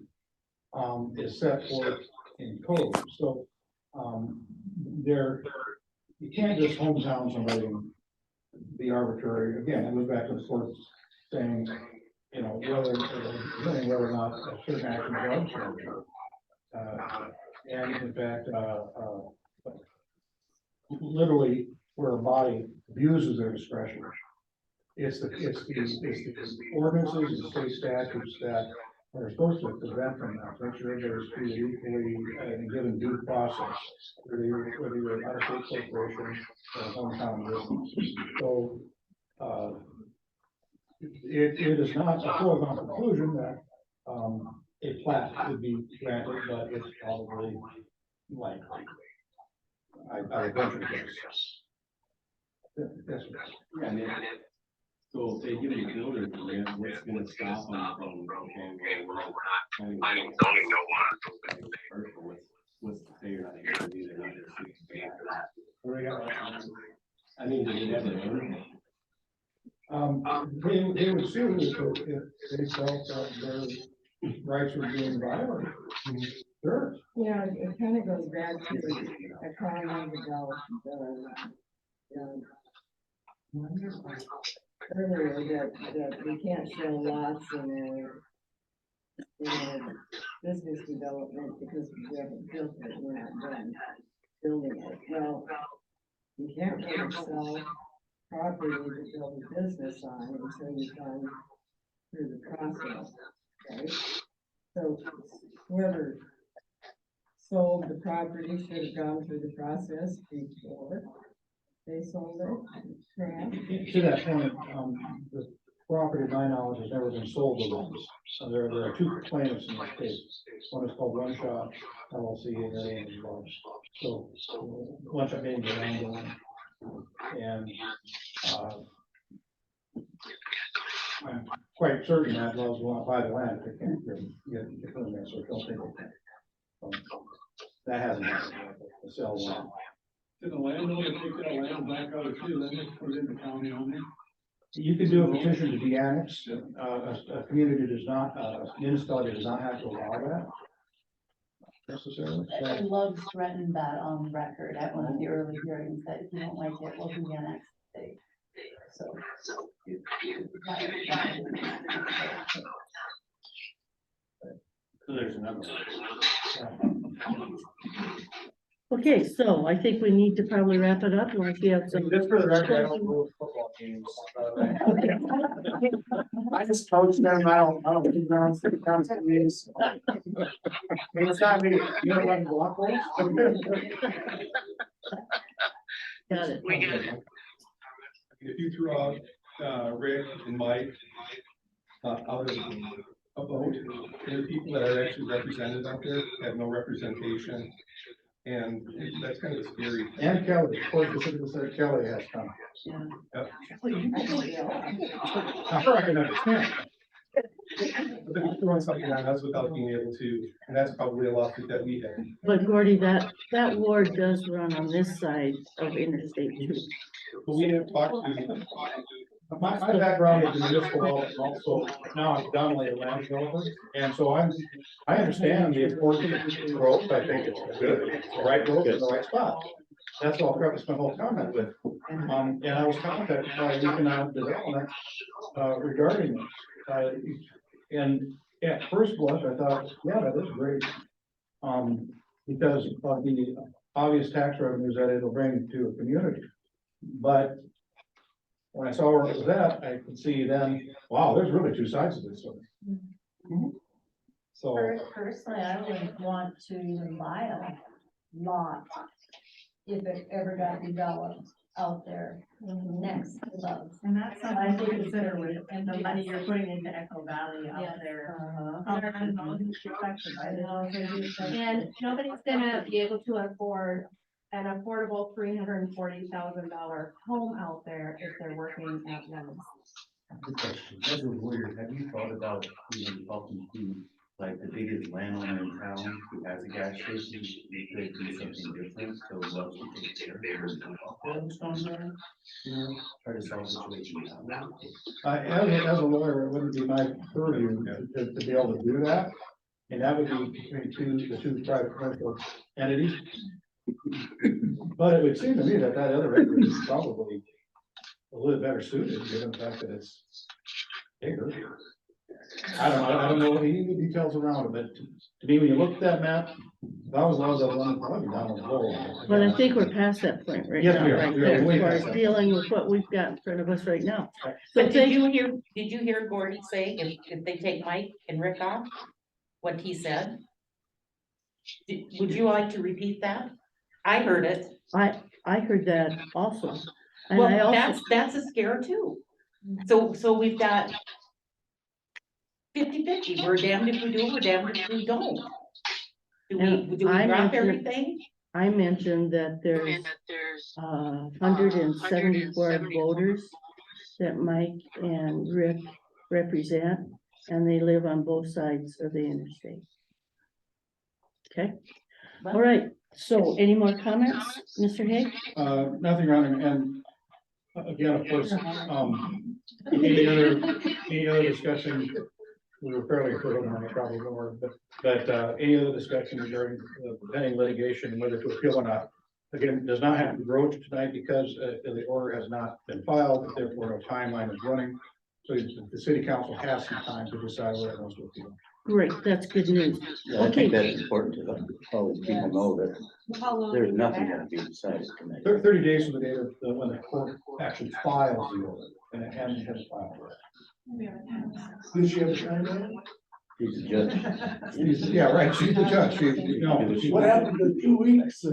is set forth in code, so, you can't just hometown somebody and be arbitrary, again, it goes back to the court saying, you know, whether or not a certain action is arbitrary. And in fact, literally, where a body abuses their discretion, it's the ordinances and state statutes that are supposed to prevent from that, make sure everybody's treated equally and given due process, whether you're an out-of-state corporation or a hometown business. So, it is not a foregone conclusion that, a plat could be granted, but it's probably likely. I venture to guess. Yes, Yeah, and so if they give you a building permit, what's gonna stop them from, okay, well, we're not having what's the say you're not able to do that? I mean, did it ever end? They would sue if they felt that their rights were being violated. Sure. Yeah, it kind of goes back to a comment about earlier that we can't show lots in a business development because we haven't built it, we're not done building it. Well, you can't really sell property to build a business on until you've gone through the process, right? So whoever sold the property should have gone through the process before they sold it, correct? To that point, the property, to my knowledge, has never been sold to them. So there are two plaintiffs in this case. One is called One Shot LLC and the other one is Loves. So One Shot being the landowner. And, I'm quite certain that Loves will not buy the land if they can't get the permit, so don't think of that. That hasn't happened yet, the sell land. Did the landowner take that land back out of too, then put it in the county only? You can do a petition to de-annex, a community does not, a municipality does not have to allow that. Necessarily. I love threatened that on record at one of the early hearings, that if you don't like it, we'll do the next day. So. So there's another one. okay, so I think we need to probably wrap it up unless you have some. Just for the record, I don't rule football games. I just coach them, I don't do grounds, city council meetings. I mean, it's not me, you don't run block goals? Got it. If you threw out, Rick and Mike, out of a vote, there are people that are actually represented out there, have no representation. And that's kind of scary. And Kelly, of course, specifically said Kelly has come. Yep. Sure, I can understand. But they're throwing something on us without being able to, and that's probably a lawsuit that we have. But Gordy, that ward does run on this side of Interstate two. But we didn't talk to. My background is in municipal law, and also now I'm dominated land developer, and so I understand the importance of growth, I think it's good, it's the right growth in the right spot. That's all I preface my whole comment with, and I was contacted by economic development, regarding this. And at first blush, I thought, yeah, that is great. Because of the obvious tax revenues that it'll bring to a community. But when I saw where it was at, I could see then, wow, there's really two sides to this story. So, Personally, I wouldn't want to even buy a lot if it ever got developed out there next to those. And that's something I think consider with, and the money you're putting into Echo Valley out there. How they're gonna know who's affected by this. And nobody's gonna be able to afford an affordable $340,000 home out there if they're working at Lemons. Good question. As a lawyer, have you thought about, talking to like the biggest landowner in town who has a gas station? We could do something different, so love to take care of there. Try to solve the situation that way. as a lawyer, it wouldn't be my purview to be able to do that. And that would be between the two private commercial entities. But it would seem to me that other acreage is probably a little better suited, given the fact that it's bigger. I don't know any of the details around it, but to me, when you look at that map, that was the one probably down on the road. But I think we're past that point right Yes, now, we are. right We are there, way as far past as that. dealing with what we've got in front of us right now. So But thank did you hear Gordy say if they take Mike and Rick off, what he said? Would you like to repeat that? I heard it. I heard that also. And I Well, also, that's a scare too. So we've got 50-50. We're damned if we do, we're damned if we don't. Do And we I drop mentioned- everything? I mentioned that there's 174 voters that Mike and Rick represent, and they live on both sides of the interstate. Okay, all right, so any more comments, Mr. Hague? Nothing wrong, and again, of course, any other discussion, we were fairly preliminary, probably more, but any other discussion regarding the pending litigation and whether to appeal or not, again, does not have to go to tonight because the order has not been filed, therefore a timeline is running. So the city council has some time to decide whether it wants to appeal. Great, that's good news. Yeah, I think that's important to let people know that How long there's do you nothing have? gonna be decided tonight. 30 days from the date of when the court actually files the order, and it hasn't been filed. Did she have a time? He's a judge. Yeah, right, she's the judge, What happened to 2 weeks,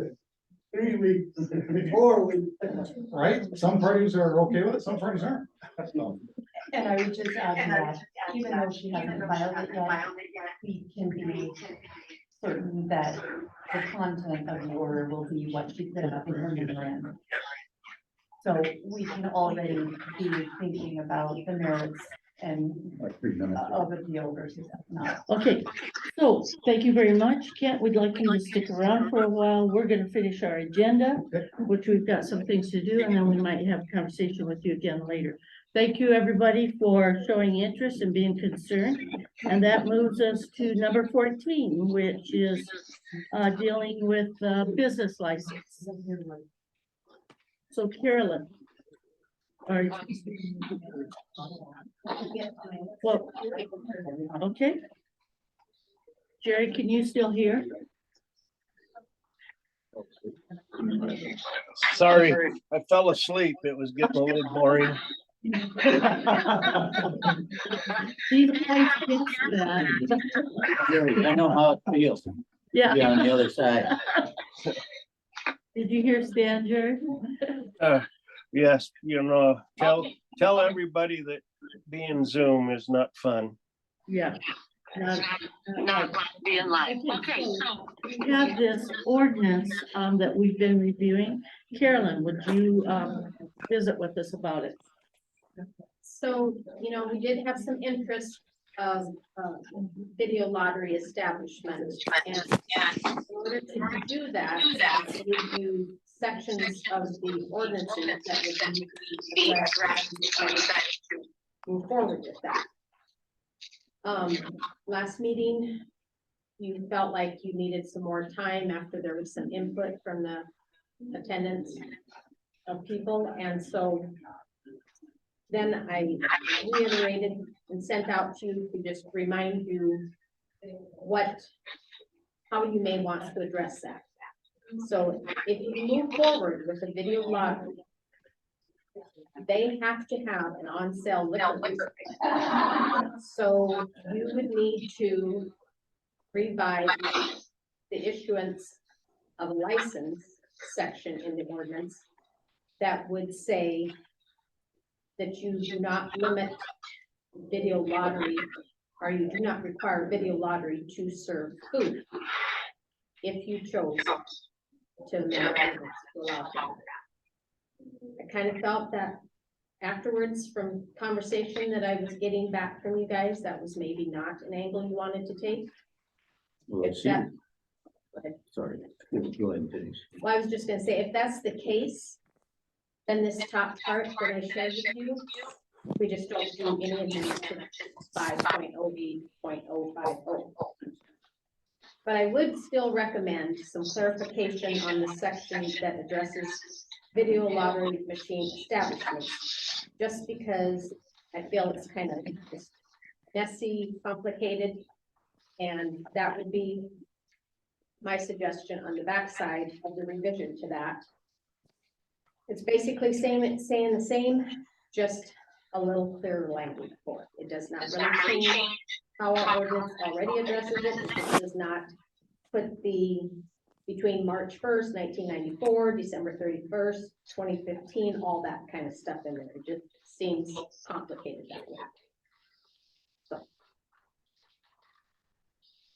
3 weeks, 4 weeks? Right, some parties are okay with it, some parties aren't. And I would just add to that, even though she hasn't filed it yet, we can be certain that the content of the order will be what she put up in her memorandum. So we can already be thinking about the merits and Like 3 minutes. of appeal versus not. Okay, so thank you very much. Kent, we'd like you to stick around for a while. We're gonna finish our agenda, which we've got some things to do, and then we might have a conversation with you again later. Thank you, everybody, for showing interest and being concerned. And that moves us to number 14, which is dealing with business license. So Carolyn. Are you? Well, okay. Jerry, can you still hear? Sorry, I fell asleep. It was getting a little boring. These guys fix that. Jerry, I know how it feels. Yeah. Be on the other side. Did you hear Stan, Jerry? Yes, tell everybody that being Zoom is not fun. Yeah. Not being live. Okay, so we have this ordinance that we've been reviewing. Carolyn, would you visit with us about it? So, we did have some interest of video lottery establishments. And in order to do that, we give you sections of the ordinances that would be addressed to move forward with that. Last meeting, you felt like you needed some more time after there was some input from the attendance of people, and so then I reiterated and sent out to you to just remind you how you may want to address that. So if you move forward with the video lottery, they have to have an on-sale liquor license. So you would need to revise the issuance of a license section in the ordinance that would say that you do not limit video lottery, or you do not require video lottery to serve food if you chose to amend the ordinance to allow that. I kind of felt that afterwards from conversation that I was getting back from you guys, that was maybe not an angle you wanted to take. Well, If see, that- Go ahead. sorry, go ahead and finish. Well, I was just gonna say, if that's the case, then this top part that I shared with you, we just don't do any amendment to 5.0B.050. But I would still recommend some clarification on the section that addresses video lottery machine establishments. Just because I feel it's kind of just messy, complicated, and that would be my suggestion on the backside of the revision to that. It's basically saying the same, just a little clearer language for it. It does not really change how our ordinance already addresses it. It just does not put the between March 1st, 1994, December 31st, 2015, all that kind of stuff in there. It just seems complicated that way.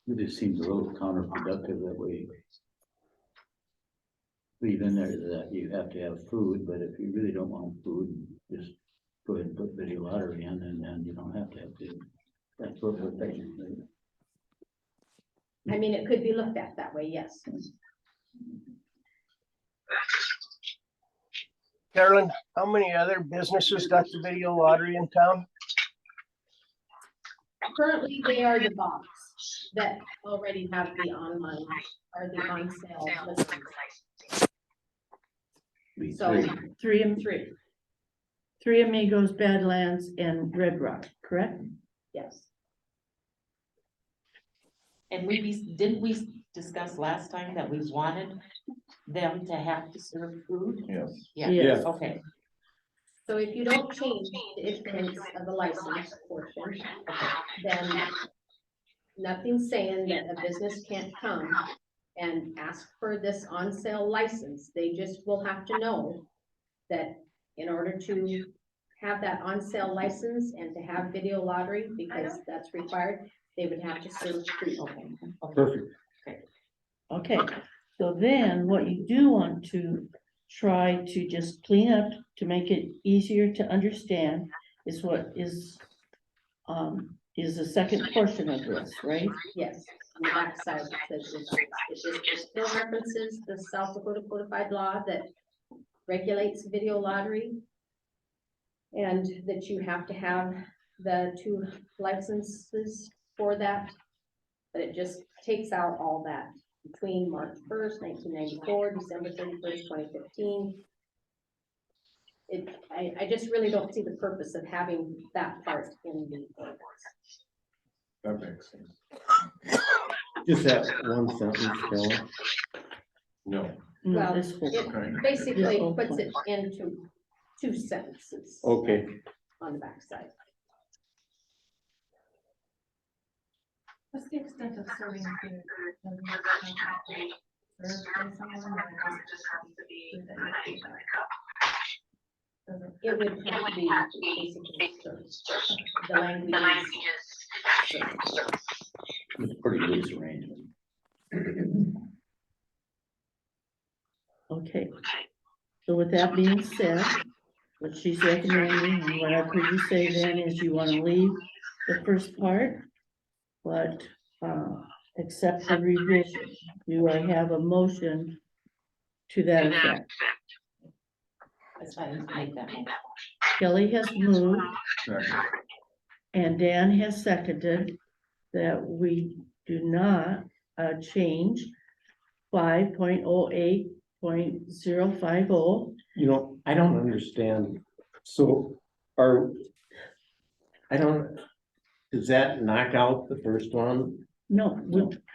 It just seems a little counterproductive that we leave in there that you have to have food, but if you really don't want food, just go ahead and put video lottery in, and then you don't have to have food. That's what we're thinking. I mean, it could be looked at that way, yes. Carolyn, how many other businesses got the video lottery in town? Currently, they are the box that already have the online or the on sale listings. So Three Amigos, Badlands, and Red Rock, correct? yes. And didn't we discuss last time that we wanted them to have to serve food? Yes. Yeah, Yes. okay. So if you don't change the issuance of the license portion, then nothing's saying that a business can't come and ask for this on sale license. They just will have to know that in order to have that on sale license and to have video lottery, because that's required, they would have to serve food. Perfect. Okay, so then what you do want to try to just clean up to make it easier to understand is what is the second portion of this, right? Yes, on the backside, it says it still references the South Dakota codified law that regulates video lottery. And that you have to have the 2 licenses for that. But it just takes out all that between March 1st, 1994, December 31st, 2015. I just really don't see the purpose of having that part in the ordinance. That makes sense. Just that one sentence, Carol. No. No, Well, this whole- it basically whole puts it part. into 2 sentences. Okay. On the backside. What's the extent of serving food? Served by someone or just has to be food that you pick up? It would have to be basically served. The language is served. It's a pretty loose arrangement. Okay, so with that being said, what she's recommending and what I've heard you say then is you want to leave the first part, but accept the revision. Do I have a motion to that effect? That's why I didn't make that motion. Kelly has moved and Dan has seconded that we do not change 5.08.050. You know, I don't understand. So does that knock out the first one? No,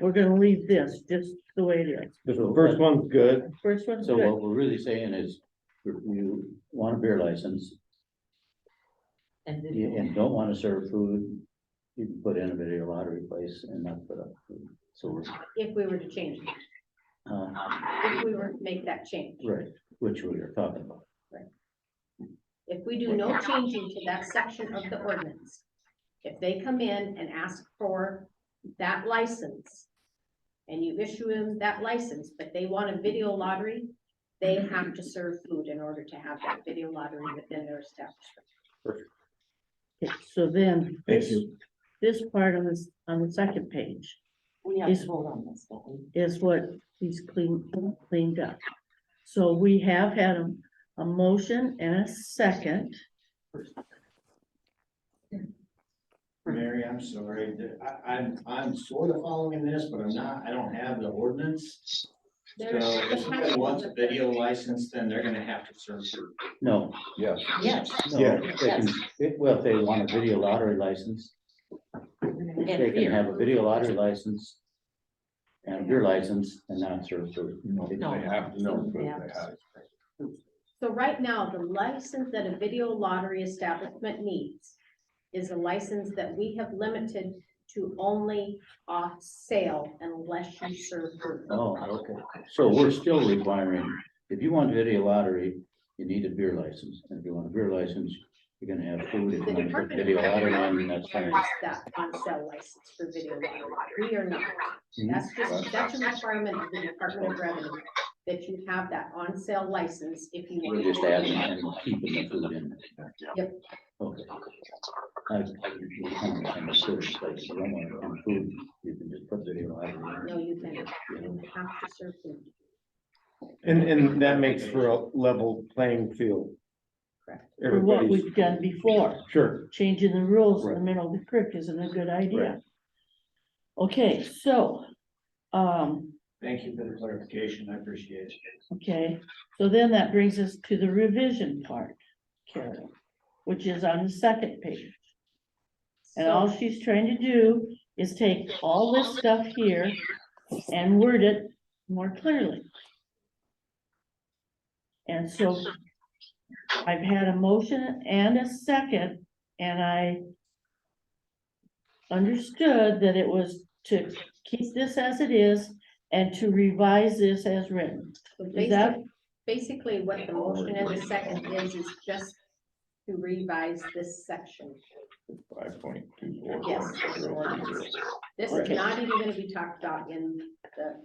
we're gonna leave this just the way it is. The first one's good. First one's So good. what we're really saying is, you want a beer license and don't want to serve food, you can put in a video lottery place and not put up food. So, if we were to change it, if we were to make that change. right, which we were talking about. If we do no changing to that section of the ordinance, if they come in and ask for that license and you issue them that license, but they want a video lottery, they have to serve food in order to have that video lottery within their establishment. Okay, so then, Thank this, you. this part on this, on the second page We have Is- to vote on this, don't we? is what he's cleaned up. So we have had a motion and a second. Mary, I'm sorry, I'm sort of following this, but I'm not, I don't have the ordinance. So if somebody wants a video license, then they're gonna have to serve food. No, Yeah. Yes. no, Yeah. they can, well, if they want a video lottery license, And they can beer. have a video lottery license and a beer license and not serve food. No. They have to know. They They have to. have. So right now, the license that a video lottery establishment needs is a license that we have limited to only off sale unless you serve food. Oh, okay. So we're still requiring, if you want video lottery, you need a beer license. And if you want a beer license, you're gonna have food. If The you want to put Department of video lottery Revenue on, that's fine. requires that on-sale license for video lottery. We are not. That's a requirement of the Department of Revenue, that you have that on-sale license if you We're want. just adding and keeping the food in. Yep. Okay. I kind of understood, it's like, if you don't want to have food, you can just put video lottery in. No, you can, you have to serve food. And that makes for a level playing field. Correct. For what Everybody's, we've done before, sure, changing the rules in the Right. middle of the creek isn't a good idea. Right. Okay, so, Thank you for the clarification, I appreciate it. okay, so then that brings us to the revision part, Carol, which is on the second page. And all she's trying to do is take all this stuff here and word it more clearly. And so I've had a motion and a second, and I understood that it was to keep this as it is and to revise this as written. So Is that, basically what the motion and the second is just to revise this section. 5.24. Yes. This is Okay. not even gonna be talked about in the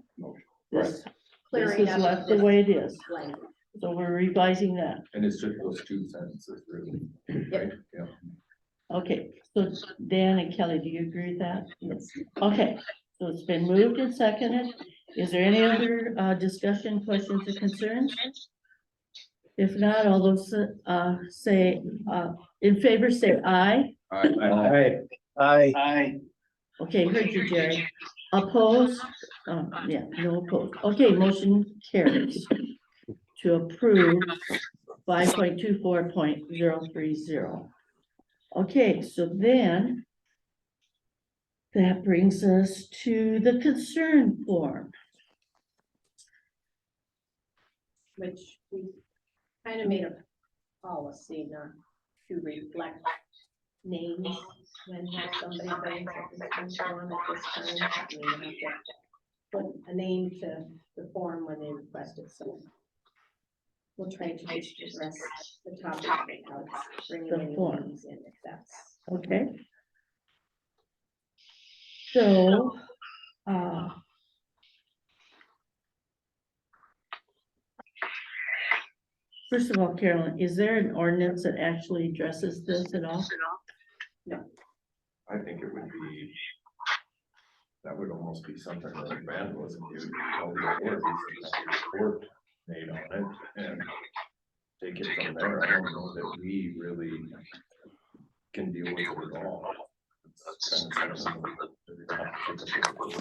this, this clearing is up left of the this way it is, language. so we're revising that. And it's just those two sentences, really. Yep. Yeah. Okay, so Dan and Kelly, do you agree with that? Yes. Okay, so it's been moved and seconded. Is there any other discussion, questions, or concerns? If not, all those say in favor, say aye. Aye. Okay, heard you, Jerry. Opposed? Yeah, no opposed. Okay, motion carries to approve 5.24.030. Okay, so then that brings us to the concern form. Which we kind of made a policy not to reflect names when somebody brings up this form at this time. We have to put a name to the form when they request it, so we'll try to just address the topic without bringing The any form. names in, if that's. Okay. So, first of all, Carolyn, is there an ordinance that actually addresses this at all? I think it would be, that would almost be something like vandalism, you would tell the authorities that there's a report made on it and take it from there. I don't know that we really can deal with it at all. It's kind of something that we have to take up with.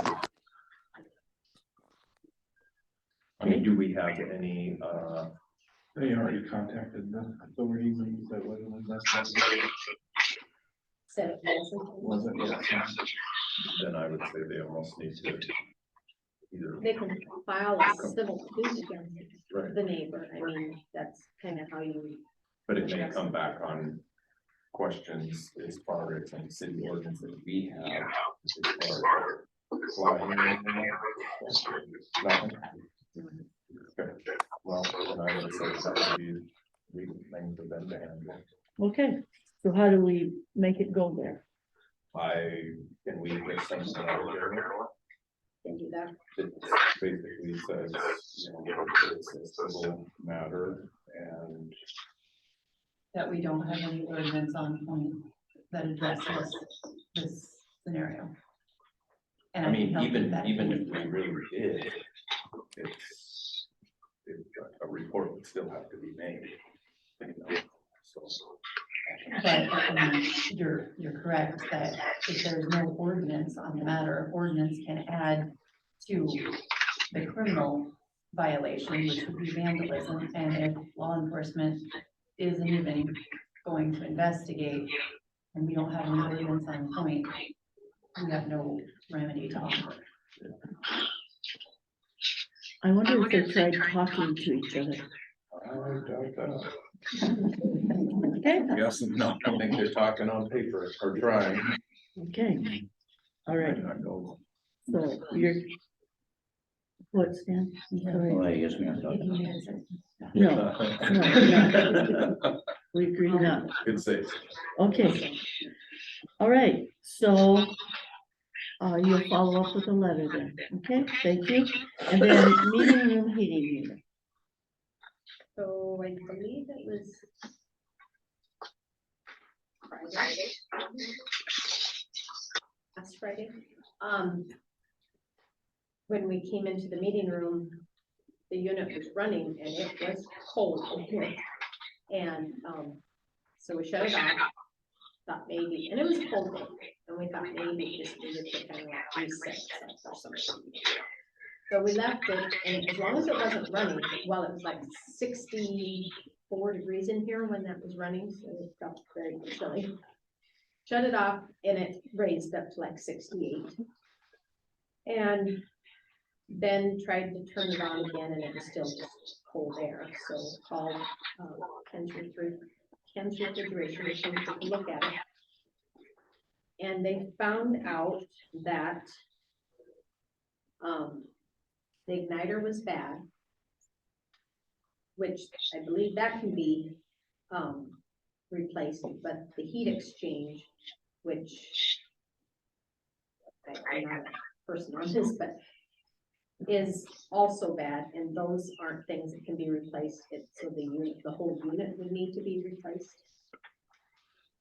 I mean, do we have any, They already contacted the authorities and that wasn't that's Said it wasn't. wasn't. then I would say they almost need to either. They can file a civil suit against Right. the neighbor. I mean, that's kind of how you. But it may come back on questions as far as some city ordinance that we have. As far as Flying or anything? Nothing? Okay. Well, then I would say that would be the thing for them to handle. Okay, so how do we make it go there? Can we get something out of here? Can do that. It basically says, you know, it's a civil matter and That we don't have any ordinance on point that addresses this scenario. And I mean, can help with even, that. even if we really did, a report would still have to be made. You know, so. But you're correct that if there's no ordinance on the matter, ordinance can add to the criminal violation, which would be vandalism. And if law enforcement isn't even going to investigate and we don't have an ordinance on point, we have no remedy to offer. I wonder if they tried talking to each other. I doubt that. Okay, Yes, no, I think they're talking on paper or trying. okay, all right, I know. so you're. What's Stan? I'm sorry. Well, I guess we aren't talking. No. We agree not. Good save. Okay. All right, so you'll follow up with a letter then, okay, thank you. And then meeting room heating unit. So I believe it was Friday. Last Friday. When we came into the meeting room, the unit was running and it was cold in here. And, so we shut it off, thought maybe, and it was cold day, and we thought maybe just needed to kind of like reset or something. So we left it, and as long as it wasn't running, well, it was like 64 degrees in here when that was running, so it felt very chilly. Shut it off, and it raised up to like 68. And then tried to turn it on again, and it was still just cold air, so called Ken's Refrigeration, to take a look at it. And they found out that the igniter was bad, which I believe that can be replaced, but the heat exchange, which I'm not a person on this, but is also bad, and those aren't things that can be replaced. So the unit, the whole unit would need to be replaced.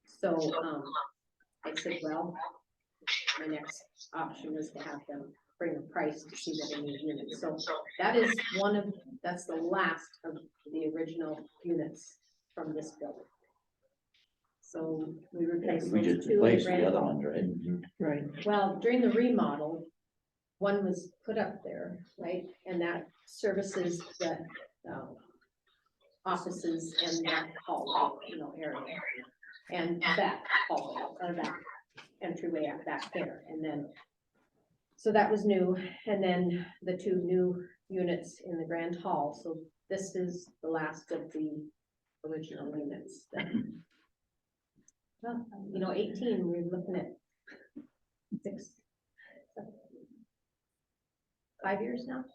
So I said, well, my next option was to have them bring a price to see what a new unit. So that is that's the last of the original units from this building. So we replaced We those just two. replaced and the other ran- ones, right? Right. Well, during the remodel, one was put up there, right, and that services the offices and that hall, area, and that hall, or that entryway out back there, and then, so that was new, and then the two new units in the grand hall, so this is the last of the original units that, well, 18, we're looking at 5 years now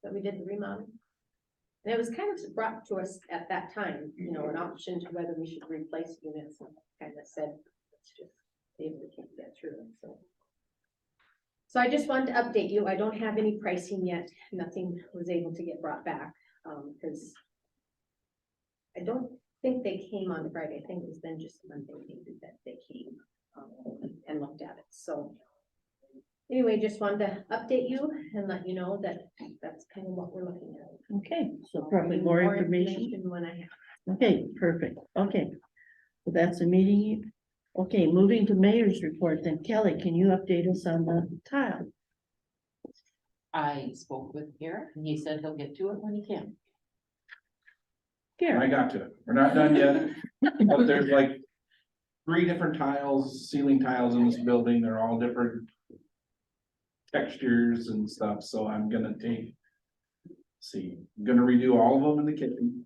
that we did the remodel. And it was kind of brought to us at that time, an option to whether we should replace units, and kind of said, let's just see if we can get through it, so I just wanted to update you. I don't have any pricing yet. Nothing was able to get brought back, because I don't think they came on Friday. I think it was then just Monday maybe that they came and looked at it, so. Anyway, just wanted to update you and let you know that that's kind of what we're looking at. Okay, so probably more information. When I have. Okay, perfect, okay. So that's a meeting. Okay, moving to mayor's report, then Kelly, can you update us on the tile? I spoke with Garrett and he said he'll get to it when he can. I got to it. We're not done yet, but there's like 3 different tiles, ceiling tiles in this building. They're all different textures and stuff, so I'm gonna I'm gonna redo all of them in the kitchen.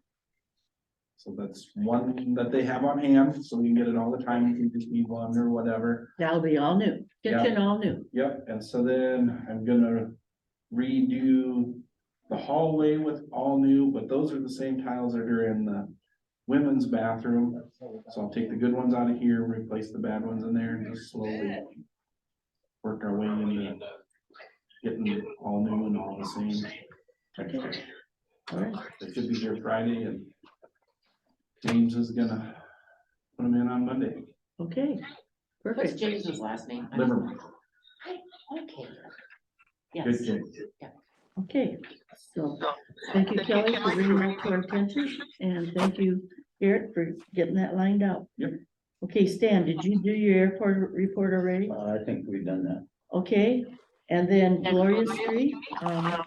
So that's one that they have on hand, so we can get it all the time, if you just need one or whatever. That'll be all new, kitchen all new. Yep, and so then I'm gonna redo the hallway with all new, but those are the same tiles that are in the women's bathroom. So I'll take the good ones out of here, replace the bad ones in there, and just slowly work our way into getting all new and all the same. Alright. They should be here Friday, and James is gonna put them in on Monday. Okay, What's perfect. James's last name? Livermore. Okay. Good Yes. James. Okay, so thank you, Kelly, for bringing that to our attention, and thank you, Garrett, for getting that lined out. Yep. Okay, Stan, did you do your airport report already? I think we've done that. Okay, and then Gloria Street,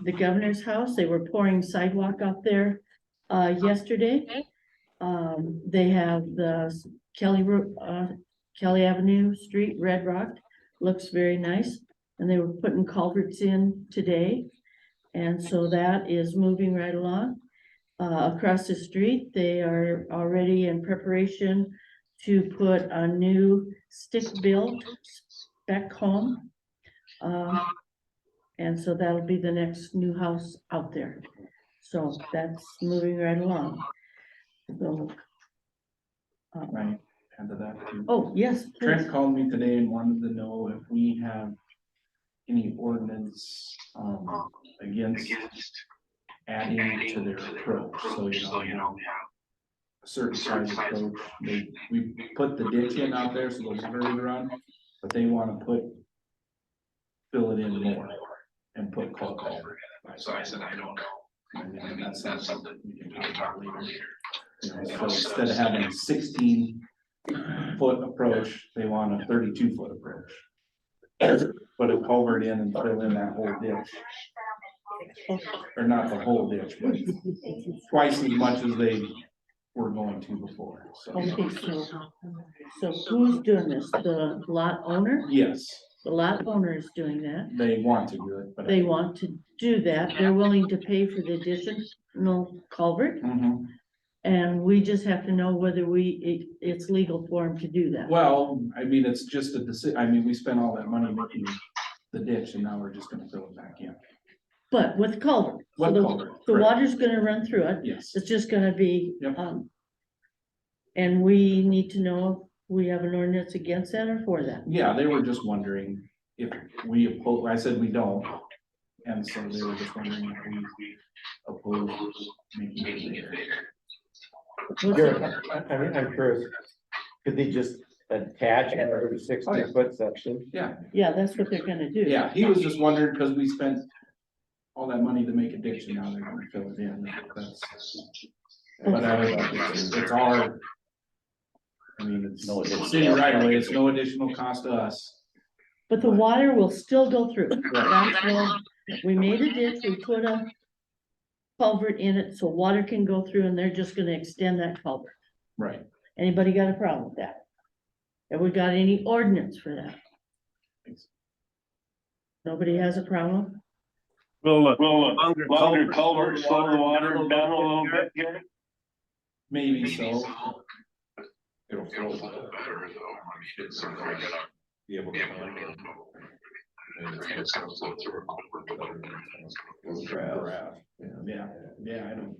the governor's house, they were pouring sidewalk out there, yesterday. They have the Kelly Avenue Street, Red Rock, looks very nice. And they were putting culverts in today. And so that is moving right along. Across the street, they are already in preparation to put a new stick-built spec home. And so that'll be the next new house out there. So that's moving right along. So. Right, add to that too. Oh, yes, please. Trent called me today and wanted to know if we have any ordinance, against adding to their approach, so you know. A certain size approach, we put the ditch in out there, so those curves run, but they wanna fill it in more and put culvert in. So I said, I don't know. And that's something we can talk about later. You know, so instead of having a 16-foot approach, they want a 32-foot approach. Put a culvert in and fill in that whole ditch. Or not the whole ditch, but twice as much as they were going to before, so. Okay, so who's doing this? The lot owner? Yes, The lot owner is doing that. they want to do it, but. They want to do that. They're willing to pay for the additional culvert. Mhm. And we just have to know whether it's legal for them to do that. Well, I mean, it's just a decision, I mean, we spent all that money making the ditch and now we're just gonna fill it back in. But with culvert. So With the- culvert, The correct. water's gonna run through it. Yes, It's just gonna be, Yep. And we need to know if we have an ordinance against that or for that. yeah, they were just wondering if we oppose, I said we don't. And so they were just wondering if we oppose making it bigger. Garrett, I'm curious, could they just attach every 60-foot section? Yeah, Yeah, that's what they're gonna do. yeah, he was just wondering, because we spent all that money to make a ditch and now they're gonna fill it in, that's. But it's our. I mean, it's No additional city right away, it's no additional cost to us. But the water will still go through. Right. That's why we made a ditch, we put a culvert in it so water can go through and they're just gonna extend that culvert. Right, Anybody got a problem with that? Have we got any ordinance for that? Nobody has a problem? Will Longer culvert, slow the water down a little bit here. maybe so. It'll flow better though, I mean, it's something we're gonna be able to handle. And it's gonna flow through a culvert. Yeah, I don't.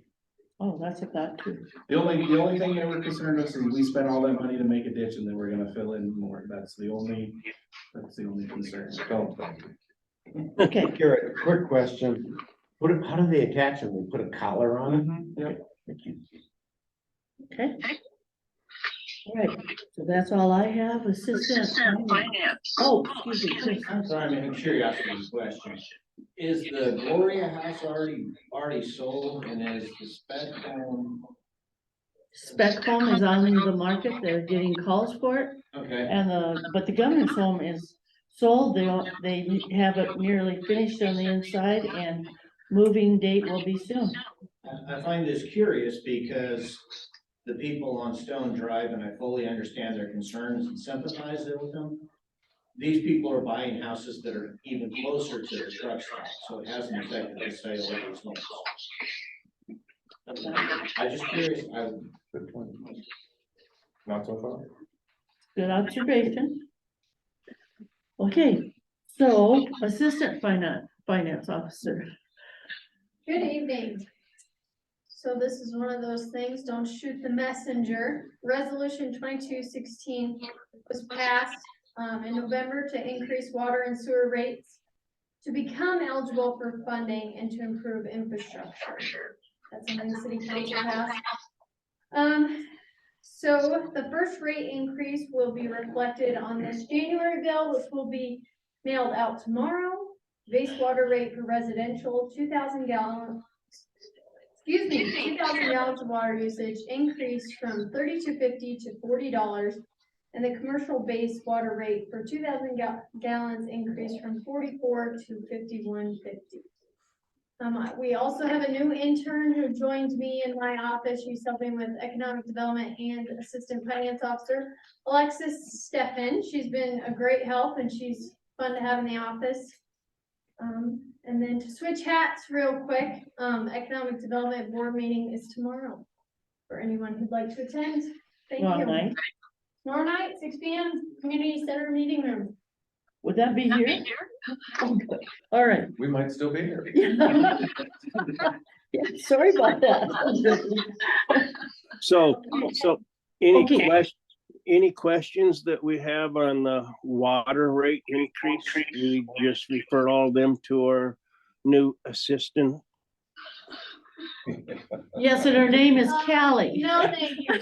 Oh, that's a thought too. The only thing that we're concerned with is we spent all that money to make a ditch and then we're gonna fill in more, that's the only concern. Okay. Garrett, quick question. How do they attach them? They put a collar on it? Yep. Okay. All right, so that's all I have, assistant. Oh, excuse me, Chris. I'm sorry, I'm curiosity question. Is the Gloria house already sold and is the spec home? Spec home is on the market, they're getting calls for it, Okay, and but the governor's home is sold, they have it nearly finished on the inside, and moving date will be soon. I find this curious because the people on Stone Drive, and I fully understand their concerns and sympathize with them. These people are buying houses that are even closer to the truck stop, so it hasn't affected the sale of these homes. I just curious, Not so far. Good observation. Okay, so Assistant Finance Officer. Good evening. So this is one of those things, don't shoot the messenger. Resolution 2216 was passed in November to increase water and sewer rates to become eligible for funding and to improve infrastructure. That's something the city council passed. So the first rate increase will be reflected on this January bill, which will be mailed out tomorrow. Wastewater rate for residential, 2,000 gallons of water usage increased from $32.50 to $40. And the commercial base water rate for 2,000 gallons increased from $44 to $51.50. We also have a new intern who joined me in my office. She's helping with economic development and assistant finance officer, Alexis Steffen. She's been a great help and she's fun to have in the office. And then to switch hats real quick, economic development board meeting is tomorrow for anyone who'd like to attend. Thank you. Tomorrow night, 6 p.m. Community Center Meeting Room. Would that be here? All right. We might still be here. Yeah, sorry about that. So any questions that we have on the water rate increase? We just refer all them to our new assistant. Yes, and her name is Callie. No, thank you.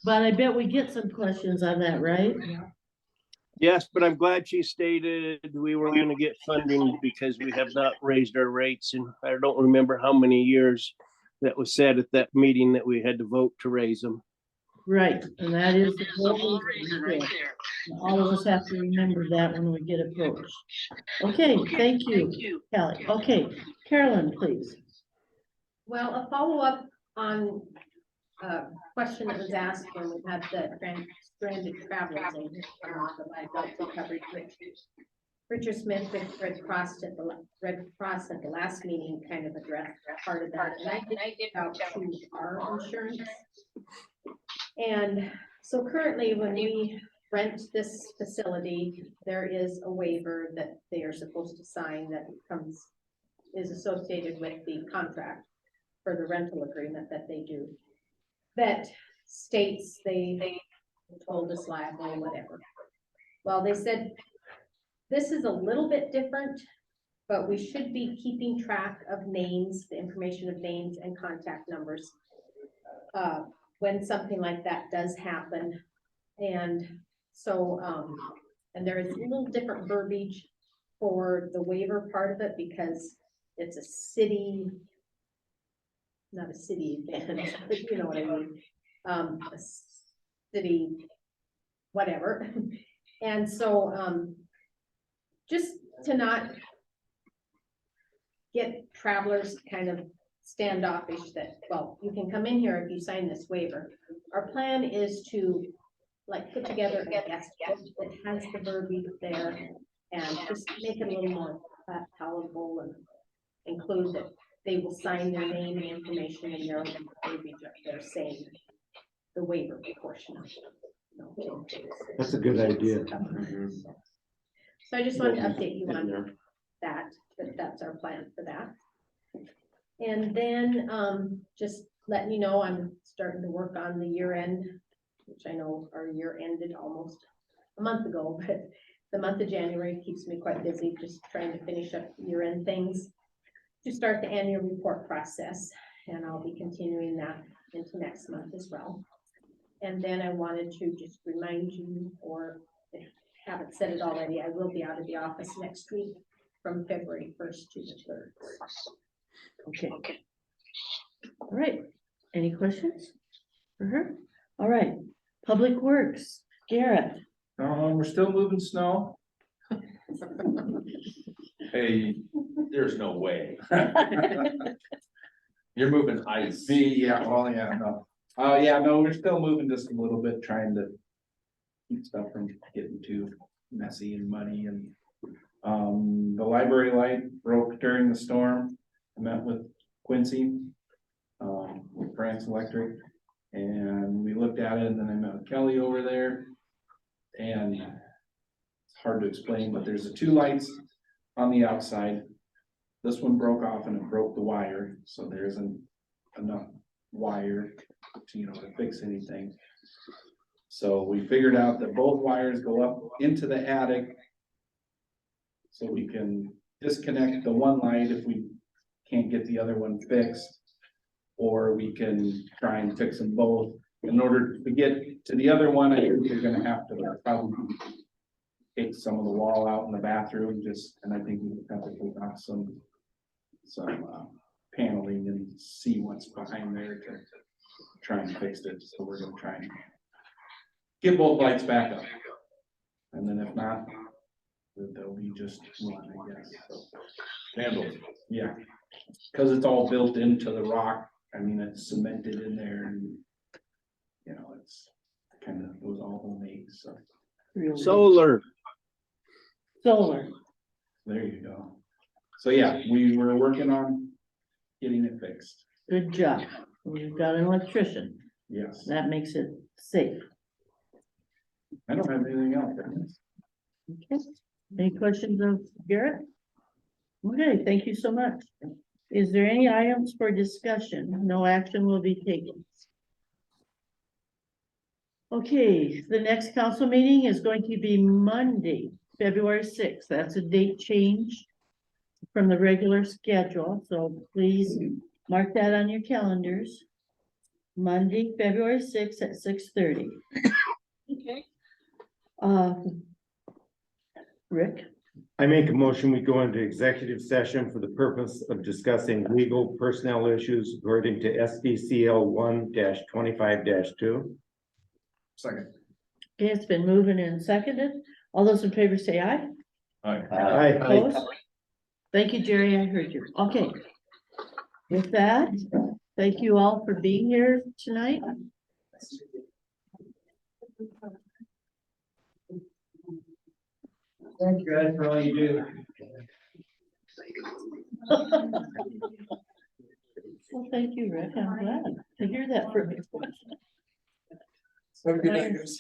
But I bet we get some questions on that, right? Yes, but I'm glad she stated we were gonna get funding because we have not raised our rates, and I don't remember how many years that was said at that meeting that we had to vote to raise them. Right, and that is the whole reason right there. All of us have to remember that when we get approached. Okay, thank you, Callie. Okay, Carolyn, please. Well, a follow-up on a question that was asked when we had the stranded travelers in the liability coverage. Richard Smith with Red Cross at the last meeting kind of addressed part of that, and I did out to our insurance. And so currently, when we rent this facility, there is a waiver that they are supposed to sign that is associated with the contract for the rental agreement that they do. That states they told us liable, whatever. Well, they said this is a little bit different, but we should be keeping track of names, the information of names and contact numbers when something like that does happen. And so, and there is a little different verbiage for the waiver part of it because it's a city, not a city event, but you know what I mean. A city, whatever. And so, just to not get travelers kind of standoffish that, well, you can come in here if you sign this waiver. Our plan is to like put together a guest book that has the verbiage there and just make it a little more palatable and include that they will sign their name and information in their verbiage up there saying the waiver portion of it. That's a good idea. So I just wanted to update you on that, that's our plan for that. And then, just letting you know, I'm starting to work on the year end, which I know our year ended almost a month ago, but the month of January keeps me quite busy, just trying to finish up year end things to start the annual report process. And I'll be continuing that into next month as well. And then I wanted to just remind you, or if you haven't said it already, I will be out of the office next week from February 1st to the 3rd. Okay. All right. Any questions for her? All right. Public Works, Garrett. We're still moving snow. Hey, there's no way. You're moving ice. Yeah, well, yeah, no. No, we're still moving just a little bit, trying to keep stuff from getting too messy and muddy and, The library light broke during the storm. I met with Quincy, with France Electric, and we looked at it, and then I met with Kelly over there. And it's hard to explain, but there's the two lights on the outside. This one broke off and it broke the wire, so there isn't enough wire to, to fix anything. So we figured out that both wires go up into the attic. So we can disconnect the one light if we can't get the other one fixed. Or we can try and fix them both. In order to get to the other one, I think we're gonna have to probably take some of the wall out in the bathroom, and I think we have to take off some paneling and see what's behind there to try and fix it. So we're gonna try and get both lights back up. And then if not, they'll be just one, I guess. So, handled. Yeah, because it's all built into the rock. I mean, it's cemented in there, and it's kind of, it was all homemade. So Solar. there you go. So yeah, we were working on getting it fixed. Good job. We've got an electrician. Yes, That makes it safe. I don't have anything else. Okay. Any questions of Garrett? Okay, thank you so much. Is there any items for discussion? No action will be taken. Okay, the next council meeting is going to be Monday, February 6th. That's a date change from the regular schedule, so please mark that on your calendars. Monday, February 6th at 6:30. Okay. Rick? I make a motion, we go into executive session for the purpose of discussing legal personnel issues according to SDCL 1-25-2. Second. Okay, it's been moving and seconded. All those in favor say aye. Aye. Opposed? Thank you, Jerry, I heard you. Okay. With that, thank you all for being here tonight. Thank you guys for all you do. Well, thank you, Rick. I'm glad to hear that from you. Have a good night, guys.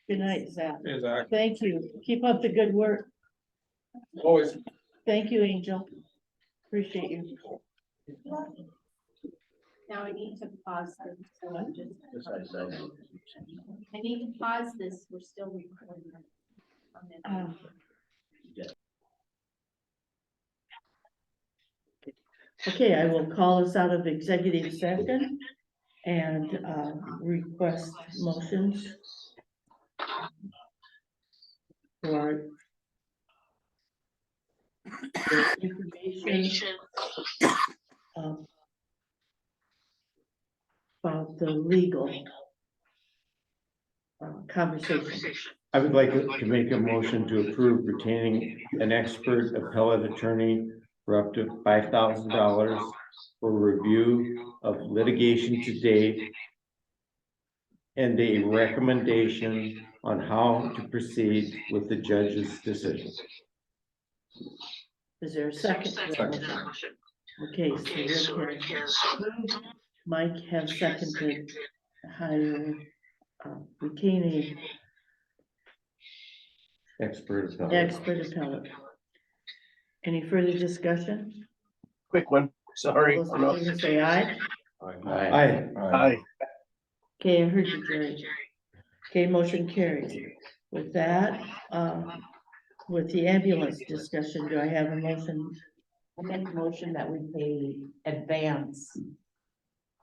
Good night, Zach. Hey, Zach. Thank you. Keep up the good work. Always. Thank you, Angel. Appreciate you. Now I need to pause this. So I'm just. I need to pause this. We're still recording. Okay, I will call us out of executive session and request motions for information about the legal conversation. I would like to make a motion to approve retaining an expert appellate attorney for up to $5,000 for review of litigation to date and a recommendation on how to proceed with the judge's decision. Is there a second? to that motion? Okay, so Rick has approved. Mike has seconded hire retaining Expert appellate. expert appellate. Any further discussion? Quick one, sorry. All those in favor say aye. Aye. Aye. Okay, I heard you, Jerry. Okay, motion carries. With that, with the ambulance discussion, do I have a motion? I make a motion that we pay advance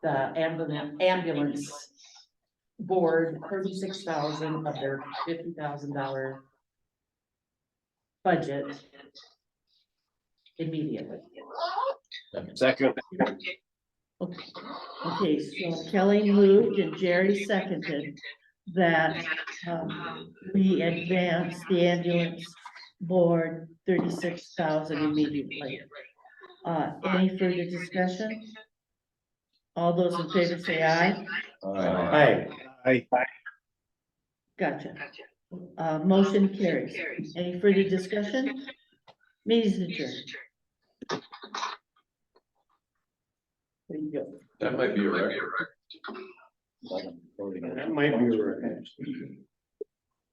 the ambulance board 36,000 of their $50,000 budget immediately. Second. Okay, so Kelly moved and Jerry seconded that we advance the ambulance board 36,000 immediately. Any further discussion? All those in favor say aye. Aye. Aye. Gotcha. Motion carries. Any further discussion? Meeting's adjourned. There you go. That might be a record. That might be right.